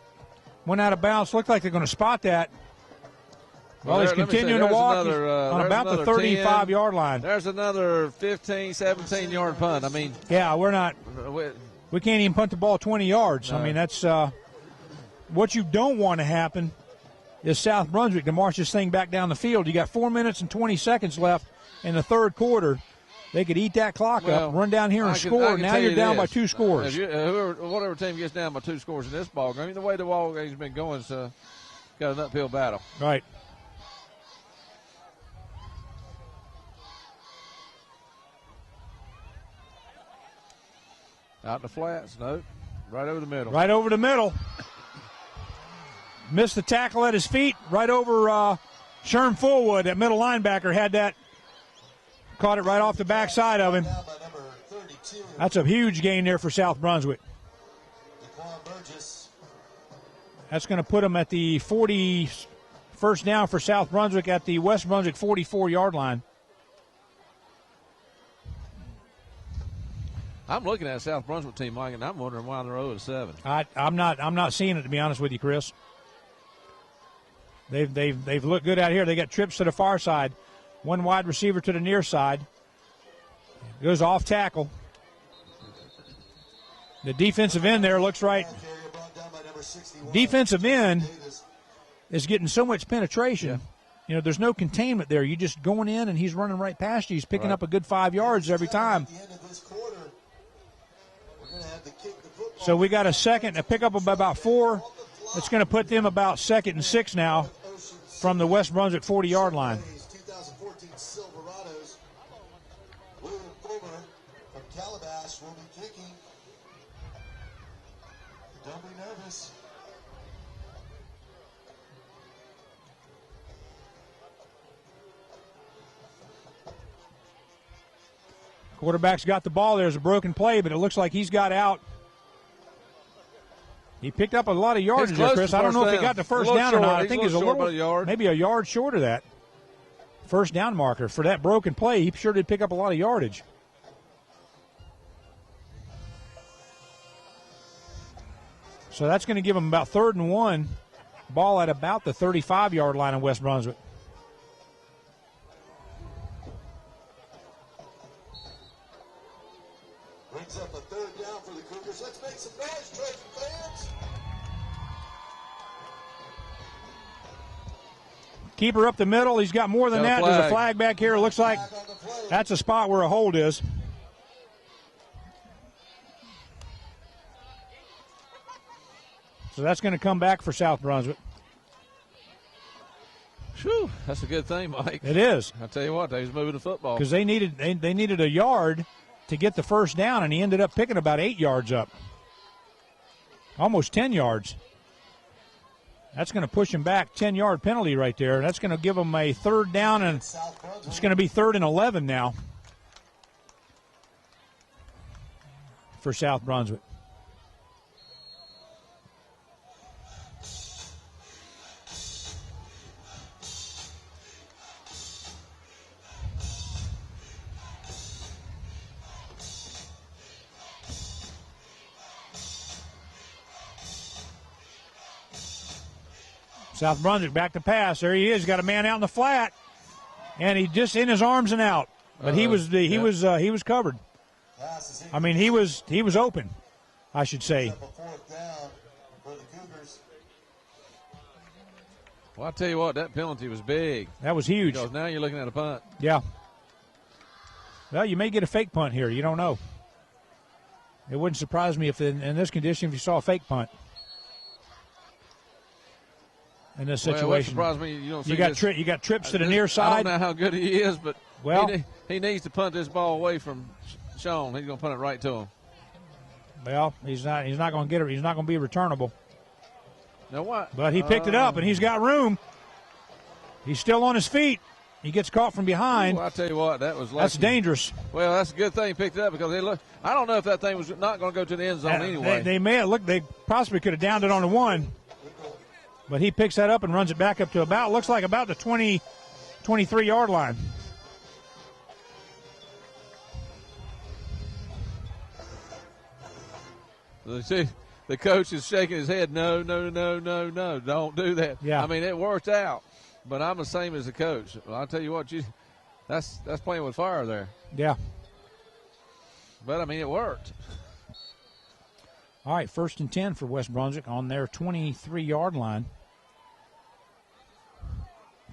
went out of bounds. Looked like they're going to spot that. Well, he's continuing to walk on about the 35-yard line. There's another 15, 17-yard punt. I mean, yeah, we can't even punt the ball 20 yards. No. I mean, that's what you don't want to happen is South Brunswick to march this thing back down the field. You got 4 minutes and 20 seconds left in the third quarter. They could eat that clock up, run down here and score. Now you're down by 2 scores. Whatever team gets down by 2 scores in this ball game, I mean, the way the ball game's been going, it's got an uphill battle. Right. Out in the flats, no. Right over the middle. Right over the middle. Missed the tackle at his feet. Right over Sherm Fullwood. That middle linebacker had that. Caught it right off the backside of him. That's a huge gain there for South Brunswick. That's going to put them at the 40, first down for South Brunswick at the West Brunswick 44-yard line. I'm looking at a South Brunswick team, Mike, and I'm wondering why they're 0-7. I'm not seeing it, to be honest with you, Chris. They've looked good out here. They got trips to the far side, 1 wide receiver to the near side. Goes off tackle. The defensive end there looks right. Defensive end is getting so much penetration. Yeah. You know, there's no containment there. You're just going in, and he's running right past you. He's picking up a good 5 yards every time. So we got a pickup of about 4. It's going to put them about 2nd and 6 now from the West Brunswick 40-yard line. 2014 Silverados. William Fulmer from Calabash will be kicking. Don't be nervous. Quarterback's got the ball. There's a broken play, but it looks like he's got out. He picked up a lot of yardage there, Chris. I don't know if he got the first down or not. I think he's a little, maybe a yard short of that first down marker. For that broken play, he sure did pick up a lot of yardage. So that's going to give him about 3rd and 1. Ball at about the 35-yard line in West Brunswick. Brings up a 3rd down for the Cougars. Let's make some noise, Trojan fans. Keeper up the middle. He's got more than that. There's a flag back here. It looks like that's a spot where a hold is. So that's going to come back for South Brunswick. Whew, that's a good thing, Mike. It is. I tell you what, they was moving the football. Because they needed a yard to get the first down, and he ended up picking about 8 yards up. Almost 10 yards. That's going to push him back. 10-yard penalty right there. That's going to give him a 3rd down, and it's going to be 3rd and 11 now for South Brunswick. South Brunswick back to pass. There he is. Got a man out in the flat, and he just in his arms and out. But he was covered. I mean, he was open, I should say. Well, I tell you what, that penalty was big. That was huge. Because now you're looking at a punt. Yeah. Well, you may get a fake punt here. You don't know. It wouldn't surprise me if in this condition if you saw a fake punt. In this situation, well, me, you got trips to the near side. I don't know how good he is, but he needs to punt this ball away from Sean. He's going to punt it right to him. Well, he's not going to get it. He's not going to be returnable. Now what? But he picked it up, and he's got room. He's still on his feet. He gets caught from behind. Well, I tell you what, that's dangerous. Well, that's a good thing he picked it up because I don't know if that thing was not going to go to the end zone anyway. They possibly could have downed it on the 1. But he picks that up and runs it back up to about the 20, 23-yard line. See, the coach is shaking his head. No, don't do that. Yeah. I mean, it worked out, but I'm the same as the coach. Well, I'll tell you what, that's playing with fire there. Yeah. But, I mean, it worked. All right, 1st and 10 for West Brunswick on their 23-yard line.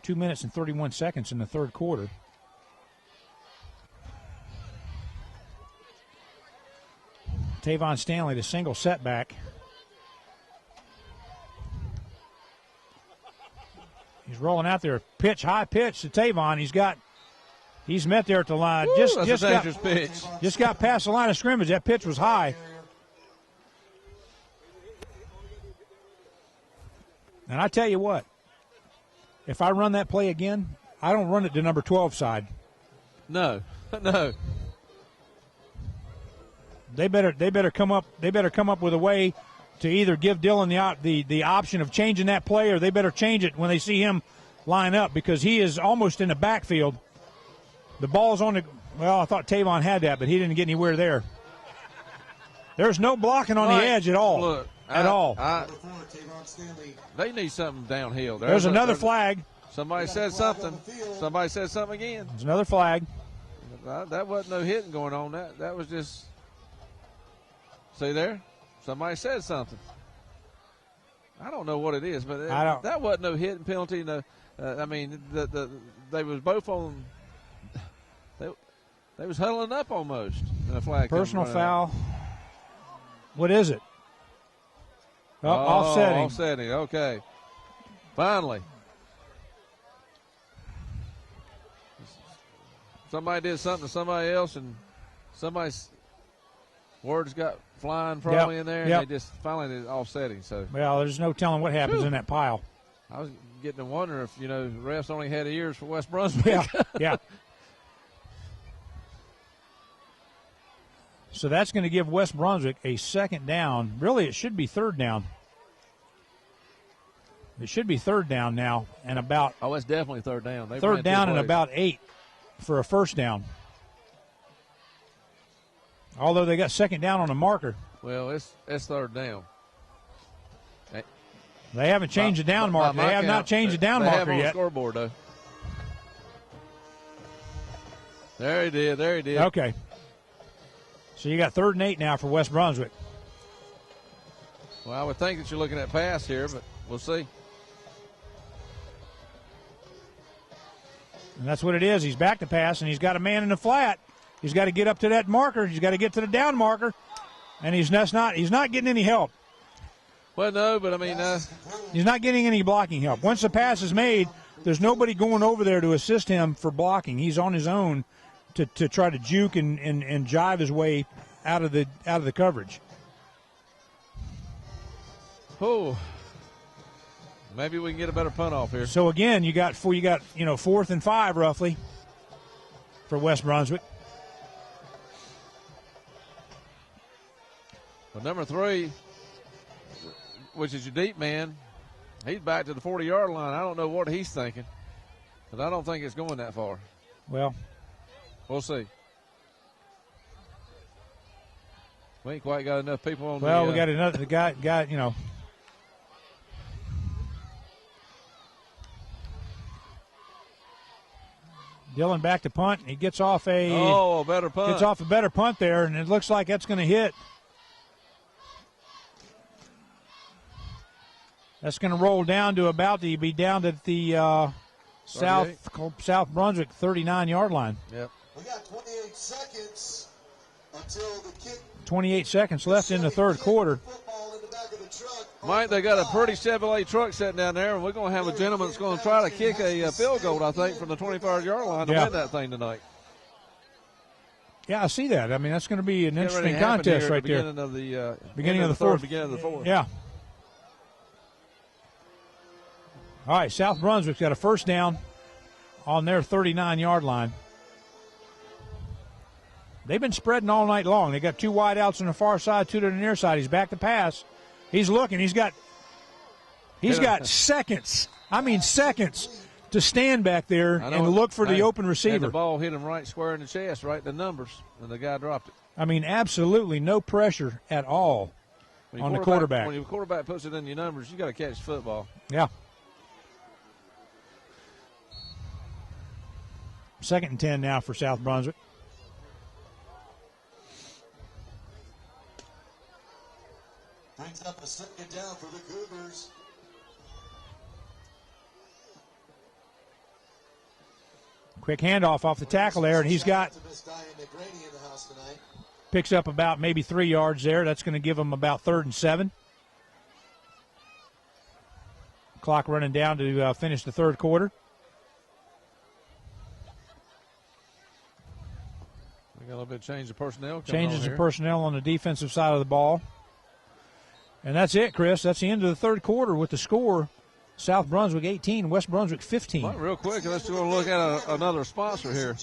2 minutes and 31 seconds in the 3rd quarter. Tavon Stanley, the single setback. He's rolling out there. High pitch to Tavon. He's met there at the line. That's a dangerous pitch. Just got past the line of scrimmage. That pitch was high. And I tell you what, if I run that play again, I don't run it to number 12 side. No. They better come up with a way to either give Dylan the option of changing that play, or they better change it when they see him line up, because he is almost in the backfield. The ball's on the I thought Tavon had that, but he didn't get anywhere there. There's no blocking on the edge at all. Look, they need something downhill. There's another flag. Somebody said something. Somebody said something again. There's another flag. That wasn't no hitting going on. That was just. See there? Somebody said something. I don't know what it is, but that wasn't no hitting penalty. No, I mean they was both on. They was huddling up almost. And the flag personal foul. What is it? Offsetting. Offsetting. Okay. Finally. Somebody did something to somebody else, and somebody's words got flying probably in there, and they just finally did offsetting. So, well, there's no telling what happens in that pile. I was getting to wonder if, refs only had ears for West Brunswick. Yeah. So that's going to give West Brunswick a second down. Really, it should be third down. It should be third down now, and about. Oh, it's definitely third down. Third down and about 8 for a first down. Although they got second down on a marker. Well, it's third down. They haven't changed the down marker. They have not changed the down marker yet. They have on the scoreboard, though. There he did. Okay. So you got 3rd and 8 now for West Brunswick. Well, I would think that you're looking at pass here, but we'll see. And that's what it is. He's back to pass, and he's got a man in the flat. He's got to get up to that marker. He's got to get to the down marker, and he's not getting any help. Well, no, but I mean, he's not getting any blocking help. Once the pass is made, there's nobody going over there to assist him for blocking. He's on his own to try to juke and jive his way out of the coverage. Oh, maybe we can get a better punt off here. So again, you got 4th and 5 roughly for West Brunswick. Well, number 3, which is your deep man, he's back to the 40-yard line. I don't know what he's thinking, but I don't think it's going that far. Well, we'll see. We ain't quite got enough people on. Well, we got another guy. Dillon back to punt. He gets off a better punt. Gets off a better punt there, and it looks like that's going to hit. That's going to roll down to be down at the South Brunswick 39-yard line. Yep. We got 28 seconds until the kick. 28 seconds left in the third quarter. Mike, they got a pretty Chevrolet truck sitting down there, and we're going to have a gentleman that's going to try to kick a field goal, I think, from the 25-yard line to win that thing tonight. Yeah, I see that. I mean, that's going to be an interesting contest right there. Beginning of the fourth. Yeah. All right, South Brunswick's got a first down on their 39-yard line. They've been spreading all night long. They got 2 wide outs on the far side, 2 to the near side. He's back to pass. He's looking. He's got seconds. I mean seconds to stand back there and look for the open receiver. And the ball hit him right square in the chest, right in the numbers, and the guy dropped it. I mean, absolutely no pressure at all on the quarterback. When your quarterback puts it in your numbers, you got to catch the football. Yeah. 2nd and 10 now for South Brunswick. Brings up a second down for the Cougars. Quick handoff off the tackle there, and he's got picks up about maybe 3 yards there. That's going to give him about 3rd and 7. Clock running down to finish the third quarter. We got a little bit of change of personnel. Changes of personnel on the defensive side of the ball. And that's it, Chris. That's the end of the third quarter with the score. South Brunswick 18, West Brunswick 15. Well, real quick, let's go look at another sponsor here.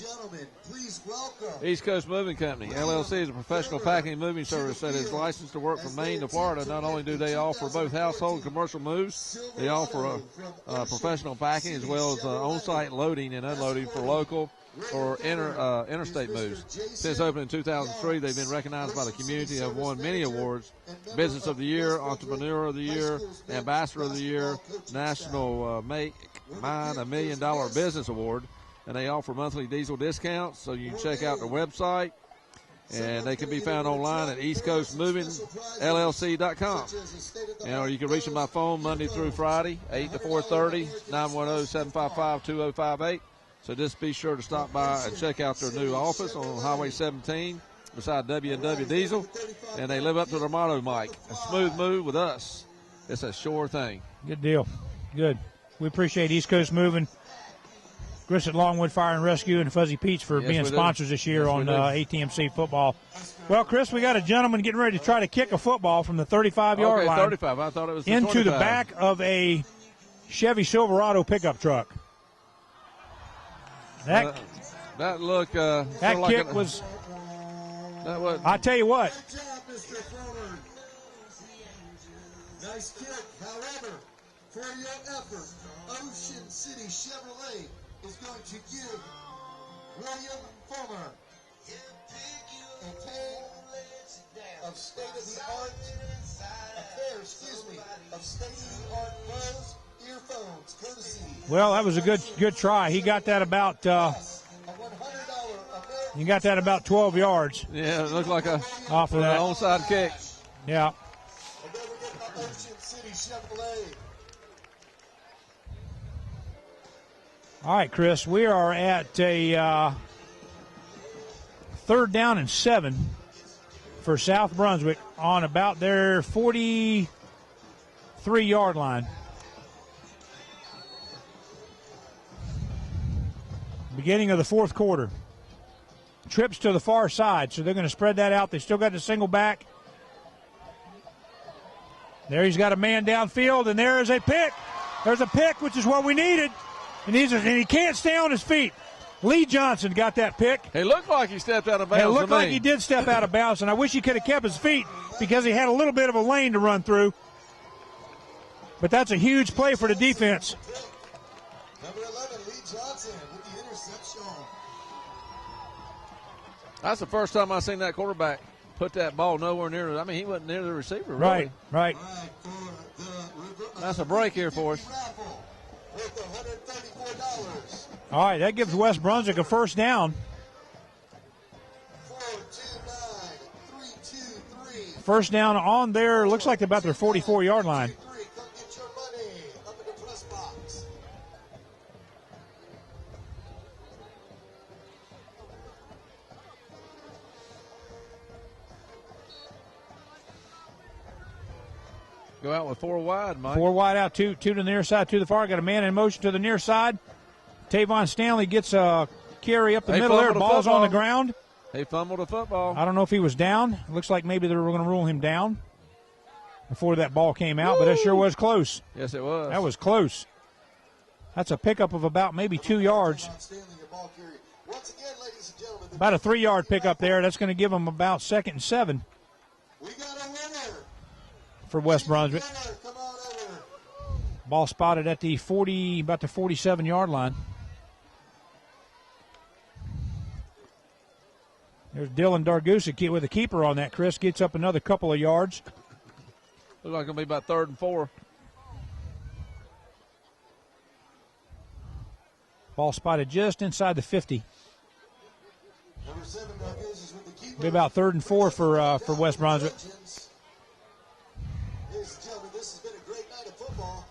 Please welcome East Coast Moving Company, LLC is a professional packing and moving service that is licensed to work from Maine to Florida. Not only do they offer both household and commercial moves, they offer professional packing as well as on-site loading and unloading for local or interstate moves. Since opening in 2003, they've been recognized by the community, have won many awards: Business of the Year, Entrepreneur of the Year, Ambassador of the Year, National Make Mine $1 Million Business Award, and they offer monthly diesel discounts, so you can check out their website. And they can be found online at eastcoastmovingllc.com. Or you can reach them by phone Monday through Friday, 8 to 4:30, 910-755-2058. So just be sure to stop by and check out their new office on Highway 17 beside W&W Diesel. And they live up to their motto, Mike, a smooth move with us. It's a sure thing. Good deal. Good. We appreciate East Coast Moving, Grissett Longwood Fire and Rescue, and Fuzzy Pete's for being sponsors this year on ATMC football. Well, Chris, we got a gentleman getting ready to try to kick a football from the 35-yard line. 35. I thought it was into 25. the back of a Chevy Silverado pickup truck. That look. That like kick was. That was. I tell you what. Good job, Mr. Froner. Nice kick. However, for your effort, Ocean City Chevrolet is going to give William Fulmer a pair of state-of-the-art Bose earphones, courtesy. Well, that was a good try. He got that about. You got that about 12 yards. Yeah, it looked like a off of that onside kick. Yeah. And then we get the Ocean City Chevrolet. All right, Chris, we are at a 3rd down and 7 for South Brunswick on about their 43-yard line. Beginning of the 4th quarter. Trips to the far side, so they're going to spread that out. They still got the single back. There he's got a man downfield, and there is a pick. There's a pick, which is what we needed. And he can't stay on his feet. Lee Johnson got that pick. It looked like he stepped out of bounds. It looked like he did step out of bounds, and I wish he could have kept his feet because he had a little bit of a lane to run through. But that's a huge play for the defense. Number 11, Lee Johnson with the interception. That's the first time I've seen that quarterback put that ball nowhere near. I mean, he wasn't near the receiver. Really. Right. Right, That's a break here for us. $134. All right, that gives West Brunswick a first down. 4-2-9-3-2-3. First down on their, looks like about their 44-yard line. Come get your money up in the press box. Go out with 4 wide, Mike. 4 wide out, two to the near side, 2 to the far. Got a man in motion to the near side. Tavon Stanley gets a carry up the middle there. Ball's on the ground. He fumbled a football. I don't know if he was down. It looks like maybe they were going to rule him down before that ball came out, but that sure was close. Yes, it was. That was close. That's a pickup of about maybe 2 yards. About a 3-yard pickup there. That's going to give them about 2nd and 7 We got a winner. for West Brunswick. Come on over. Ball spotted at the 40, about the 47-yard line. There's Dylan Dargusa with a keeper on that. Chris gets up another couple of yards. Looks like it's going to be about 3rd and 4. Ball spotted just inside the 50. Number 7, Dargusa is with the keeper. Be about 3rd and 4 for West Brunswick. Ladies and gentlemen, this has been a great night of football.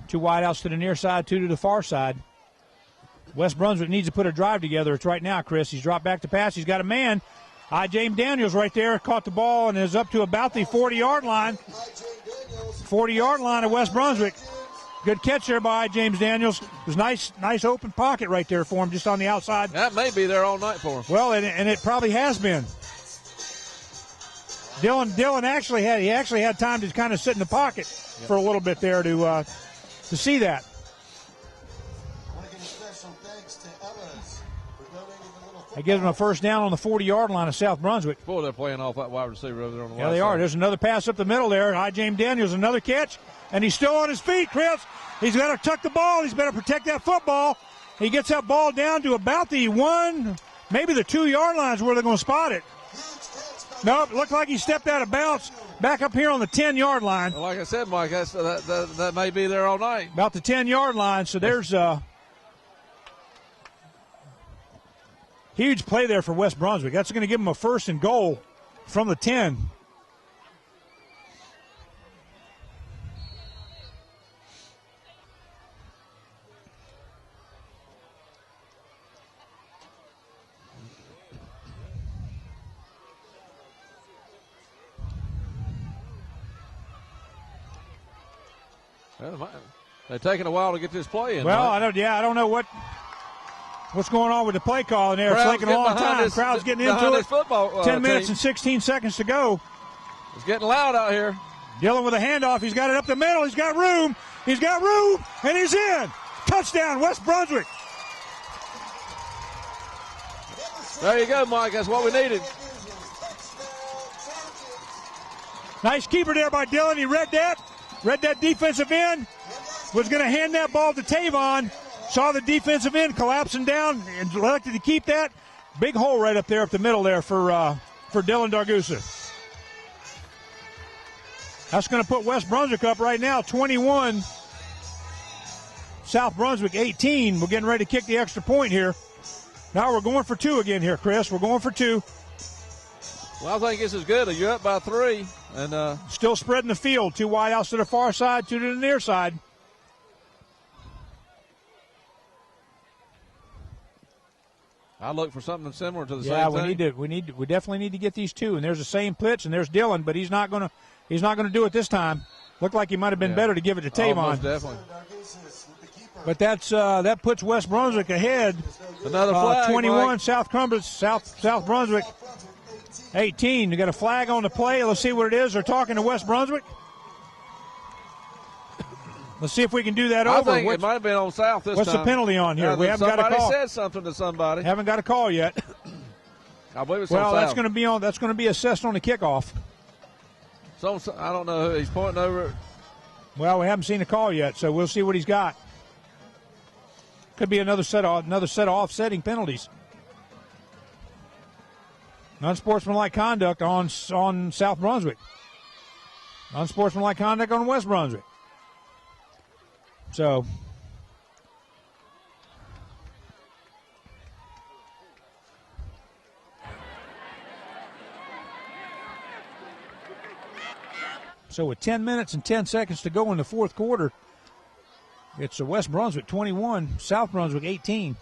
2 wideouts to the near side, 2 to the far side. West Brunswick needs to put a drive together. It's right now, Chris. He's dropped back to pass. He's got a man. James Daniels right there caught the ball and is up to about the 40-yard line. 40-yard line of West Brunswick. Good catch there by James Daniels. It was nice open pocket right there for him, just on the outside. That may be there all night for him. Well, and it probably has been. Dylan actually had time to kind of sit in the pocket for a little bit there to see that. That gives them a first down on the 40-yard line of South Brunswick. Boy, they're playing off that wide receiver over there on the Yeah, they are. There's another pass up the middle there. James Daniels, another catch, and he's still on his feet, Chris. He's got to tuck the ball. He's better protect that football. He gets that ball down to about the 1, maybe the 2-yard lines where they're going to spot it. Nope, looked like he stepped out of bounds back up here on the 10-yard line. Well, like I said, Mike, that may be there all night. About the 10-yard line, so there's a huge play there for West Brunswick. That's going to give them a 1st and goal from the 10. They're taking a while to get this play in. Well, right? I don't know what's going on with the play call in there. It's taking a long time. Crowd's getting into it. Football, 10 minutes and 16 seconds to go. It's getting loud out here. Dillon with a handoff. He's got it up the middle. He's got room. And he's in. Touchdown, West Brunswick. There you go, Mike. That's what we needed. Nice keeper there by Dillon. He read that defensive end. Was going to hand that ball to Tavon. Saw the defensive end collapsing down and elected to keep that. Big hole right up there up the middle there for Dillon Dargusa. That's going to put West Brunswick up right now, 21. South Brunswick 18. We're getting ready to kick the extra point here. Now we're going for 2 again here, Chris. We're going for 2. Well, I think this is good. You're up by 3. And still spreading the field. 2 wide outs to the far side, 2 to the near side. I look for something similar to the same thing. Yeah, we definitely need to get these 2. And there's the same blitz, and there's Dillon, but he's not going to do it this time. Looked like he might have been better to give it to Tavon. Most definitely. But that puts West Brunswick ahead. Another flag. 21 Mike. South Brunswick 18. They got a flag on the play. Let's see what it is. They're talking to West Brunswick. Let's see if we can do that over. I think it might have been on South this what's time. What's the penalty on here? We haven't got a call. Somebody said something to somebody. Haven't got a call yet. I believe it's well, on that's South. That's going to be assessed on the kickoff. So I don't know who he's pointing over. Well, we haven't seen a call yet, so we'll see what he's got. Could be another set of offsetting penalties. Unsportsmanlike conduct on South Brunswick. Unsportsmanlike conduct on West Brunswick. So with 10 minutes and 10 seconds to go in the fourth quarter, it's West Brunswick 21, South Brunswick 18.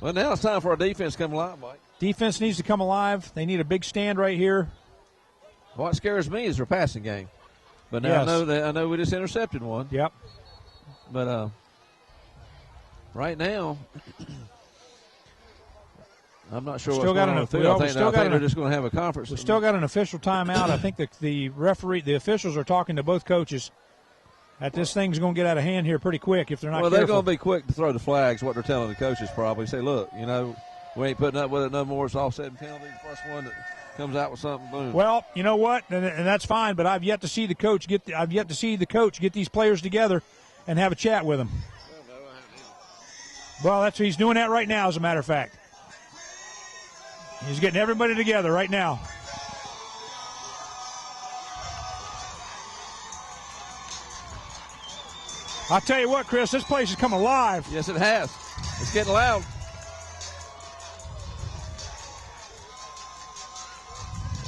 Well, now it's time for our defense to come alive, Mike. Defense needs to come alive. They need a big stand right here. What scares me is their passing game. But now yes. I know we just intercepted one. Yep. But right now, I'm not sure what's going on with the field. I think they're just going to have a conference. We still got an official timeout. I think the officials are talking to both coaches. That this thing's going to get out of hand here pretty quick if they're not careful. They're going to be quick to throw the flags, what they're telling the coaches probably. Say, look, we ain't putting up with it no more. It's offsetting penalty. The first one that comes out with something, boom. Well, you know what? And that's fine, but I've yet to see the coach get these players together and have a chat with them. Well, he's doing that right now, as a matter of fact. He's getting everybody together right now. I'll tell you what, Chris, this place has come alive. Yes, it has. It's getting loud.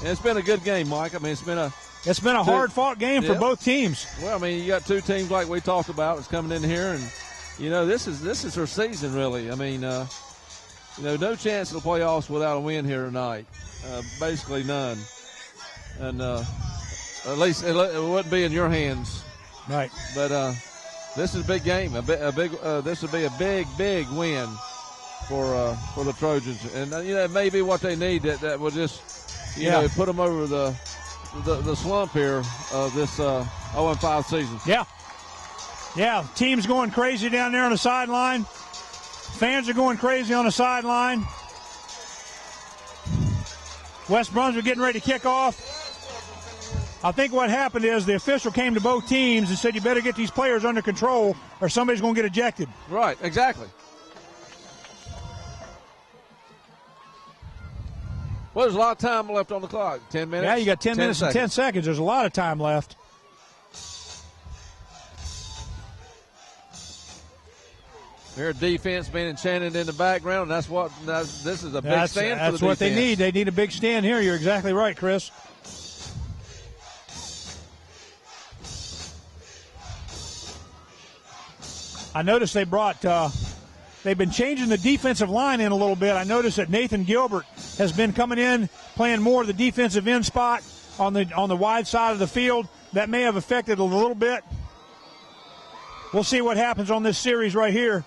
And it's been a good game, Mike. I mean, it's been a hard-fought game for both teams. Well, I mean, you got 2 teams like we talked about that's coming in here, and this is their season, really. I mean, no chance of the playoffs without a win here tonight. Basically none, and at least it wouldn't be in your hands, right? But this is a big game. This would be a big win for the Trojans, and it may be what they need that will just put them over the slump here of this 0-5 season. Yeah. Team's going crazy down there on the sideline. Fans are going crazy on the sideline. West Brunswick getting ready to kick off. I think what happened is the official came to both teams and said, you better get these players under control or somebody's going to get ejected. Right, exactly. Well, there's a lot of time left on the clock. 10 minutes. Yeah, you got 10 minutes and 10 seconds. There's a lot of time left. Their defense being enchanted in the background. This is a big stand for the defense. That's what they need. They need a big stand here. You're exactly right, Chris. I noticed they've been changing the defensive line in a little bit. I noticed that Nathan Gilbert has been coming in, playing more of the defensive end spot on the wide side of the field. That may have affected a little bit. We'll see what happens on this series right here.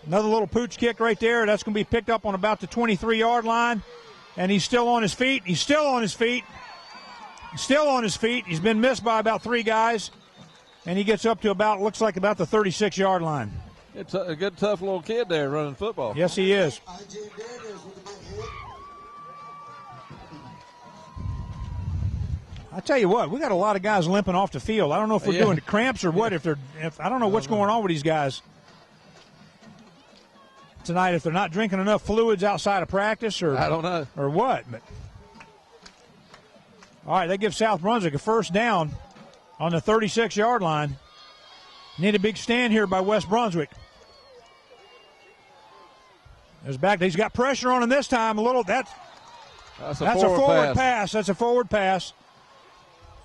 Another little pooch kick right there. That's going to be picked up on about the 23-yard line. And he's still on his feet. He's still on his feet. Still on his feet. He's been missed by about 3 guys. And he gets up to looks like about the 36-yard line. It's a good, tough little kid there running football. Yes, he is. I tell you what, we got a lot of guys limping off the field. I don't know if we're doing the cramps or what. I don't know what's going on with these guys tonight. If they're not drinking enough fluids outside of practice, or I don't know, or what. But all right, they give South Brunswick a first down on the 36-yard line. Need a big stand here by West Brunswick. There's back. He's got pressure on him this time. That's a forward pass. That's a forward pass.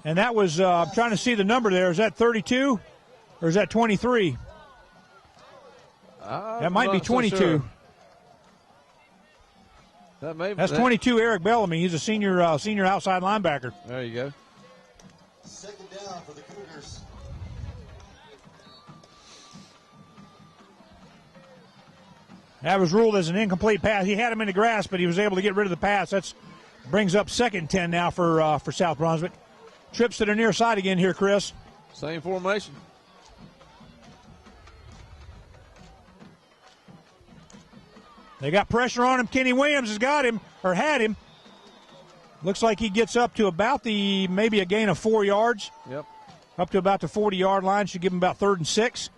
And that was, I'm trying to see the number there. Is that 32 or is that 23? That might be 22. So sure. That's 22, Eric Bellamy. He's a senior outside linebacker. There you go. Second down for the Cougars. That was ruled as an incomplete pass. He had him in the grass, but he was able to get rid of the pass. That brings up 2nd and 10 now for South Brunswick. Trips to the near side again here, Chris. Same formation. They got pressure on him. Kenny Williams has got him, or had him. Looks like he gets up to about maybe a gain of 4 yards. Yep. Up to about the 40-yard line. Should give him about 3rd and 6.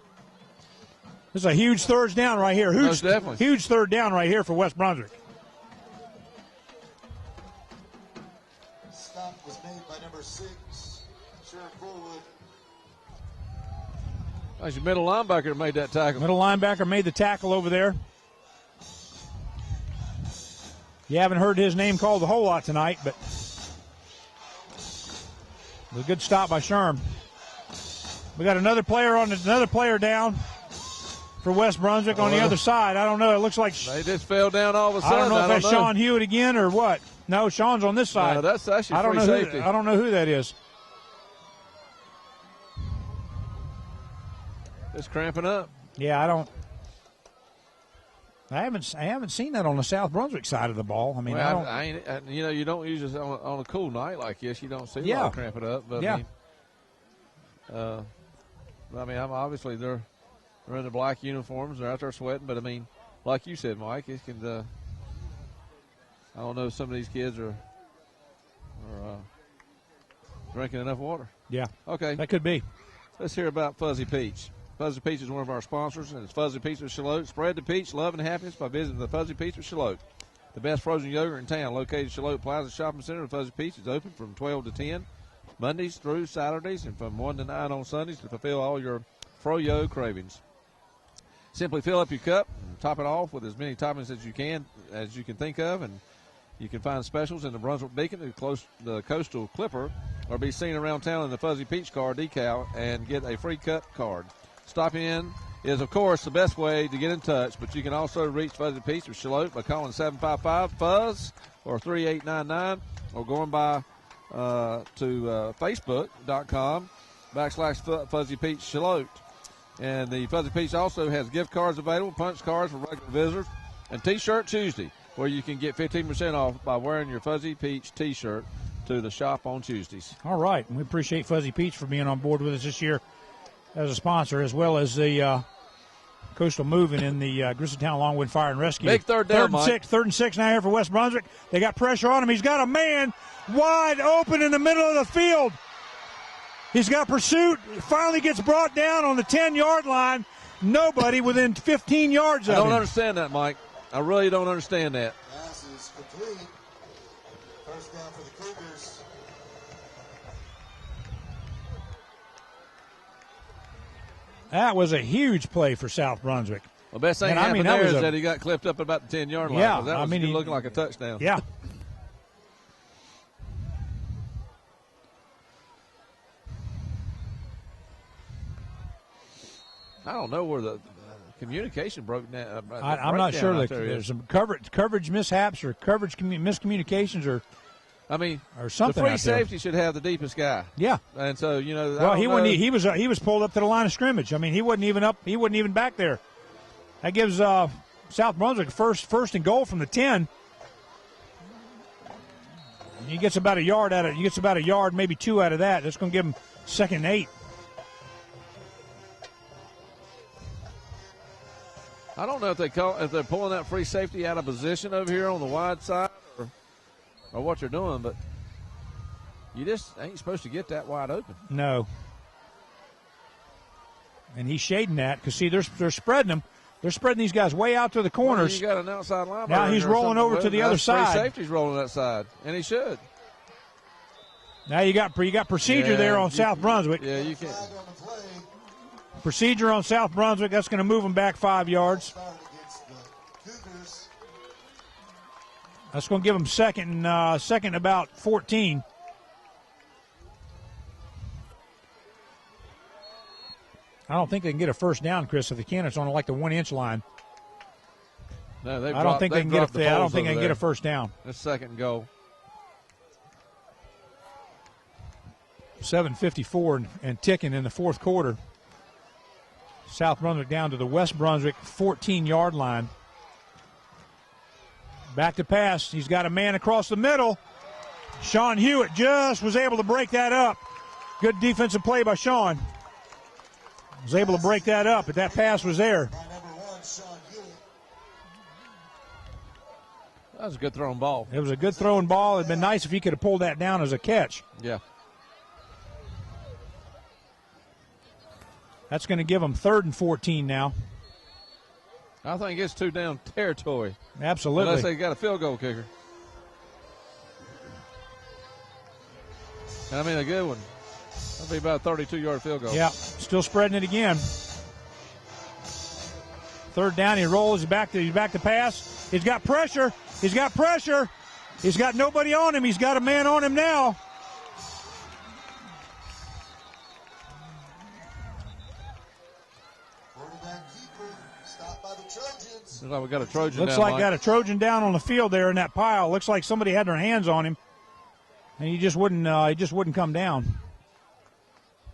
This is a huge third down right here. Most definitely. Huge third down right here for West Brunswick. Stop was made by number 6, Sharon Fullwood. That's your middle linebacker that made that tackle. Middle linebacker made the tackle over there. You haven't heard his name called a whole lot tonight, but it was a good stop by Sherm. We got another player down for West Brunswick on the other side. I don't know. It looks like they just fell down all of a sudden. I don't know if that's Sean Hewitt again or what. No, Sean's on this side. No, that's actually free safety. I don't know who that is. It's cramping up. Yeah, I haven't seen that on the South Brunswick side of the ball. I mean, you don't use it on a cool night like this. You don't see a lot of cramping up. But obviously they're in the black uniforms. They're out there sweating. But I mean, like you said, Mike, it can. I don't know if some of these kids are drinking enough water. Yeah. Okay. That could be. Let's hear about Fuzzy Peach. Fuzzy Peach is one of our sponsors, and it's Fuzzy Peach with Shallotte. Spread the peach, love, and happiness by visiting the Fuzzy Peach with Shallotte. The best frozen yogurt in town, located in Shallotte Plaza Shopping Center. The Fuzzy Peach is open from 12 to 10, Mondays through Saturdays, and from 1 to 9 on Sundays to fulfill all your froyo cravings. Simply fill up your cup and top it off with as many toppings as you can think of, and you can find specials in the Brunswick Beacon, the Coastal Clipper, or be seen around town in the Fuzzy Peach card decal and get a free cup card. Stop in is, of course, the best way to get in touch, but you can also reach Fuzzy Peach with Shallotte by calling 755-FUZZ or 3899 or going by to Facebook.com/Fuzzy Peach Shallotte. And the Fuzzy Peach also has gift cards available, punch cards for regular visitors, and T-Shirt Tuesday, where you can get 15% off by wearing your Fuzzy Peach T-shirt to the shop on Tuesdays. All right. And we appreciate Fuzzy Peach for being on board with us this year as a sponsor, as well as the Coastal Moving in the Griswoldtown Longwood Fire and Rescue. Big third down, Mike. Third and six now here for West Brunswick. They got pressure on him. He's got a man wide open in the middle of the field. He's got pursuit. Finally gets brought down on the 10-yard line. Nobody within 15 yards of him. I don't understand that, Mike. I really don't understand that. Pass is complete. First down for the Cougars. That was a huge play for South Brunswick. The best thing And, happened there is that he got clipped up about the 10-yard line. Yeah, That was he looking like a touchdown. Yeah. I don't know where the communication broke down. I'm not sure. Like, there's some coverage mishaps or coverage miscommunications or. I mean, or something. The free safety should have the deepest guy. Yeah, and so Well, he was pulled up to the line of scrimmage. I mean, he wasn't even up. He wasn't even back there. That gives South Brunswick first and goal from the 10. He gets about a yard out of. He gets about a yard, maybe 2 out of that. That's going to give him 2nd and 8. I don't know if they're pulling that free safety out of position over here on the wide side or what you're doing, but you just ain't supposed to get that wide open. No. And he's shading that because, see, they're spreading them. They're spreading these guys way out to the corners. Well, you got an outside linebacker. Now he's rolling over to the other side. Free safety's rolling that side, and he should. Now you got procedure there on South Brunswick. Yeah, you can't. Procedure on South Brunswick. That's going to move them back 5 yards. That's going to give them second about 14. I don't think they can get a first down, Chris. If they can, it's on like the 1-inch line. No, I don't think they can get a first down. That's 2nd and goal. 7:54 and ticking in the 4th quarter. South Brunswick down to the West Brunswick 14-yard line. Back to pass. He's got a man across the middle. Sean Hewitt just was able to break that up. Good defensive play by Sean. Was able to break that up, but that pass was there. That was a good throwing ball. It was a good throwing ball. It'd been nice if he could have pulled that down as a catch. Yeah. That's going to give them 3rd and 14 now. I think it's 2 down territory. Absolutely. Unless they got a field goal kicker. And I mean a good one. That'll be about a 32-yard field goal. Yeah, still spreading it again. 3rd down, he rolls. He's back to pass. He's got pressure. He's got nobody on him. He's got a man on him now. Looks like we got a Trojan Looks down, like Mike. got a Trojan down on the field there in that pile. Looks like somebody had their hands on him, and he just wouldn't come down.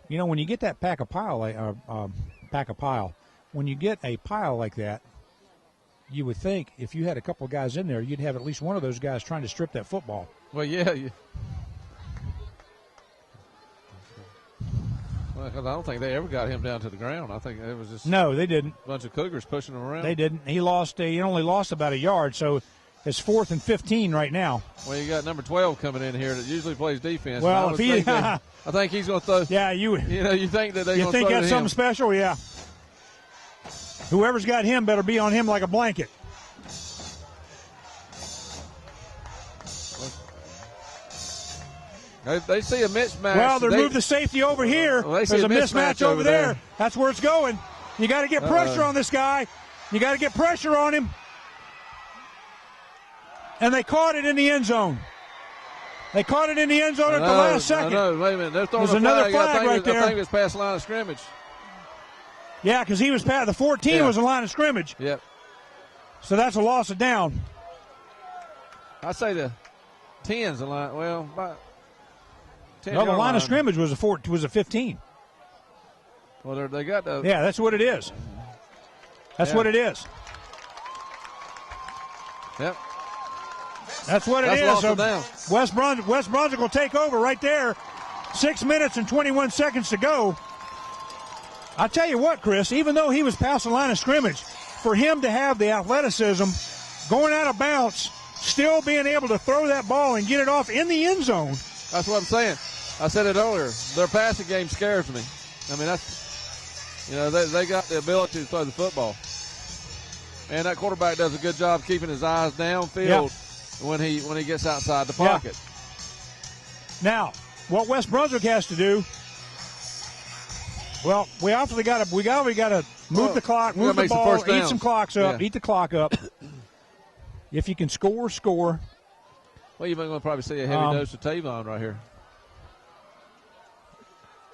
You know, when you get that pack of pile, when you get a pile like that, you would think if you had a couple of guys in there, you'd have at least one of those guys trying to strip that football. Well, yeah. Well, 'cause I don't think they ever got him down to the ground. I think it was just no, they didn't. A bunch of Cougars pushing him around. They didn't. He only lost about a yard, so it's 4th and 15 right now. Well, you got number 12 coming in here that usually plays defense. Well, I think he's going to throw. Yeah, you think that you think that's something special? Yeah. Whoever's got him better be on him like a blanket. They see a mismatch. Well, they moved the safety over here. Well, there's a mismatch over there. That's where it's going. You got to get pressure on this guy. You got to get pressure on him. And they caught it in the end zone. They caught it in the end zone at the last second. No, wait a minute. They're throwing There's another flag right there. I think it's past the line of scrimmage. Yeah, because he was past the 14 was a line of scrimmage. Yep. So that's a loss of down. I say the 10's the line. Well, about 10. No, the line of scrimmage was a 15. Well, they got the. Yeah, that's what it is. That's what it is. Yep. That's what it is. So down. West Brunswick will take over right there. 6 minutes and 21 seconds to go. I'll tell you what, Chris, even though he was past the line of scrimmage, for him to have the athleticism going out of bounds, still being able to throw that ball and get it off in the end zone. That's what I'm saying. I said it earlier. Their passing game scares me. I mean, that's, they got the ability to throw the football. And that quarterback does a good job keeping his eyes downfield when he gets outside the pocket. Now, what West Brunswick has to do, well, we obviously got to move the clock, move the ball, eat some clocks up, eat the clock up. If you can score, score. Well, you're going to probably see a heavy dose of Tavon right here.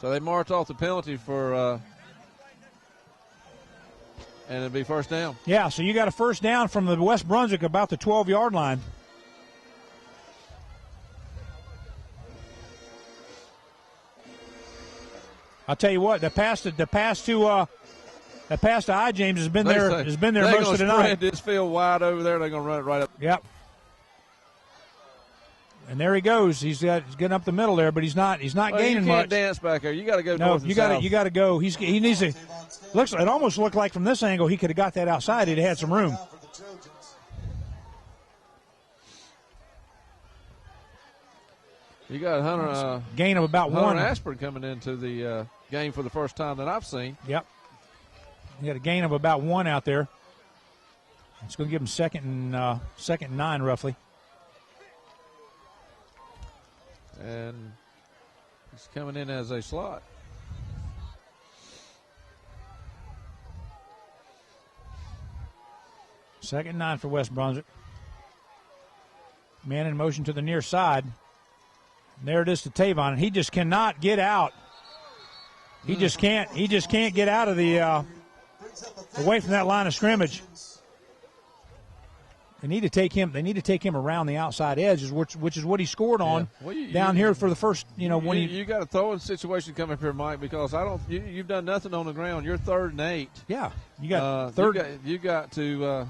So they march off the penalty for, and it'll be first down. Yeah, so you got a first down from the West Brunswick about the 12-yard line. I'll tell you what, the pass to I James has been there most of the night. They're going to spread this field wide over there. They're going to run it right up. Yep. And there he goes. He's getting up the middle there, but he's not gaining much. You can't dance back there. You got to go north and south. You got to go. He needs to. It almost looked like from this angle he could have got that outside. He'd had some room. You got Hunter gain of about Hunter one. Aspirin coming into the game for the first time that I've seen. Yep. You got a gain of about one out there. It's going to give him second and 9 roughly. And he's coming in as a slot. Second and 9 for West Brunswick. Man in motion to the near side. And there it is to Tavon, and he just cannot get out. He just can't get out of the away from that line of scrimmage. They need to take him around the outside edges, which is what he scored on down here for the first. You got a throwing situation coming up here, Mike, because you've done nothing on the ground. You're 3rd and 8. Yeah, you got third. You got to.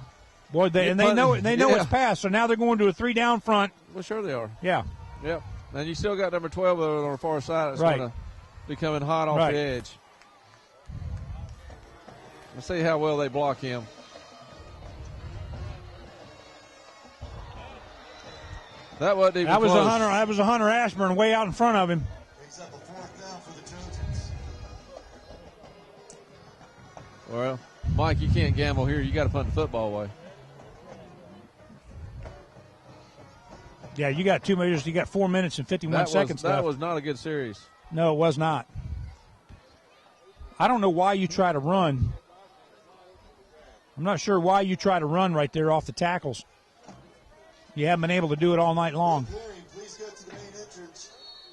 Boy, they know it's passed, so now they're going to a 3 down front. Well, sure they are. Yeah. Yep. And you still got number 12 on the far side. It's going to be coming hot off the edge. Let's see how well they block him. That wasn't even close. That was a Hunter Ashburn way out in front of him. Brings up a 4th down for the Trojans. Well, Mike, you can't gamble here. You got to punt the football away. Yeah, you got 2 minutes. You got 4 minutes and 51 seconds left. That was not a good series. No, it was not. I don't know why you try to run. I'm not sure why you try to run right there off the tackles. You haven't been able to do it all night long. Please go to the main entrance.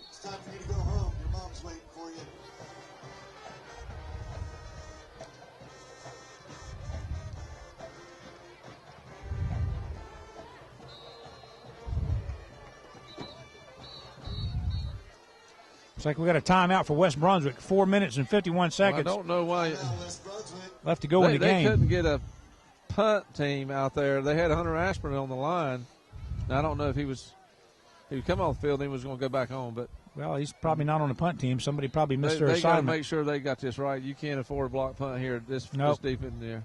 It's time for you to go home. Your mom's waiting for you. Looks like we got a timeout for West Brunswick. 4 minutes and 51 seconds. Well, I don't know why. Left to go in the game. They couldn't get a punt team out there. They had Hunter Aspirin on the line. Now, I don't know if he would come off the field and he was going to go back home, but well, he's probably not on the punt team. Somebody probably missed their assignment. They got to make sure they got this right. You can't afford a block punt here this deep in there.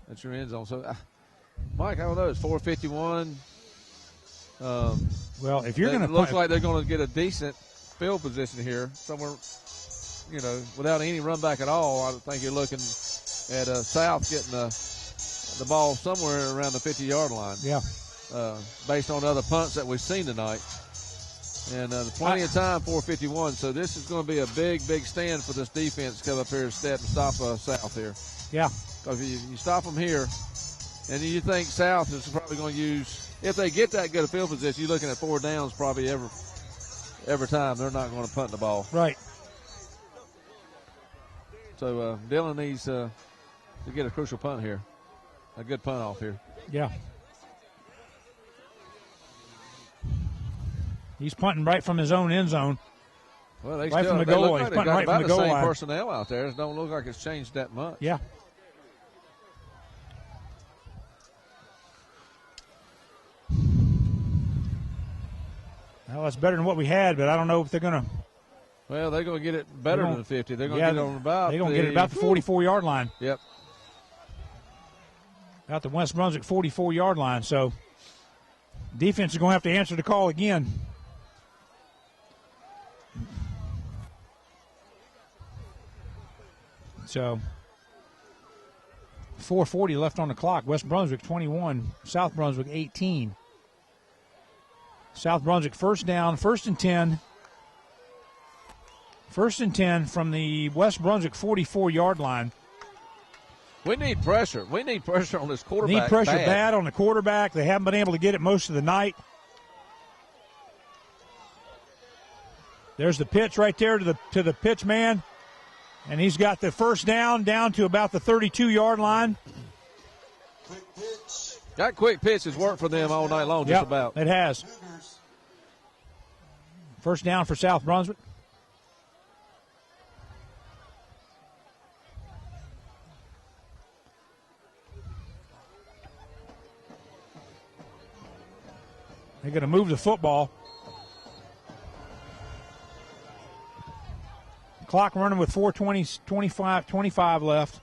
That's your end zone. So, Mike, I don't know. It's 4:51. Well, if you're going to looks like they're going to get a decent field position here somewhere. Without any run back at all, I think you're looking at South getting the ball somewhere around the 50-yard line. Yeah. Based on other punts that we've seen tonight. And plenty of time, 4:51. So this is going to be a big, big stand for this defense to come up here and stop South here. Yeah. Because you stop them here, and you think South is probably going to use, if they get that good a field position, you're looking at 4 downs probably every time. They're not going to punt the ball. Right. So Dillon needs to get a crucial punt here. A good punt off here. Yeah. He's punting right from his own end zone. Well, they right still, from the goal line. He's punting right from the goal line. Same personnel out there. It don't look like it's changed that much. Yeah. Well, that's better than what we had, but I don't know if they're going to. Well, they're going to get it better than the 50. They're going to get it on about. They're going to get it about the 44-yard line. Yep. Out the West Brunswick 44-yard line. So defense is going to have to answer the call again. So 4:40 left on the clock. West Brunswick 21, South Brunswick 18. South Brunswick first down, 1st and 10. 1st and 10 from the West Brunswick 44-yard line. We need pressure. We need pressure on this quarterback. Need pressure bad on the quarterback. They haven't been able to get it most of the night. There's the pitch right there to the pitch man. And he's got the first down to about the 32-yard line. Quick pitch. That quick pitch has worked for them all night long, just about. It has. First down for South Brunswick. They're going to move the football. Clock running with 4:25 left.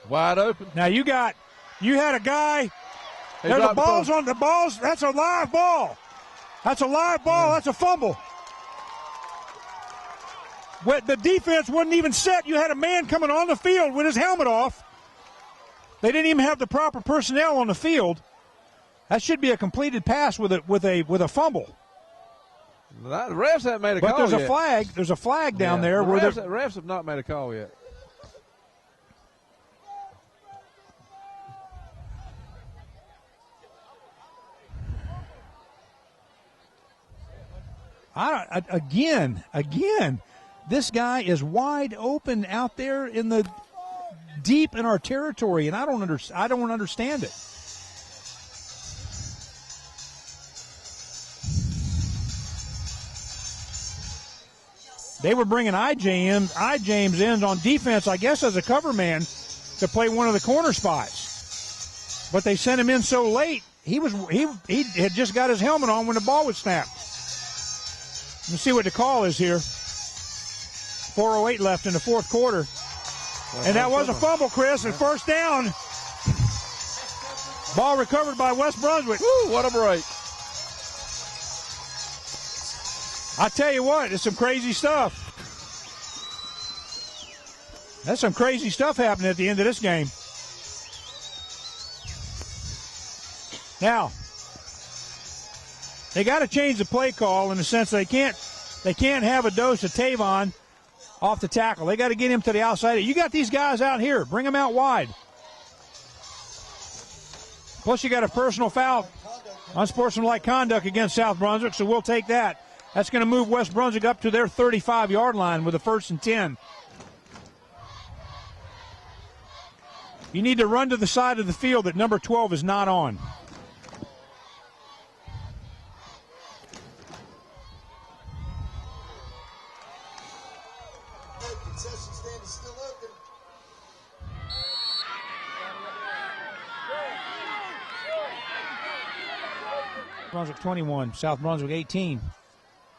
Wide open. Now you had a guy. There's the balls on the balls. That's a live ball. That's a live ball. That's a fumble. The defense wasn't even set. You had a man coming on the field with his helmet off. They didn't even have the proper personnel on the field. That should be a completed pass with a fumble. The refs haven't made a call yet. But there's a flag. There's a flag down there. The refs have not made a call yet. Again, this guy is wide open out there in the deep in our territory, and I don't understand it. They were bringing I. James in on defense, I guess, as a cover man to play one of the corner spots. But they sent him in so late, he had just got his helmet on when the ball was snapped. Let's see what the call is here. 4:08 left in the fourth quarter. And that was a fumble, Chris, and first down. Ball recovered by West Brunswick. Woo, what a break. I tell you what, it's some crazy stuff. That's some crazy stuff happening at the end of this game. Now, they got to change the play call in the sense they can't have a dose of Tavon off the tackle. They got to get him to the outside. You got these guys out here. Bring them out wide. Plus, you got a personal foul, unsportsmanlike conduct against South Brunswick, so we'll take that. That's going to move West Brunswick up to their 35-yard line with a 1st and 10. You need to run to the side of the field that number 12 is not on. Concession stand is still open. Brunswick 21, South Brunswick 18.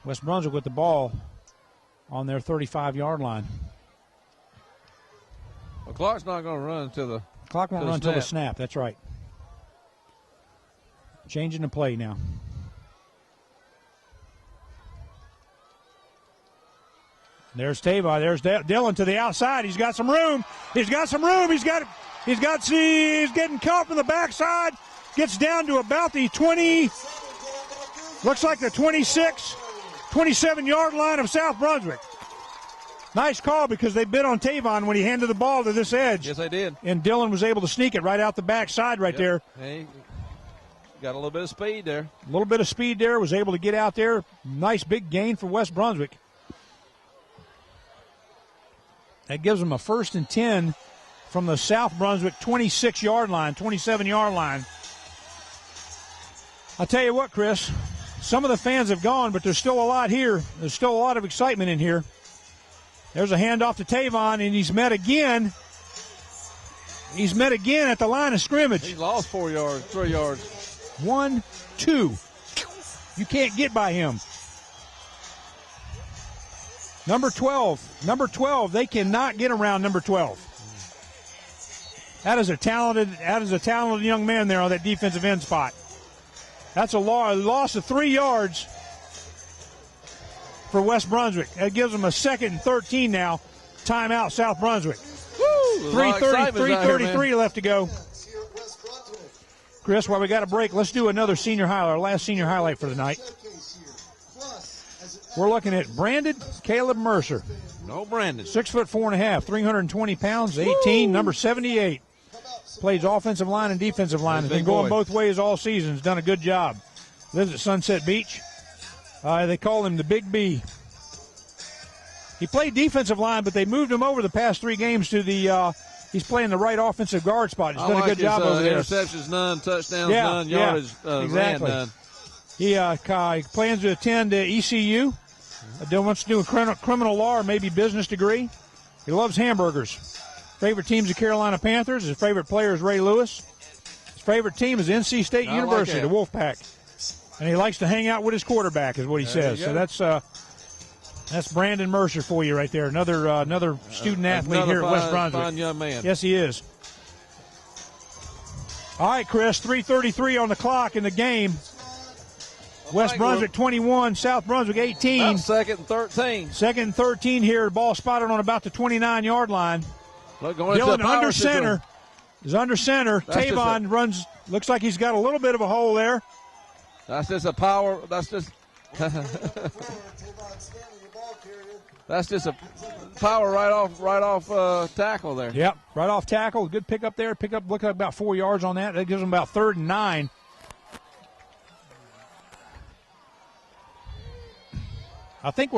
West Brunswick with the ball on their 35-yard line. The clock's not going to run until the clock won't run until the snap. That's right. Changing the play now. There's Tavon. There's Dylan to the outside. He's got some room. He's getting caught from the backside. Gets down to about the 20. Looks like the 26, 27-yard line of South Brunswick. Nice call because they bit on Tavon when he handed the ball to this edge. Yes, they did. And Dylan was able to sneak it right out the backside there. He got a little bit of speed there. A little bit of speed there. Was able to get out there. Nice big gain for West Brunswick. That gives them a 1st and 10 from the South Brunswick 26-yard line, 27-yard line. I'll tell you what, Chris, some of the fans have gone, but there's still a lot here. There's still a lot of excitement in here. There's a handoff to Tavon, and he's met again. He's met again at the line of scrimmage. He lost 4 yards, 3 yards. 1, 2. You can't get by him. Number 12, they cannot get around number 12. That is a talented young man there on that defensive end spot. That's a loss of 3 yards for West Brunswick. That gives them a 2nd and 13 now. Timeout, South Brunswick. Woo! 3:33 left to go. Chris, while we got a break, let's do another senior highlight, our last senior highlight for the night. We're looking at Brandon Caleb Mercer. No Brandon. 6'4.5", 320 pounds, 18, number 78. Plays offensive line and defensive line. Has been going both ways all season. Has done a good job. Lives at Sunset Beach. They call him the Big B. He played defensive line, but they moved him over the past 3 games to the he's playing the right offensive guard spot. He's done a good job over there. Interceptions none, touchdowns none, yardage exactly. ran none. He plans to attend ECU. Wants to do a criminal law or maybe business degree. He loves hamburgers. Favorite team's the Carolina Panthers. His favorite player is Ray Lewis. His favorite team is NC State University, the Wolfpack. And he likes to hang out with his quarterback, is what he says. So that's Brandon Mercer for you right there. Another student athlete here at West Brunswick. Fine young man. Yes, he is. All right, Chris, 3:33 on the clock in the game. West Brunswick 21, South Brunswick 18. Second and 13. Second and 13 here. The ball spotted on about the 29-yard line. Dylan under center. Is under center. Tavon runs. Looks like he's got a little bit of a hole there. That's just a power. That's just. That's just a power right off tackle there. Yep, right off tackle. Good pickup there. Look like about 4 yards on that. That gives them about 3rd and 9. I think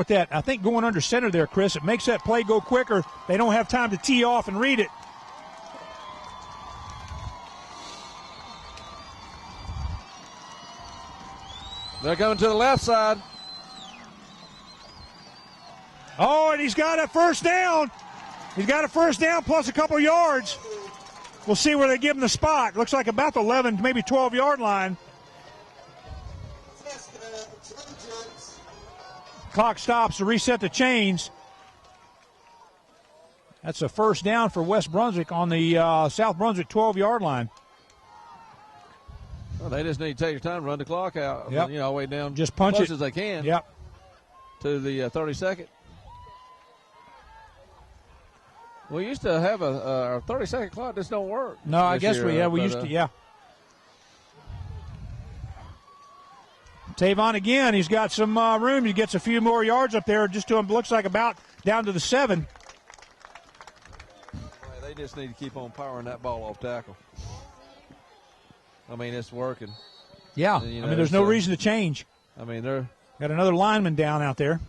going under center there, Chris, it makes that play go quicker. They don't have time to tee off and read it. They're going to the left side. Oh, and he's got a first down. He's got a first down plus a couple yards. We'll see where they give him the spot. Looks like about the 11, maybe 12-yard line. Clock stops to reset the chains. That's a first down for West Brunswick on the South Brunswick 12-yard line. Well, they just need to take your time, run the clock out. Yep. All the way down. Just punch as it close as they can. Yep. To the 30-second. We used to have a 30-second clock. This don't work. No, I guess we used to, yeah. Tavon again. He's got some room. He gets a few more yards up there. Just to him, looks like about down to the 7. They just need to keep on powering that ball off tackle. I mean, it's working. Yeah. And, there's no reason to change. I mean, they're got another lineman down out there.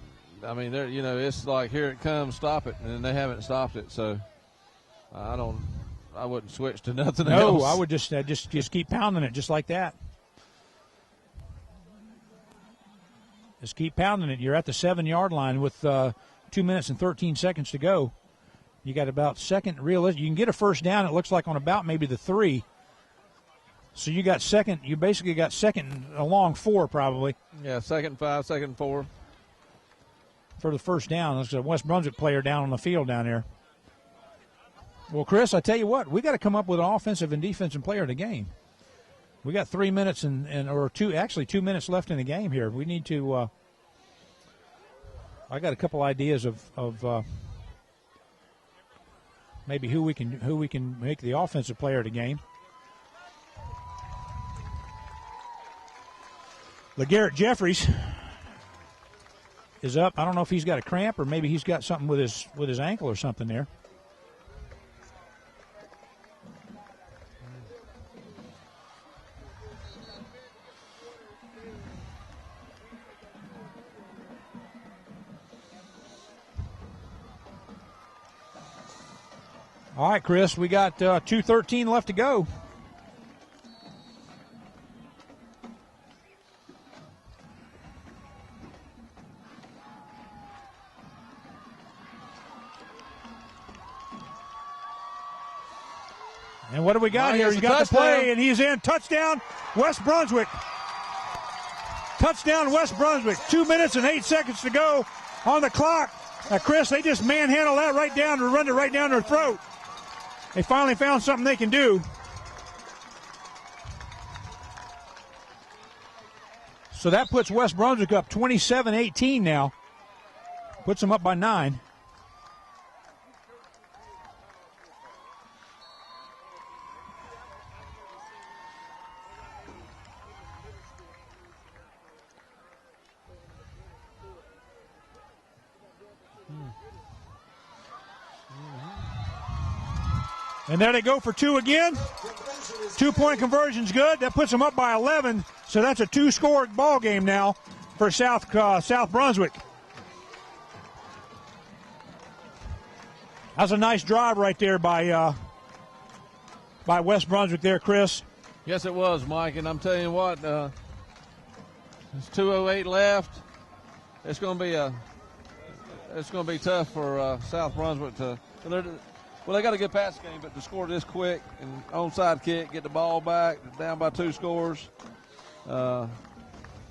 I mean, they're it's like here it comes, stop it, and they haven't stopped it. So I wouldn't switch to nothing else. No, I would just keep pounding it just like that. Just keep pounding it. You're at the 7-yard line with 2 minutes and 13 seconds to go. You got about second realistic. You can get a first down. It looks like on about maybe the 3. So you got second. You basically got second along 4 probably. Yeah, 2nd and 5, 2nd and 4 for the first down. There's a West Brunswick player down on the field down there. Well, Chris, I tell you what, we got to come up with an offensive and defensive player of the game. We got 3 minutes or 2 minutes left in the game here. We need to. I got a couple ideas of maybe who we can make the offensive player of the game. LeGarrette Jeffries is up. I don't know if he's got a cramp or maybe he's got something with his ankle or something there. All right, Chris, we got 2:13 left to go. And what do we got here? You got the play, and he's in. Touchdown, West Brunswick. Touchdown, West Brunswick. 2 minutes and 8 seconds to go on the clock. Now, Chris, they just manhandle that right down to run it right down their throat. They finally found something they can do. So that puts West Brunswick up 27-18 now. Puts them up by 9. And there they go for two again. 2-point conversion's good. That puts them up by 11. So that's a 2-score ball game now for South Brunswick. That's a nice drive right there by West Brunswick there, Chris. Yes, it was, Mike. And I'm telling you what, there's 2:08 left. It's going to be tough for South Brunswick to. Well, they got a good pass game, but to score this quick and onside kick, get the ball back, down by 2 scores.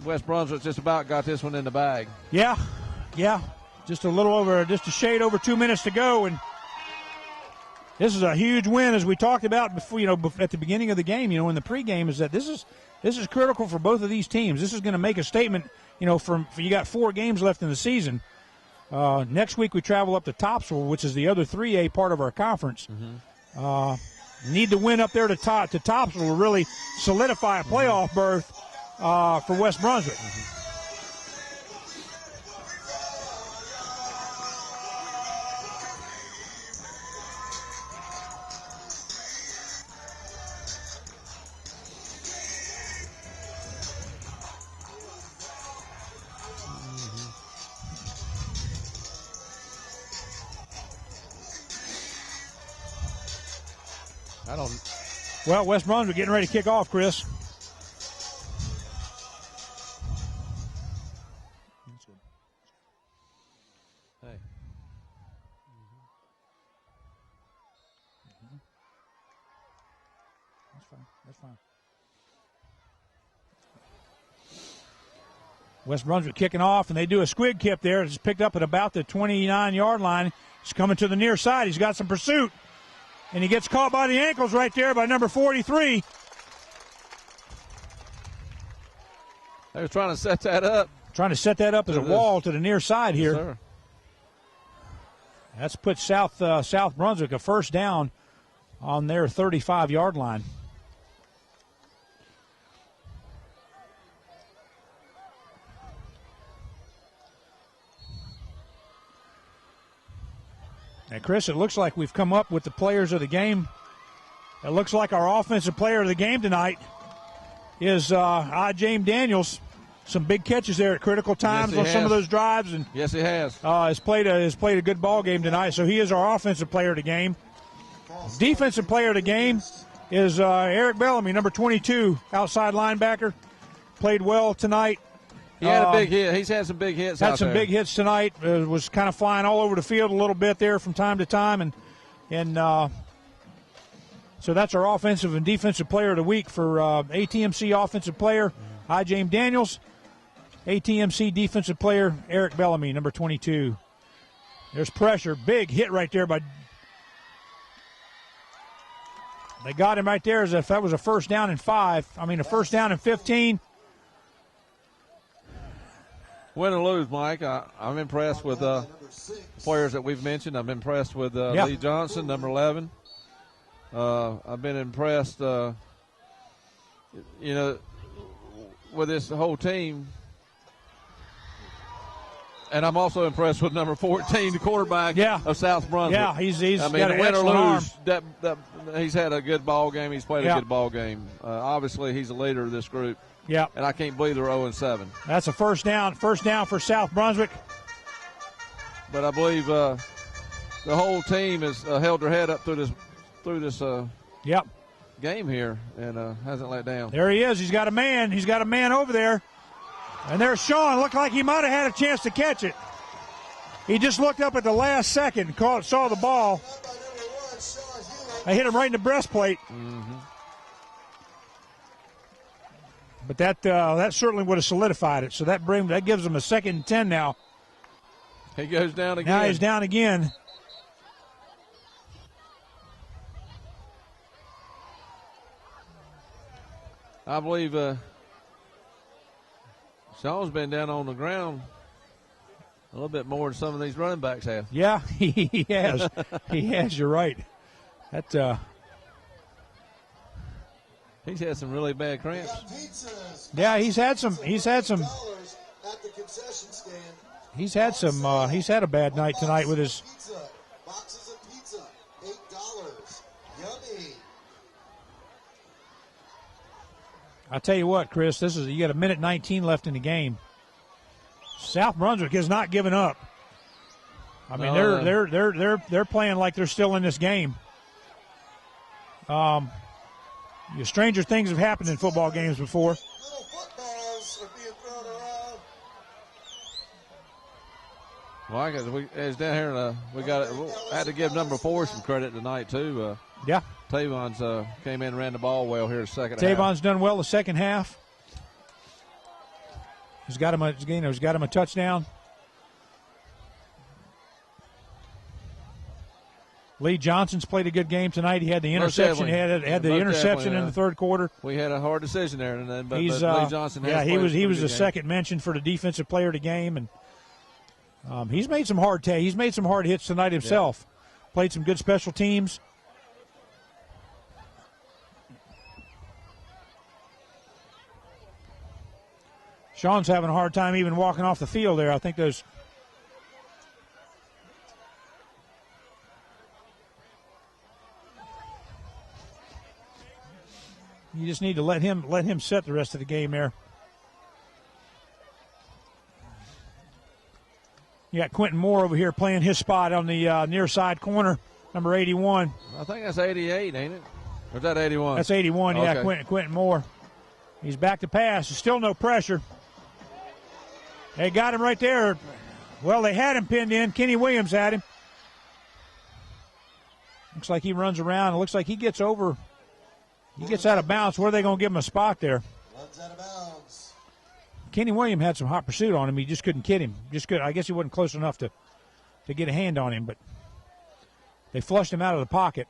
West Brunswick just about got this one in the bag. Yeah. Just a shade over 2 minutes to go, and this is a huge win, as we talked about before. At the beginning of the game, in the pregame, is that this is critical for both of these teams. This is going to make a statement. You got 4 games left in the season. Next week we travel up to Topsville, which is the other 3A part of our conference. Need to win up there to Topsville to really solidify a playoff berth for West Brunswick. Well, West Brunswick getting ready to kick off, Chris. That's good. Hey. That's fine. West Brunswick kicking off, and they do a squig kick there. It's picked up at about the 29-yard line. He's coming to the near side. He's got some pursuit. And he gets caught by the ankles right there by number 43. They were trying to set that up. Trying to set that up as a wall to the near side here. Yes, sir. That's put South Brunswick a first down on their 35-yard line. And, Chris, it looks like we've come up with the players of the game. It looks like our offensive player of the game tonight is James Daniels. Some big catches there at critical times on some of those drives. And yes, he has. Has played a good ball game tonight, so he is our offensive player of the game. Defensive player of the game is Eric Bellamy, number 22, outside linebacker. Played well tonight. He had a big hit. He's had some big hits. Had some big hits tonight. Was kind of flying all over the field a little bit there from time to time, and so that's our offensive and defensive player of the week for ATMC offensive player James Daniels, ATMC defensive player Eric Bellamy, number 22. There's pressure, big hit right there by. They got him right there as if that was a first down and 5. I mean, a first down and 15. Win or lose, Mike, I'm impressed with players that we've mentioned. I'm impressed with Lee Johnson, number 11. I've been impressed, with this whole team. And I'm also impressed with number 14, the quarterback of South Brunswick. Yeah, he's got an win or lose, that he's had a good ball game. He's played a good ball game. Obviously, he's the leader of this group. Yeah, and I can't believe they're 0-7. That's a first down for South Brunswick. But I believe the whole team has held their head up through this game here and hasn't let down. There he is. He's got a man. He's got a man over there. And there's Sean. Looked like he might have had a chance to catch it. He just looked up at the last second, saw the ball. I hit him right in the breastplate. Mm-hmm. But that certainly would have solidified it. So that gives him a 2nd and 10 now. He goes down again. Now he's down again. I believe Sean's been down on the ground a little bit more than some of these running backs have. Yeah, he has. He has. You're right. He's had some really bad cramps. Yeah, he's had some. He's had a bad night tonight with his. Yummy. I tell you what, Chris, you got a minute 19 left in the game. South Brunswick has not given up. I mean, they're playing like they're still in this game. Stranger things have happened in football games before. Little footballs are being thrown around. Well, I guess it's down here. We had to give number 4 some credit tonight too. Yeah, Tavon's came in and ran the ball well here the second half. Tavon's done well the second half. He's got him a touchdown. Lee Johnson's played a good game tonight. He had the interception. He had the interception in the third quarter. We had a hard decision there, but Lee Johnson. He was the second mention for the defensive player of the game, and he's made some hard hits tonight himself. Yeah. Played some good special teams. Sean's having a hard time even walking off the field there. I think those. You just need to let him set the rest of the game there. You got Quentin Moore over here playing his spot on the near side corner, number 81. I think that's 88, ain't it? Or is that 81? That's 81, yeah, okay. Quentin Moore. He's back to pass. There's still no pressure. They got him right there. Well, they had him pinned in. Kenny Williams had him. Looks like he runs around. It looks like he gets over. He gets out of bounds. Where are they going to give him a spot there? Runs out of bounds. Kenny Williams had some hot pursuit on him. He just couldn't get him. I guess he wasn't close enough to get a hand on him, but they flushed him out of the pocket.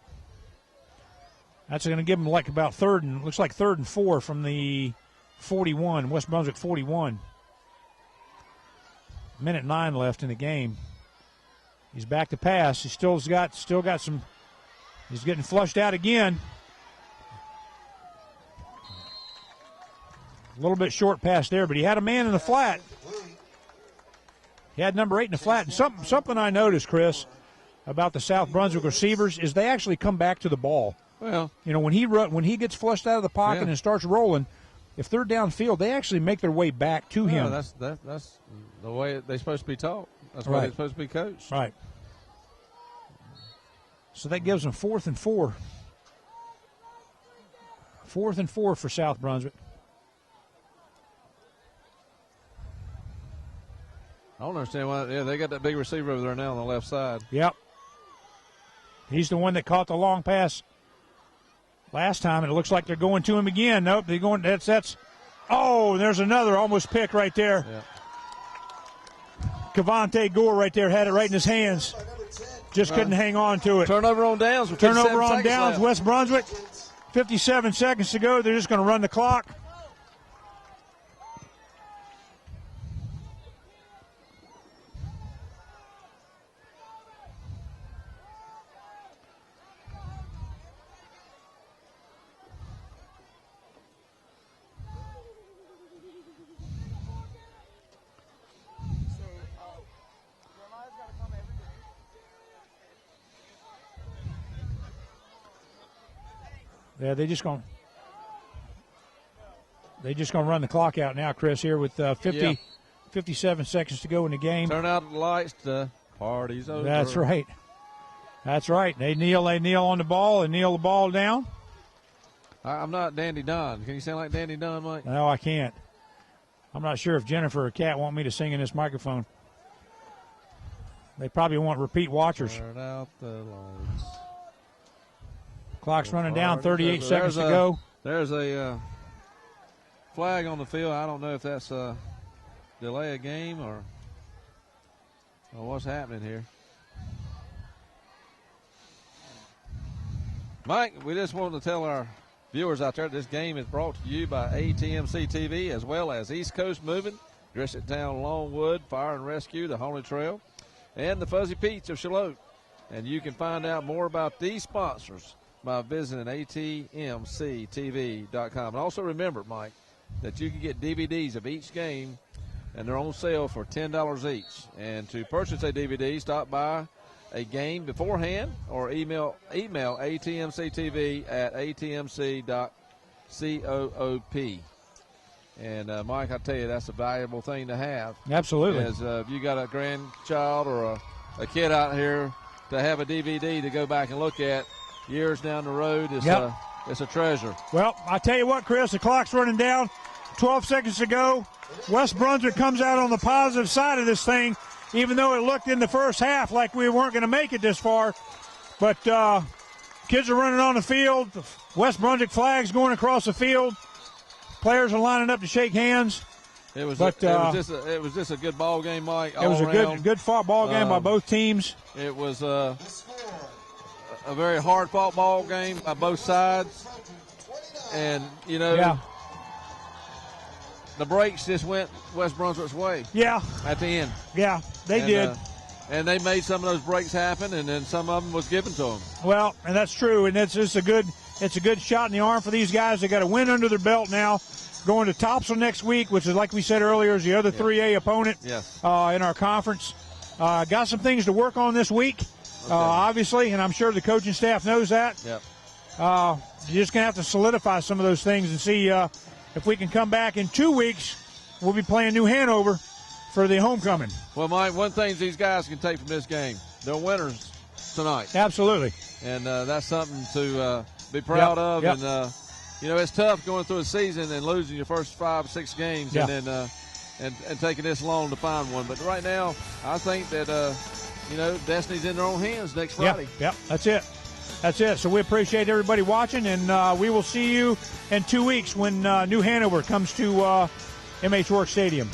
That's going to give him like about third and 4 from the 41, West Brunswick 41. Minute 9 left in the game. He's back to pass. He still got some. He's getting flushed out again. A little bit short pass there, but he had a man in the flat. He had number 8 in the flat. And something I noticed, Chris, about the South Brunswick receivers is they actually come back to the ball. Well, when he gets flushed out of the pocket and starts rolling, if they're downfield, they actually make their way back to him. That's the way they're supposed to be taught. That's the way they're supposed to be coached. Right. So that gives them 4th and 4. 4th and 4 for South Brunswick. I don't understand why. Yeah, they got that big receiver over there now on the left side. Yep. He's the one that caught the long pass last time, and it looks like they're going to him again. Nope, they're going. That's. Oh, there's another almost pick right there. Yeah. Cavante Gore right there had it right in his hands. Just couldn't hang on to it. Turnover on downs. Turnover on downs. West Brunswick. 57 seconds to go. They're just going to run the clock. Yeah, they're just going to run the clock out now, Chris, here with 57 seconds to go in the game. Turn out the lights. The party's over. That's right. That's right. They kneel on the ball and kneel the ball down. I'm not Dandy Don. Can you sound like Dandy Don, Mike? No, I can't. I'm not sure if Jennifer or Kat want me to sing in this microphone. They probably want repeat watchers. Turn out the lights. Clock's running down, 38 seconds to go. There's a flag on the field. I don't know if that's a delay of game or what's happening here. Mike, we just wanted to tell our viewers out there this game is brought to you by ATMC TV as well as East Coast Moving, Gresham Town Longwood, Fire and Rescue, the Haunted Trail, and the Fuzzy Pete's of Shallotte. And you can find out more about these sponsors by visiting atmctv.com. And also remember, Mike, that you can get DVDs of each game, and they're on sale for $10 each. And to purchase a DVD, stop by a game beforehand, or email atmctv@atmc.coop. And Mike, I tell you, that's a valuable thing to have. Absolutely. As if you got a grandchild or a kid out here, to have a DVD to go back and look at years down the road is it's a treasure. Well, I tell you what, Chris, the clock's running down. 12 seconds to go. West Brunswick comes out on the positive side of this thing, even though it looked in the first half like we weren't going to make it this far. But kids are running on the field. The West Brunswick flag's going across the field. Players are lining up to shake hands. It was just a good ball game, Mike. It was a good fought ball game by both teams. It was a very hard fought ball game by both sides, and the breaks just went West Brunswick's way. Yeah. At the end. Yeah, they did. And they made some of those breaks happen, and then some of them was given to them. Well, and that's true, and it's a good shot in the arm for these guys. They got a win under their belt now, going to Topsail next week, which is, like we said earlier, is the other 3A opponent in our conference. Got some things to work on this week, obviously, and I'm sure the coaching staff knows that. Yep. You're just going to have to solidify some of those things and see if we can come back in 2 weeks. We'll be playing New Hanover for the homecoming. Well, Mike, one thing these guys can take from this game, they're winners tonight. Absolutely. And that's something to be proud of. Yep. And, it's tough going through a season and losing your first 5-6 games and then and taking this long to find one. But right now, I think that, destiny's in their own hands next Friday. Yep, that's it. That's it. So we appreciate everybody watching, and we will see you in 2 weeks when New Hanover comes to MH Works Stadium.